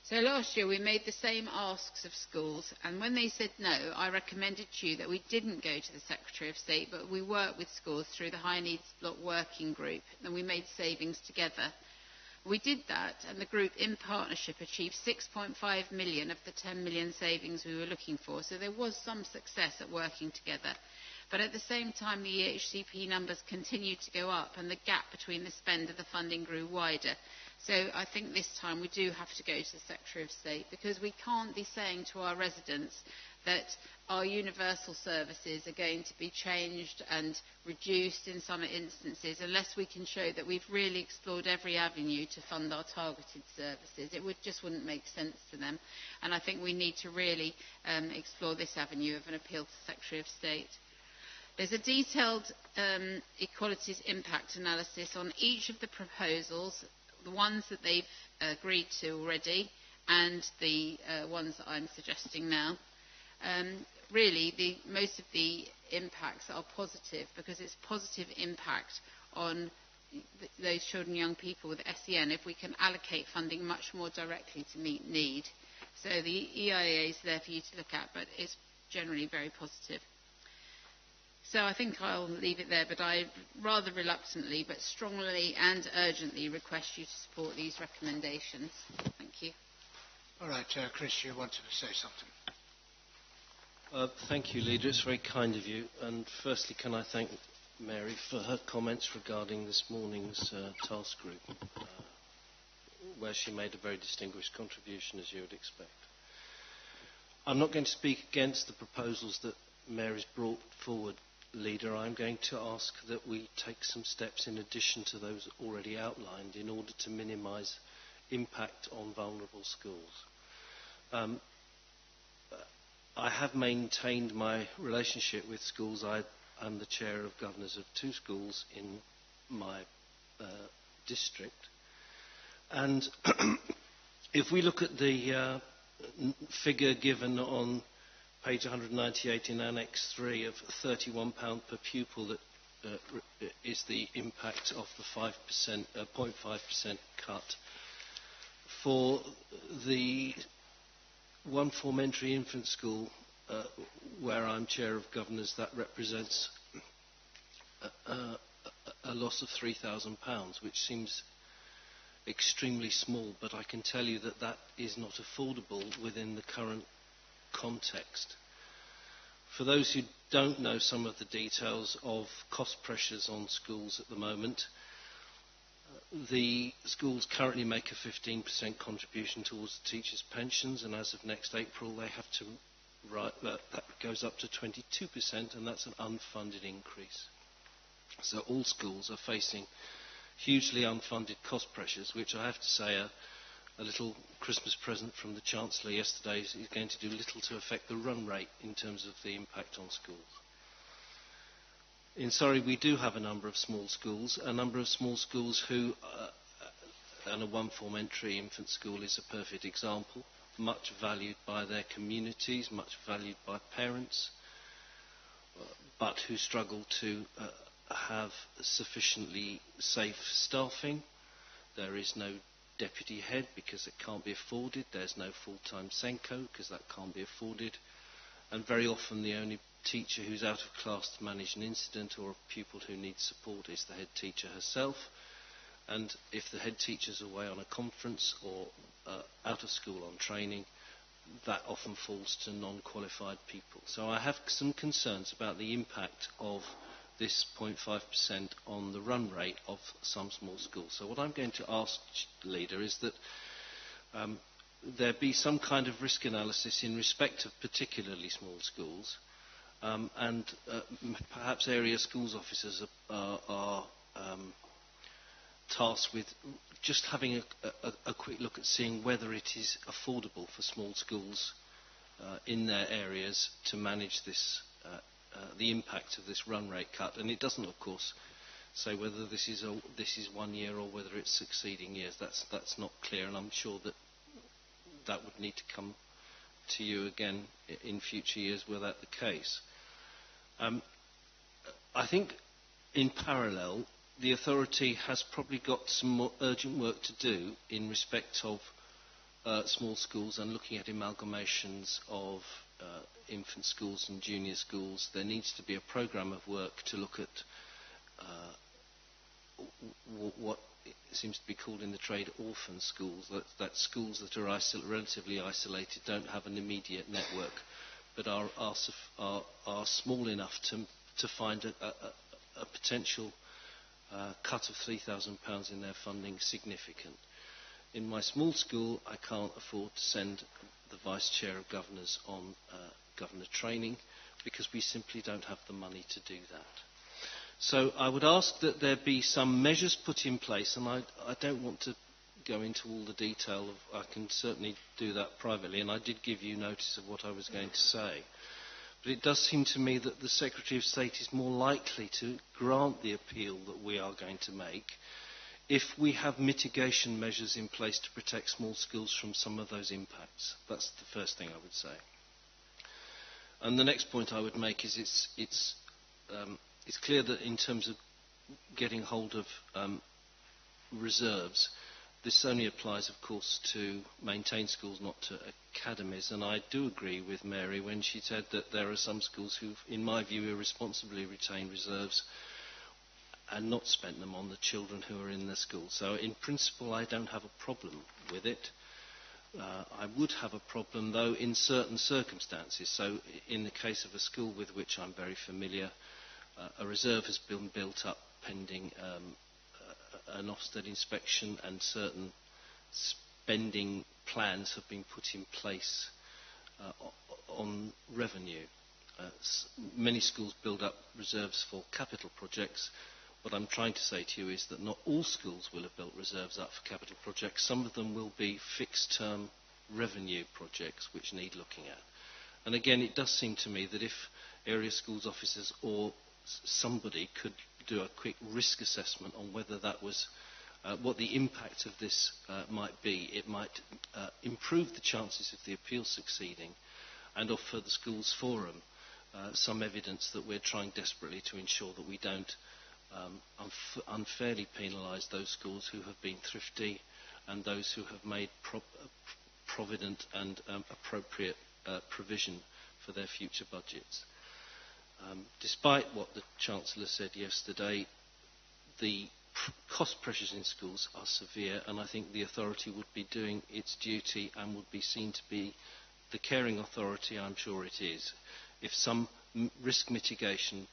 So last year we made the same asks of schools, and when they said no, I recommended to you that we didn't go to the Secretary of State, but we worked with schools through the High Needs Block Working Group, and we made savings together. We did that, and the group in partnership achieved 6.5 million of the 10 million savings we were looking for, so there was some success at working together. But at the same time, the EHCP numbers continued to go up, and the gap between the spend and the funding grew wider. So I think this time we do have to go to the Secretary of State, because we can't be saying to our residents that our universal services are going to be changed and reduced in some instances unless we can show that we've really explored every avenue to fund our targeted services. It just wouldn't make sense to them. And I think we need to really explore this avenue of an appeal to the Secretary of State. There's a detailed equalities impact analysis on each of the proposals, the ones that they've agreed to already and the ones that I'm suggesting now. Really, most of the impacts are positive, because it's positive impact on those children and young people with SEN if we can allocate funding much more directly to meet need. So the EIA is there for you to look at, but it's generally very positive. So I think I'll leave it there, but I rather reluctantly but strongly and urgently request you to support these recommendations. Thank you. All right, Chris, you wanted to say something. Thank you, Leader. It's very kind of you. And firstly, can I thank Mary for her comments regarding this morning's task group, where she made a very distinguished contribution, as you would expect. I'm not going to speak against the proposals that Mary's brought forward, Leader. I'm going to ask that we take some steps in addition to those already outlined in order to minimise impact on vulnerable schools. I have maintained my relationship with schools. I'm the chair of governors of 2 schools in my district. And if we look at the figure given on page 198 in Annex 3 of £31 per pupil, that is the impact of the 0.5% cut. For the one formentary infant school, where I'm chair of governors, that represents a loss of £3,000, which seems extremely small, but I can tell you that that is not affordable within the current context. For those who don't know some of the details of cost pressures on schools at the moment, the schools currently make a 15% contribution towards the teachers' pensions, and as of next April they have to that goes up to 22%, and that's an unfunded increase. So all schools are facing hugely unfunded cost pressures, which I have to say a little Christmas present from the Chancellor yesterday is going to do little to affect the run rate in terms of the impact on schools. In Surrey we do have a number of small schools who, and a one formentary infant school is a perfect example, much valued by their communities, much valued by parents, but who struggle to have sufficiently safe staffing. There is no deputy head because it can't be afforded. There's no full-time Senko because that can't be afforded. And very often the only teacher who's out of class to manage an incident or a pupil who needs support is the head teacher herself. And if the head teacher's away on a conference or out of school on training, that often falls to non-qualified people. So I have some concerns about the impact of this 0.5% on the run rate of some small schools. So what I'm going to ask, Leader, is that there be some kind of risk analysis in respect of particularly small schools, and perhaps area schools officers are tasked with just having a quick look at seeing whether it is affordable for small schools in their areas to manage this, the impact of this run rate cut. And it doesn't, of course, say whether this is 1 year or whether it's succeeding years. That's not clear, and I'm sure that would need to come to you again in future years were that the case. I think in parallel, the authority has probably got some more urgent work to do in respect of small schools and looking at amalgamations of infant schools and junior schools. There needs to be a programme of work to look at what seems to be called in the trade orphan schools, that schools that are relatively isolated, don't have an immediate network, but are small enough to find a potential cut of £3,000 in their funding significant. In my small school, I can't afford to send the Vice Chair of Governors on governor training because we simply don't have the money to do that. So I would ask that there be some measures put in place, and I don't want to go into all the detail I can certainly do that privately, and I did give you notice of what I was going to say. But it does seem to me that the Secretary of State is more likely to grant the appeal that we are going to make if we have mitigation measures in place to protect small schools from some of those impacts. That's the first thing I would say. And the next point I would make is it's clear that in terms of getting hold of reserves, this only applies, of course, to maintained schools, not to academies. And I do agree with Mary when she said that there are some schools who, in my view, irresponsibly retain reserves and not spent them on the children who are in the school. So, in principle, I don't have a problem with it. I would have a problem, though, in certain circumstances. So, in the case of a school with which I'm very familiar, a reserve has been built up pending an Ofsted inspection, and certain spending plans have been put in place on revenue. Many schools build up reserves for capital projects. What I'm trying to say to you is that not all schools will have built reserves up for capital projects. Some of them will be fixed-term revenue projects which need looking at. And again, it does seem to me that if area schools officers or somebody could do a quick risk assessment on whether that was what the impact of this might be, it might improve the chances of the appeal succeeding and offer the schools forum some evidence that we're trying desperately to ensure that we don't unfairly penalise those schools who have been thrifty and those who have made provident and appropriate provision for their future budgets. Despite what the Chancellor said yesterday, the cost pressures in schools are severe, and I think the authority would be doing its duty and would be seen to be the caring authority I'm sure it is, if some risk mitigation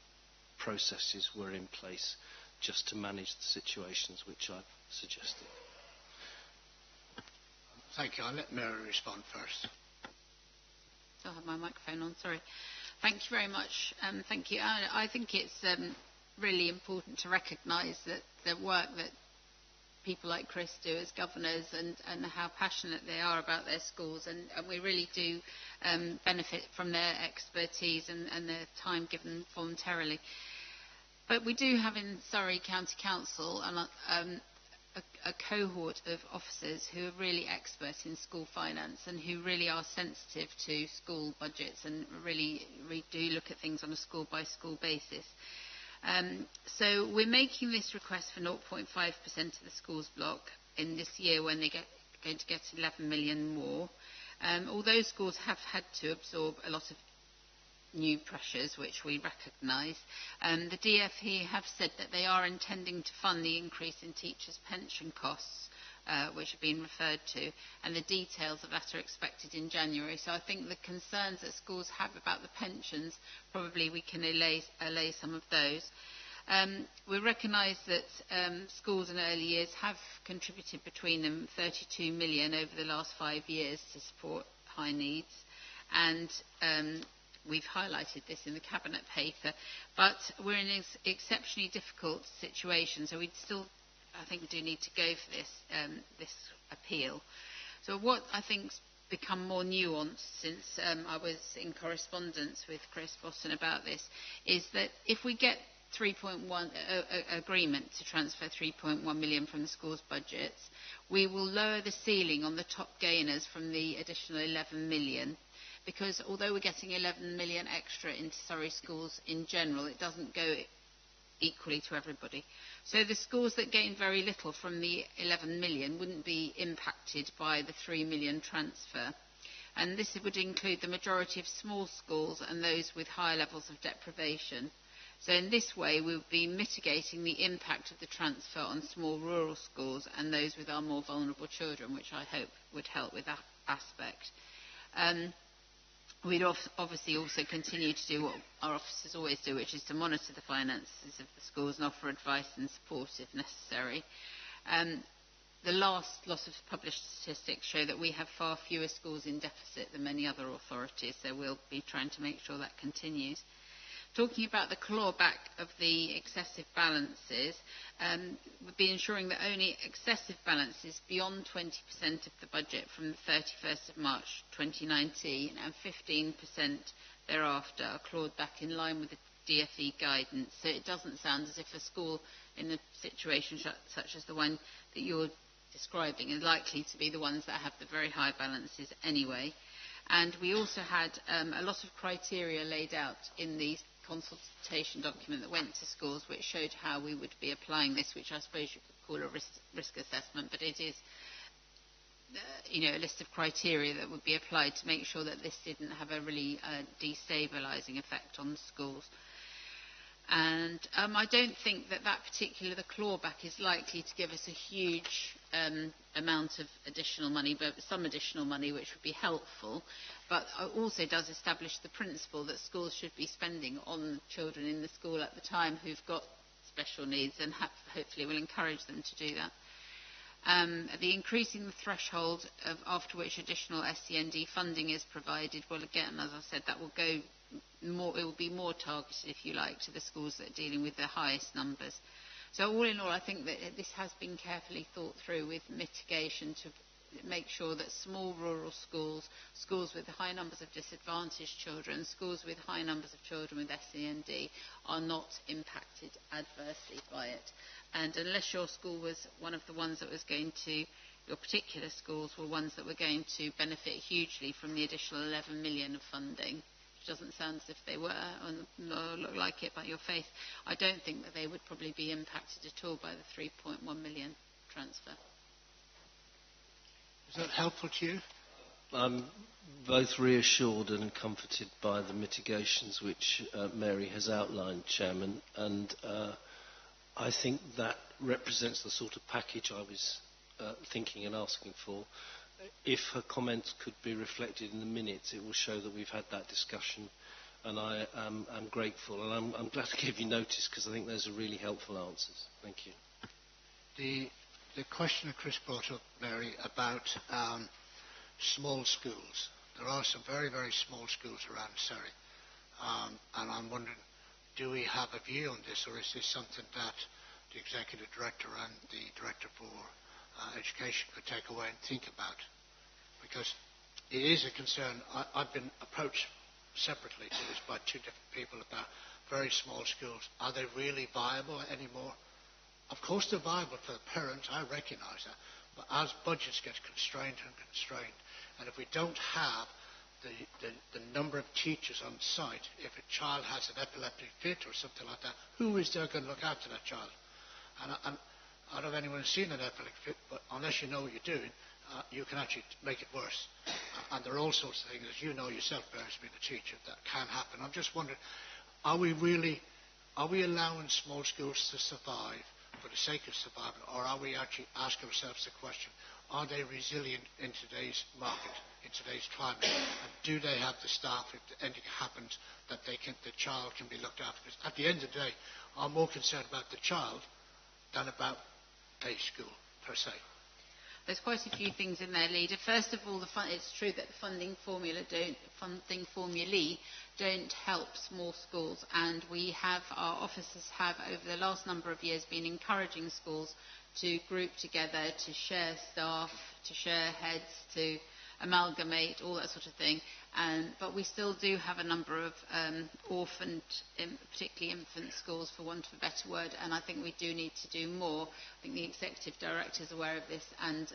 processes were in place just to manage the situations which I've suggested. Thank you. I'll let Mary respond first. I have my microphone on, sorry. Thank you very much. Thank you. I think it's really important to recognise that the work that people like Chris do as governors and how passionate they are about their schools, and we really do benefit from their expertise and their time given voluntarily. But we do have in Surrey County Council a cohort of officers who are really expert in school finance and who really are sensitive to school budgets and really do look at things on a school-by-school basis. So we're making this request for 0.5% of the schools block in this year when they're going to get 11 million more. Although schools have had to absorb a lot of new pressures, which we recognise, the DfE have said that they are intending to fund the increase in teachers' pension costs, which have been referred to, and the details of that are expected in January. So I think the concerns that schools have about the pensions, probably we can allay some of those. We recognise that schools in early years have contributed between them 32 million over the last 5 years to support high needs, and we've highlighted this in the Cabinet paper, but we're in an exceptionally difficult situation, so we'd still I think do need to go for this appeal. So what I think's become more nuanced since I was in correspondence with Chris Boston about this is that if we get 3.1 agreement to transfer 3.1 million from the schools' budgets, we will lower the ceiling on the top gainers from the additional 11 million. Because although we're getting 11 million extra into Surrey schools in general, it doesn't go equally to everybody. So the schools that gain very little from the 11 million wouldn't be impacted by the 3 million transfer. And this would include the majority of small schools and those with higher levels of deprivation. So in this way, we would be mitigating the impact of the transfer on small rural schools and those with our more vulnerable children, which I hope would help with that aspect. We'd obviously also continue to do what our officers always do, which is to monitor the finances of the schools and offer advice and support if necessary. The last lot of published statistics show that we have far fewer schools in deficit than many other authorities, so we'll be trying to make sure that continues. Talking about the clawback of the excessive balances, we'll be ensuring that only excessive balances beyond 20% of the budget from the 31st of March 2019 and 15% thereafter are clawed back in line with the DFE guidance. So it doesn't sound as if a school in a situation such as the one that you're describing is likely to be the ones that have the very high balances anyway. And we also had a lot of criteria laid out in the consultation document that went to schools, which showed how we would be applying this, which I suppose you could call a risk assessment, but it is a list of criteria that would be applied to make sure that this didn't have a really destabilising effect on the schools. And I don't think that the clawback is likely to give us a huge amount of additional money, but some additional money which would be helpful, but also does establish the principle that schools should be spending on children in the school at the time who've got special needs, and hopefully will encourage them to do that. The increasing the threshold after which additional SEND funding is provided, well, again, as I said, that will go more, it will be more targeted, if you like, to the schools that are dealing with the highest numbers. So all in all, I think that this has been carefully thought through with mitigation to make sure that small rural schools, schools with high numbers of disadvantaged children, schools with high numbers of children with SEND are not impacted adversely by it. And unless your school was one of the ones that was going to, your particular schools were ones that were going to benefit hugely from the additional 11 million of funding, which doesn't sound as if they were, or look like it by your face, I don't think that they would probably be impacted at all by the 3.1 million transfer. Is that helpful to you? I'm both reassured and comforted by the mitigations which Mary has outlined, Chairman, and I think that represents the sort of package I was thinking and asking for. If her comments could be reflected in the minutes, it will show that we've had that discussion, and I am grateful, and I'm glad to give you notice because I think those are really helpful answers. Thank you. The question that Chris brought up, Mary, about small schools. There are some very, very small schools around Surrey, and I'm wondering, do we have a view on this, or is this something that the Executive Director and the Director for Education could take away and think about? Because it is a concern. I've been approached separately to this by two different people about very small schools. Are they really viable anymore? Of course they're viable for the parents, I recognise that, but as budgets get constrained, and if we don't have the number of teachers on site, if a child has an epileptic fit or something like that, who is there going to look after that child? And I don't know if anyone has seen an epileptic fit, but unless you know what you're doing, you can actually make it worse. And there are all sorts of things, as you know yourself, Bear, as being a teacher, that can happen. I'm just wondering, are we allowing small schools to survive for the sake of survival, or are we actually asking ourselves the question, are they resilient in today's market, in today's climate, and do they have the staff if anything happens that the child can be looked after? Because at the end of the day, I'm more concerned about the child than about a school per se. There's quite a few things in there, Leader. First of all, it's true that the funding formulae don't help small schools, and our officers have over the last number of years been encouraging schools to group together, to share staff, to share heads, to amalgamate, all that sort of thing. But we still do have a number of orphaned, particularly infant schools, for want of a better word, and I think we do need to do more. I think the Executive Director is aware of this, and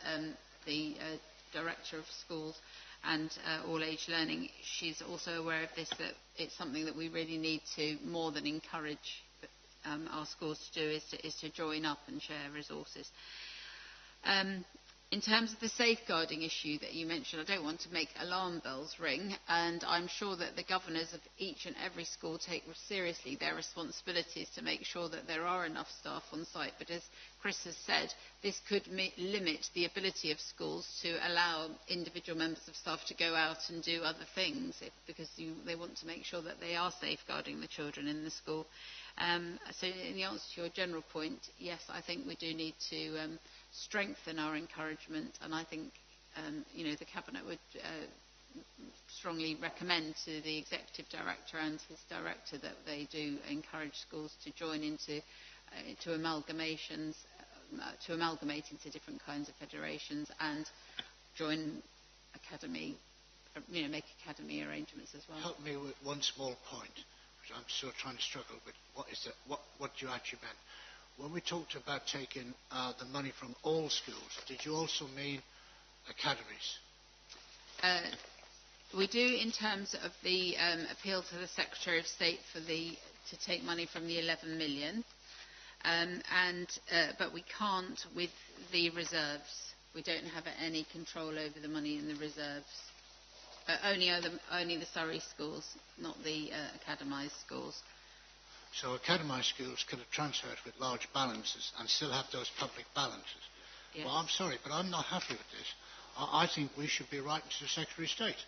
the Director of Schools and All Age Learning, she's also aware of this, that it's something that we really need to more than encourage our schools to do, is to join up and share resources. In terms of the safeguarding issue that you mentioned, I don't want to make alarm bells ring, and I'm sure that the governors of each and every school take seriously their responsibilities to make sure that there are enough staff on site. But as Chris has said, this could limit the ability of schools to allow individual members of staff to go out and do other things, because they want to make sure that they are safeguarding the children in the school. So in the answer to your general point, yes, I think we do need to strengthen our encouragement, and I think the Cabinet would strongly recommend to the Executive Director and his Director that they do encourage schools to join into amalgamations, to amalgamate into different kinds of federations and join make academy arrangements as well. Help me with one small point, which I'm still trying to struggle with. What you actually meant? When we talked about taking the money from all schools, did you also mean academies? We do, in terms of the appeal to the Secretary of State to take money from the 11 million, but we can't with the reserves. We don't have any control over the money in the reserves. Only the Surrey schools, not the academised schools. So academised schools could have transferred with large balances and still have those public balances. Yes. Well, I'm sorry, but I'm not happy with this. I think we should be writing to the Secretary of State.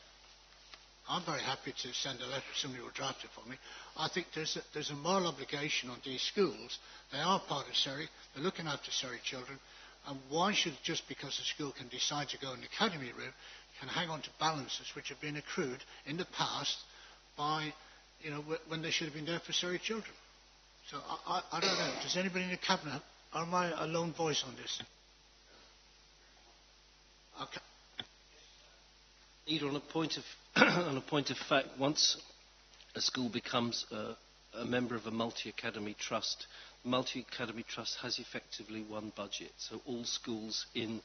I'm very happy to send a letter, somebody will draft it for me. I think there's a moral obligation on these schools. They are part of Surrey, they're looking after Surrey children, and why should, just because a school can decide to go an academy route, can hang on to balances which have been accrued in the past by, when they should have been there for Surrey children. So I don't know. Does anybody in the Cabinet, or am I a lone voice on this? Okay. Leader, on a point of fact, once a school becomes a member of a multi-academy trust, the multi-academy trust has effectively one budget. So all schools in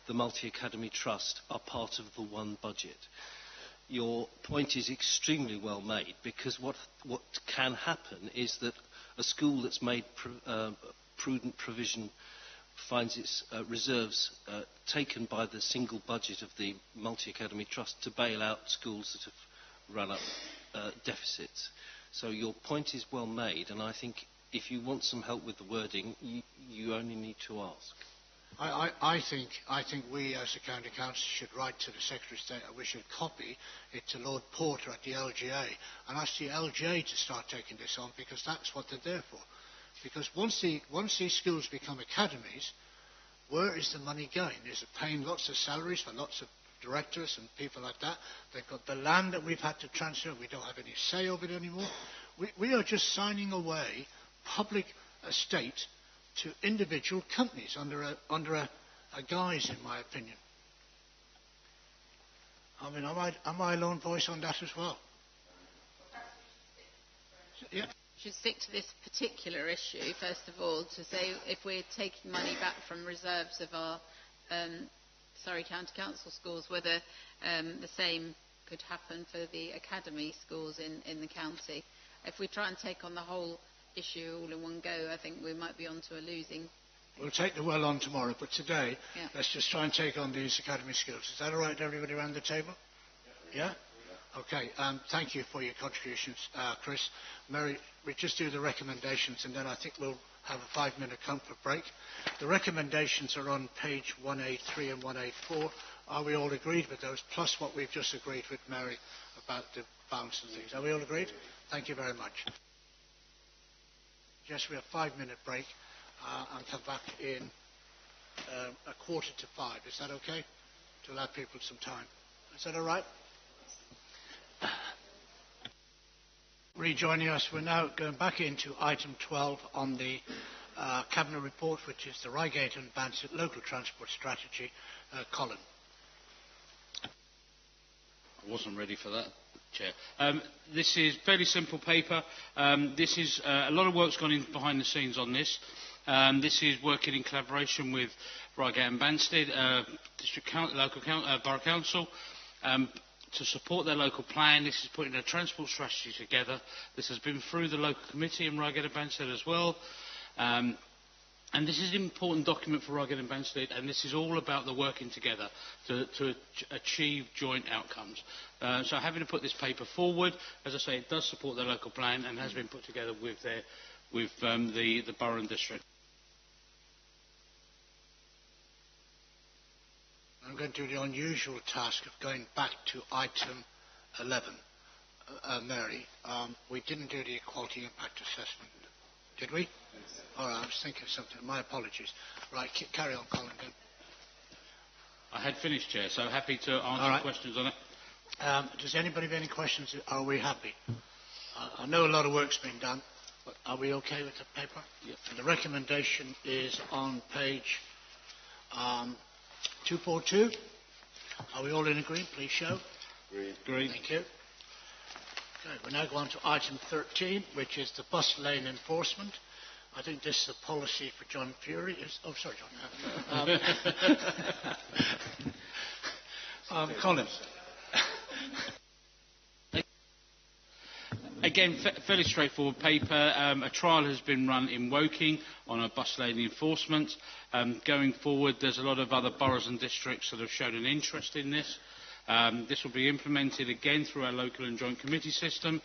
the multi-academy trust are part of the one budget. Your point is extremely well made, because what can happen is that a school that's made prudent provision finds its reserves taken by the single budget of the multi-academy trust to bail out schools that have run up deficits. So your point is well made, and I think if you want some help with the wording, you only need to ask. I think we as the County Council should write to the Secretary of State, and we should copy it to Lord Porter at the LGA and ask the LGA to start taking this on, because that's what they're there for. Because once these schools become academies, where is the money going? Is it paying lots of salaries for lots of directors and people like that? They've got the land that we've had to transfer. We don't have any say over it anymore. We are just signing away public estate to individual companies under a guise, in my opinion. I mean, am I a lone voice on that as well? Yeah. Should stick to this particular issue, first of all, to say if we're taking money back from reserves of our Surrey County Council schools, whether the same could happen for the academy schools in the county. If we try and take on the whole issue all in one go, I think we might be onto a losing. We'll take the well on tomorrow, but today, let's just try and take on these academy schools. Is that all right, everybody around the table? Yeah? Okay, thank you for your contributions, Chris. Mary, we just do the recommendations, and then I think we'll have a 5-minute comfort break. The recommendations are on page 183 and 184. Are we all agreed with those, plus what we've just agreed with Mary about the balance of things? Are we all agreed? Thank you very much. Yes, we have a 5-minute break and come back in 5:15. Is that okay? To allow people some time. Is that all right? Rejoining us, we're now going back into item 12 on the Cabinet report, which is the Reigate and Bansett Local Transport Strategy. Colin. I wasn't ready for that, Chair. This is fairly simple paper. This is a lot of work's gone in behind the scenes on this. This is working in collaboration with Reigate and Bansett Borough Council to support their local plan. This is putting a transport strategy together. This has been through the local committee in Reigate and Bansett as well. And this is an important document for Reigate and Bansett, and this is all about the working together to achieve joint outcomes. So having to put this paper forward, as I say, it does support their local plan and has been put together with the borough and district. I'm going to do the unusual task of going back to item 11. Mary, we didn't do the equality impact assessment, did we? Yes. All right, I was thinking of something. My apologies. Right, carry on, Colin. I had finished, Chair, so happy to answer questions on it. Does anybody have any questions? Are we happy? I know a lot of work's been done, but are we okay with the paper? Yep. And the recommendation is on page 242. Are we all in agreement? Please show. Agreed. Thank you. Okay, we're now going to item 13, which is the bus lane enforcement. I think this is a policy for John Fury. Oh, sorry, John. Colin. Again, fairly straightforward paper. A trial has been run in Woking on a bus lane enforcement. Going forward, there's a lot of other boroughs and districts that have shown an interest in this. This will be implemented again through our local and joint committee system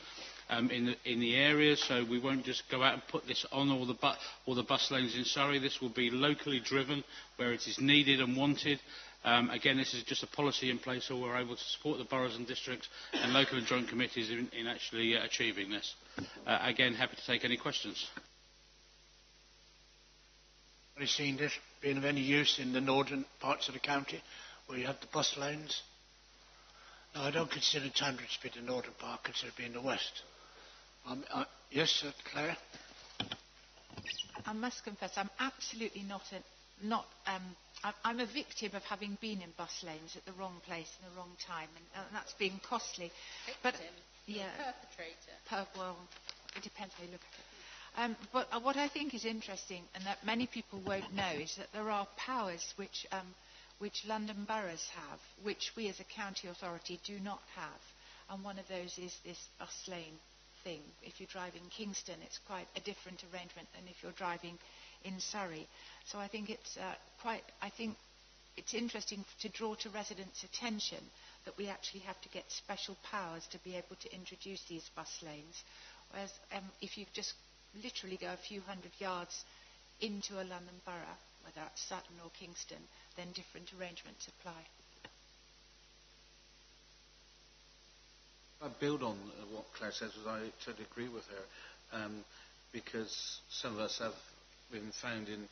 in the area, so we won't just go out and put this on all the bus lanes in Surrey. This will be locally driven where it is needed and wanted. Again, this is just a policy in place so we're able to support the boroughs and districts and local and joint committees in actually achieving this. Again, happy to take any questions. Have you seen this being of any use in the northern parts of the county where you have the bus lanes? No, I don't consider Tandridge to be the northern part, I consider it being the west. Yes, Claire? I must confess, I'm absolutely I'm a victim of having been in bus lanes at the wrong place and the wrong time, and that's been costly. But yeah, perpetrator. Well, it depends how you look at it. But what I think is interesting, and that many people won't know, is that there are powers which London boroughs have, which we as a county authority do not have. And one of those is this bus lane thing. If you drive in Kingston, it's quite a different arrangement than if you're driving in Surrey. So I think it's interesting to draw to residents' attention that we actually have to get special powers to be able to introduce these bus lanes. Whereas if you just literally go a few hundred yards into a London borough, whether that's Sutton or Kingston, then different arrangements apply. I build on what Claire says, as I totally agree with her, because some of us have been found in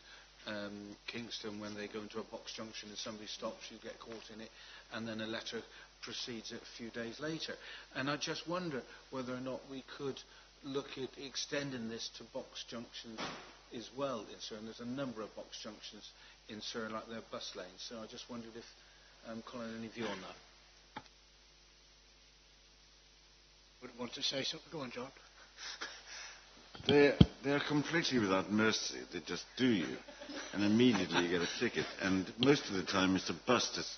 Kingston when they go into a box junction and somebody stops, you get caught in it, and then a letter precedes it a few days later. And I just wonder whether or not we could look at extending this to box junctions as well in Surrey. And there's a number of box junctions in Surrey, like their bus lanes. So I just wondered if Colin, any view on that? Would want to say something? Go on, John. They're completely without mercy. They just do you, and immediately you get a ticket. And most of the time, it's a bus that's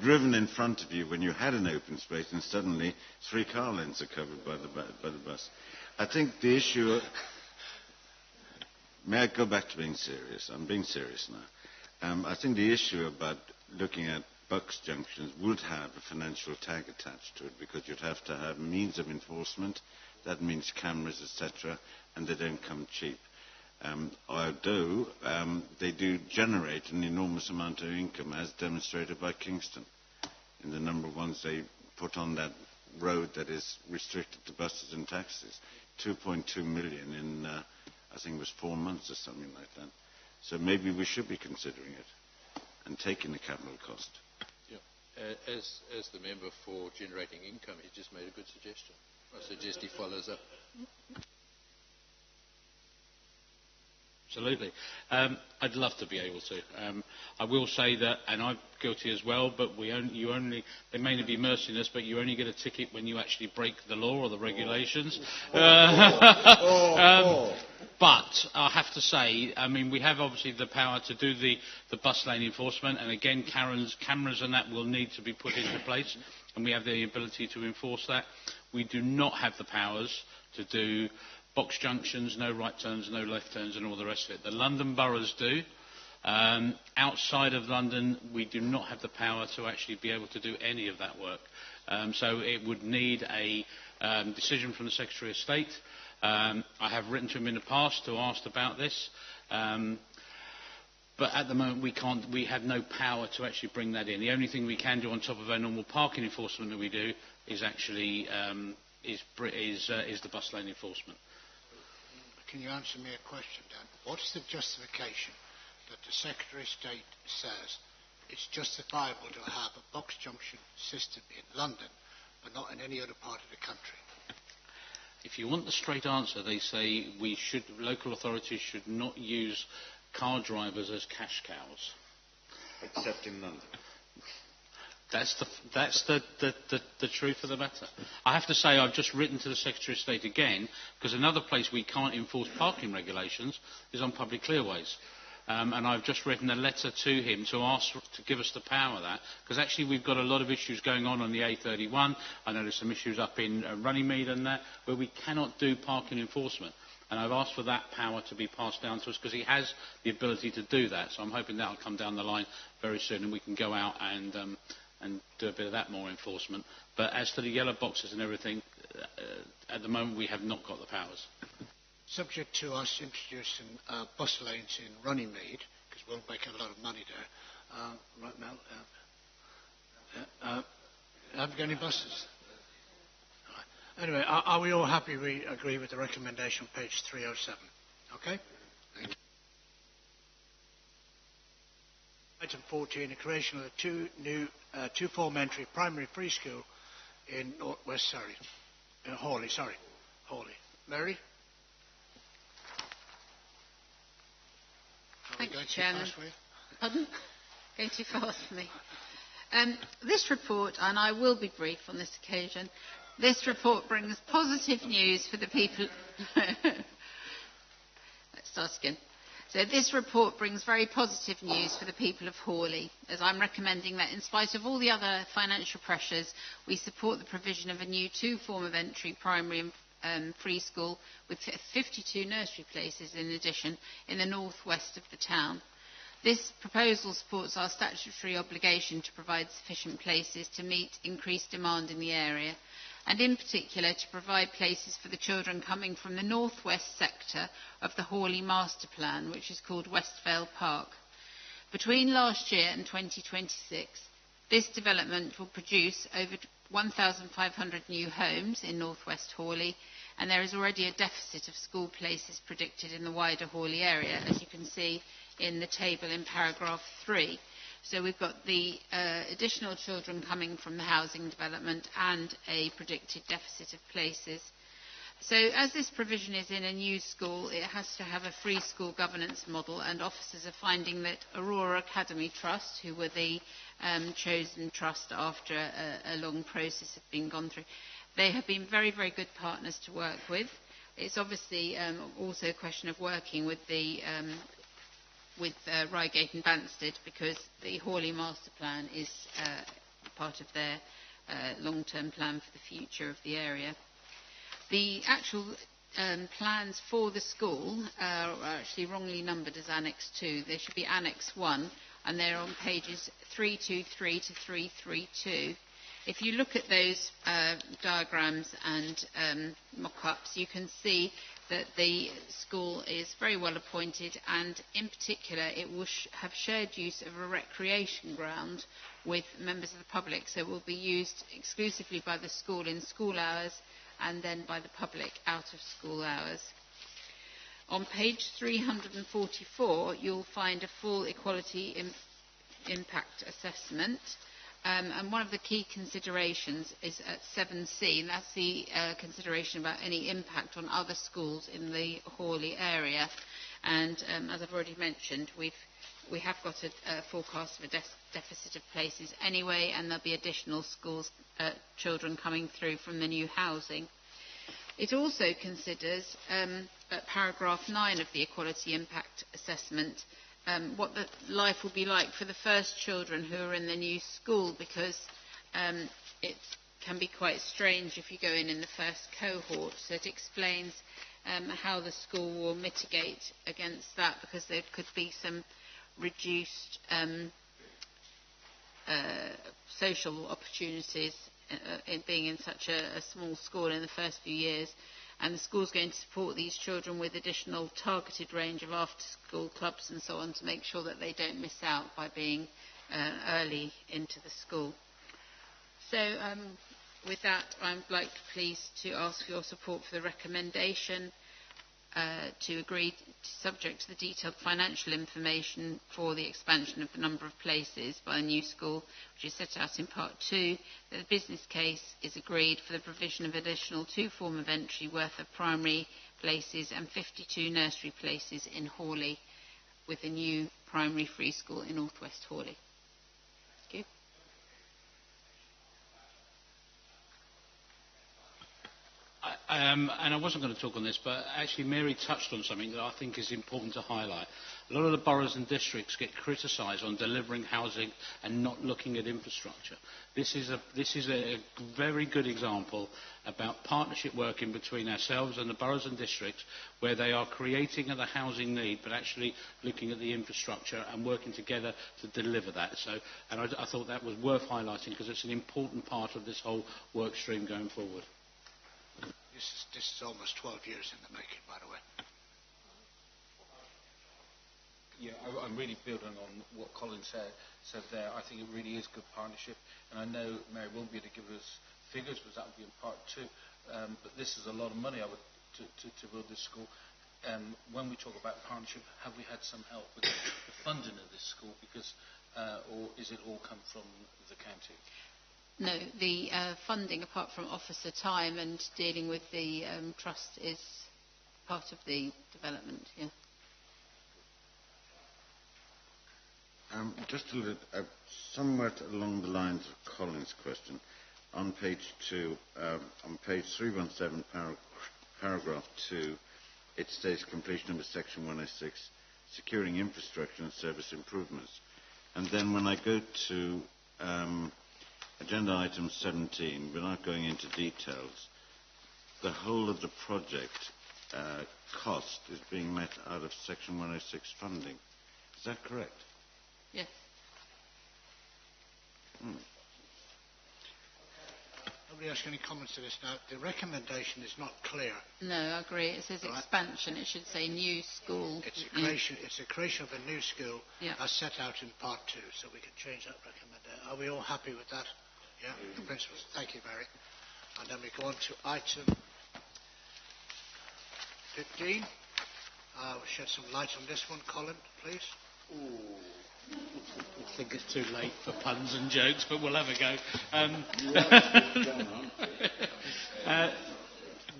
driven in front of you when you had an open space, and suddenly 3 car lanes are covered by the bus. I think the issue. May I go back to being serious? I'm being serious now. I think the issue about looking at box junctions would have a financial tag attached to it, because you'd have to have means of enforcement. That means cameras, etc., and they don't come cheap. Although they do generate an enormous amount of income, as demonstrated by Kingston, in the number of ones they put on that road that is restricted to buses and taxis. 2.2 million in, I think it was 4 months or something like that. So maybe we should be considering it. and taking the capital cost. Yeah. As the member for generating income, he just made a good suggestion. I suggest he follows up. Absolutely. I'd love to be able to. I will say that, and I'm guilty as well, but they may not be mercing us, but you only get a ticket when you actually break the law or the regulations. But I have to say, I mean, we have obviously the power to do the bus lane enforcement, and again, cameras and that will need to be put into place, and we have the ability to enforce that. We do not have the powers to do box junctions, no right turns, no left turns, and all the rest of it. The London boroughs do. Outside of London, we do not have the power to actually be able to do any of that work. So it would need a decision from the Secretary of State. I have written to him in the past to ask about this. But at the moment, we have no power to actually bring that in. The only thing we can do on top of our normal parking enforcement that we do is actually is the bus lane enforcement. Can you answer me a question, Dan? What's the justification that the Secretary of State says it's justifiable to have a box junction system in London, but not in any other part of the country? If you want the straight answer, they say local authorities should not use car drivers as cash cows. Except in London. That's the truth of the matter. I have to say I've just written to the Secretary of State again, because another place we can't enforce parking regulations is on public clearways. And I've just written a letter to him to ask to give us the power of that, because actually we've got a lot of issues going on the A31. I know there's some issues up in Runnymede and that, where we cannot do parking enforcement. And I've asked for that power to be passed down to us, because he has the ability to do that. So I'm hoping that will come down the line very soon, and we can go out and do a bit of that more enforcement. But as to the yellow boxes and everything, at the moment we have not got the powers. Subject to us introducing bus lanes in Runnymede, because we'll make a lot of money there. Right now, haven't got any buses. Right. Anyway, are we all happy? We agree with the recommendation on page 307. Okay? Thank you. Item 14, the creation of a two form-entry primary free school in Northwest Surrey. Hawley. Mary? Thank you, Chairman. Pardon? Going too fast for me. This report, and I will be brief on this occasion, this report brings positive news for the people... Let's start again. So this report brings very positive news for the people of Hawley, as I'm recommending that in spite of all the other financial pressures, we support the provision of a new two-form of entry primary and free school with 52 nursery places in addition in the northwest of the town. This proposal supports our statutory obligation to provide sufficient places to meet increased demand in the area, and in particular to provide places for the children coming from the northwest sector of the Hawley Master Plan, which is called Westvale Park. Between last year and 2026, this development will produce over 1,500 new homes in northwest Hawley, and there is already a deficit of school places predicted in the wider Hawley area, as you can see in the table in paragraph 3. So we've got the additional children coming from the housing development and a predicted deficit of places. So as this provision is in a new school, it has to have a free school governance model, and officers are finding that Aurora Academy Trust, who were the chosen trust after a long process of being gone through, they have been very, very good partners to work with. It's obviously also a question of working with Reigate and Banstead, because the Hawley Master Plan is part of their long-term plan for the future of the area. The actual plans for the school are actually wrongly numbered as Annex 2. They should be Annex 1, and they're on pages 323 to 332. If you look at those diagrams and mock-ups, you can see that the school is very well appointed, and in particular it will have shared use of a recreation ground with members of the public, so it will be used exclusively by the school in school hours and then by the public out of school hours. On page 344 you'll find a full equality impact assessment. And one of the key considerations is at 7C, and that's the consideration about any impact on other schools in the Hawley area. And as I've already mentioned, we have got a forecast of a deficit of places anyway, and there'll be additional schools, children coming through from the new housing. It also considers, at paragraph 9 of the Equality Impact Assessment, what the life will be like for the first children who are in the new school, because it can be quite strange if you go in the first cohort. So it explains how the school will mitigate against that, because there could be some reduced social opportunities in being in such a small school in the first few years. And the school is going to support these children with additional targeted range of after-school clubs and so on, to make sure that they don't miss out by being early into the school. So with that, I'm pleased to ask for your support for the recommendation to agree, subject to the detailed financial information for the expansion of the number of places by the new school, which is set out in Part 2, that the business case is agreed for the provision of additional 2 form of entry worth of primary places and 52 nursery places in Hawley, with a new primary free school in North West Hawley. Thank you. And I wasn't going to talk on this, but actually Mary touched on something that I think is important to highlight. A lot of the boroughs and districts get criticised on delivering housing and not looking at infrastructure. This is a very good example about partnership working between ourselves and the boroughs and districts, where they are creating the housing need, but actually looking at the infrastructure and working together to deliver that. And I thought that was worth highlighting, because it's an important part of this whole work stream going forward. This is almost 12 years in the making, by the way. Yeah, I'm really building on what Colin said there. I think it really is good partnership, and I know Mary won't be able to give us figures, because that will be in Part 2. But this is a lot of money to build this school. When we talk about partnership, have we had some help with the funding of this school? Because, or is it all come from the county? No, the funding, apart from officer time and dealing with the trust, is part of the development, yeah. Just a little, somewhat along the lines of Colin's question, on page 2, on page 317, paragraph 2, it states completion of section 106, securing infrastructure and service improvements. And then when I go to agenda item 17, without going into details, the whole of the project cost is being met out of section 106 funding. Is that correct? Yes. Nobody else got any comments to this now? The recommendation is not clear. No, I agree. It says expansion. It should say new school. It's a creation of a new school, as set out in Part 2, so we can change that recommendation. Are we all happy with that? Yeah, the principles. Thank you, Mary. And then we go on to item 15. We'll shed some light on this one, Colin, please. I think it's too late for puns and jokes, but we'll have a go.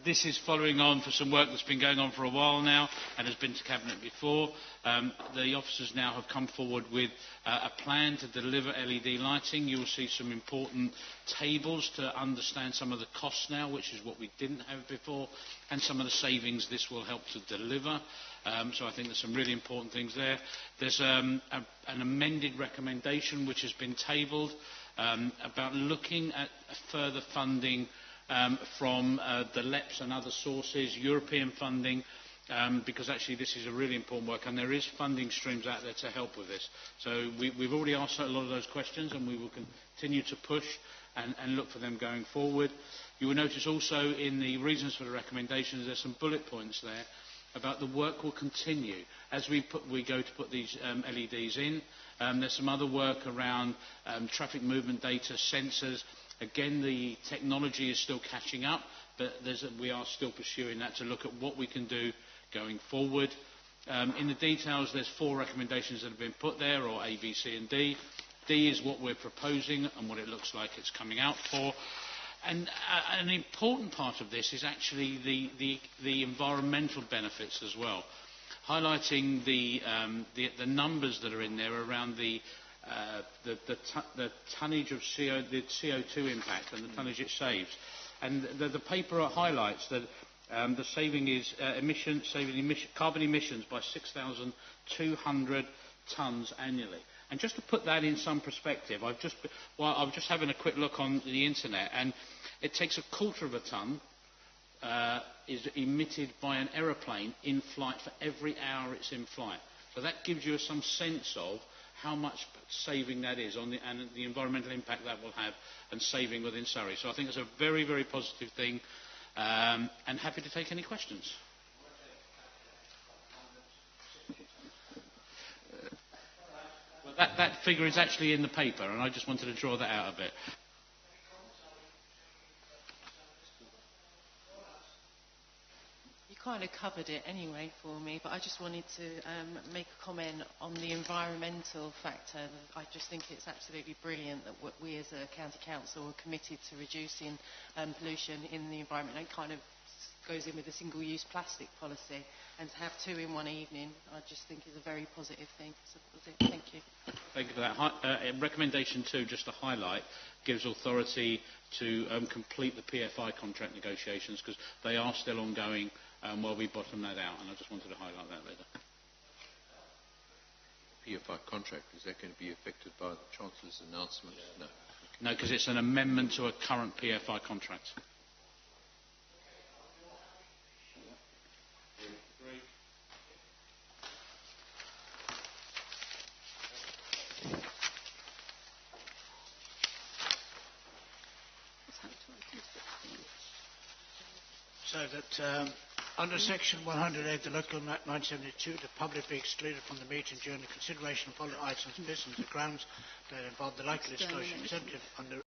This is following on for some work that's been going on for a while now and has been to Cabinet before. The officers now have come forward with a plan to deliver LED lighting. You will see some important tables to understand some of the costs now, which is what we didn't have before, and some of the savings this will help to deliver. So I think there's some really important things there. There's an amended recommendation which has been tabled about looking at further funding from the LEPs and other sources, European funding, because actually this is a really important work, and there is funding streams out there to help with this. So we've already asked a lot of those questions, and we will continue to push and look for them going forward. You will notice also in the reasons for the recommendations there's some bullet points there about the work will continue as we go to put these LEDs in. There's some other work around traffic movement data, sensors. Again, the technology is still catching up, but we are still pursuing that to look at what we can do going forward. In the details, there's 4 recommendations that have been put there, or A, B, C and D. D is what we're proposing and what it looks like it's coming out for. And an important part of this is actually the environmental benefits as well, highlighting the numbers that are in there around the tonnage of the CO2 impact and the tonnage it saves. And the paper highlights that the saving is carbon emissions by 6,200 tonnes annually. And just to put that in some perspective, I was just having a quick look on the internet, and it takes 1/4 of a tonne is emitted by an aeroplane in flight for every hour it's in flight. So that gives you some sense of how much saving that is and the environmental impact that will have and saving within Surrey. So I think it's a very, very positive thing, and happy to take any questions. Well, that figure is actually in the paper, and I just wanted to draw that out a bit. You kind of covered it anyway for me, but I just wanted to make a comment on the environmental factor. I just think it's absolutely brilliant that we as a county council are committed to reducing pollution in the environment. And it kind of goes in with the single-use plastic policy, and to have 2 in one evening, I just think is a very positive thing. So that was it. Thank you. Thank you for that. Recommendation 2, just to highlight, gives authority to complete the PFI contract negotiations, because they are still ongoing while we bottom that out, and I just wanted to highlight that later. PFI contract, is that going to be affected by the Chancellor's announcement? No. No, because it's an amendment to a current PFI contract. So that under Section 108 of the Local Act 972, the public be excluded from the meeting during the consideration of following items of business on the grounds that involve the likely disclosure incentive under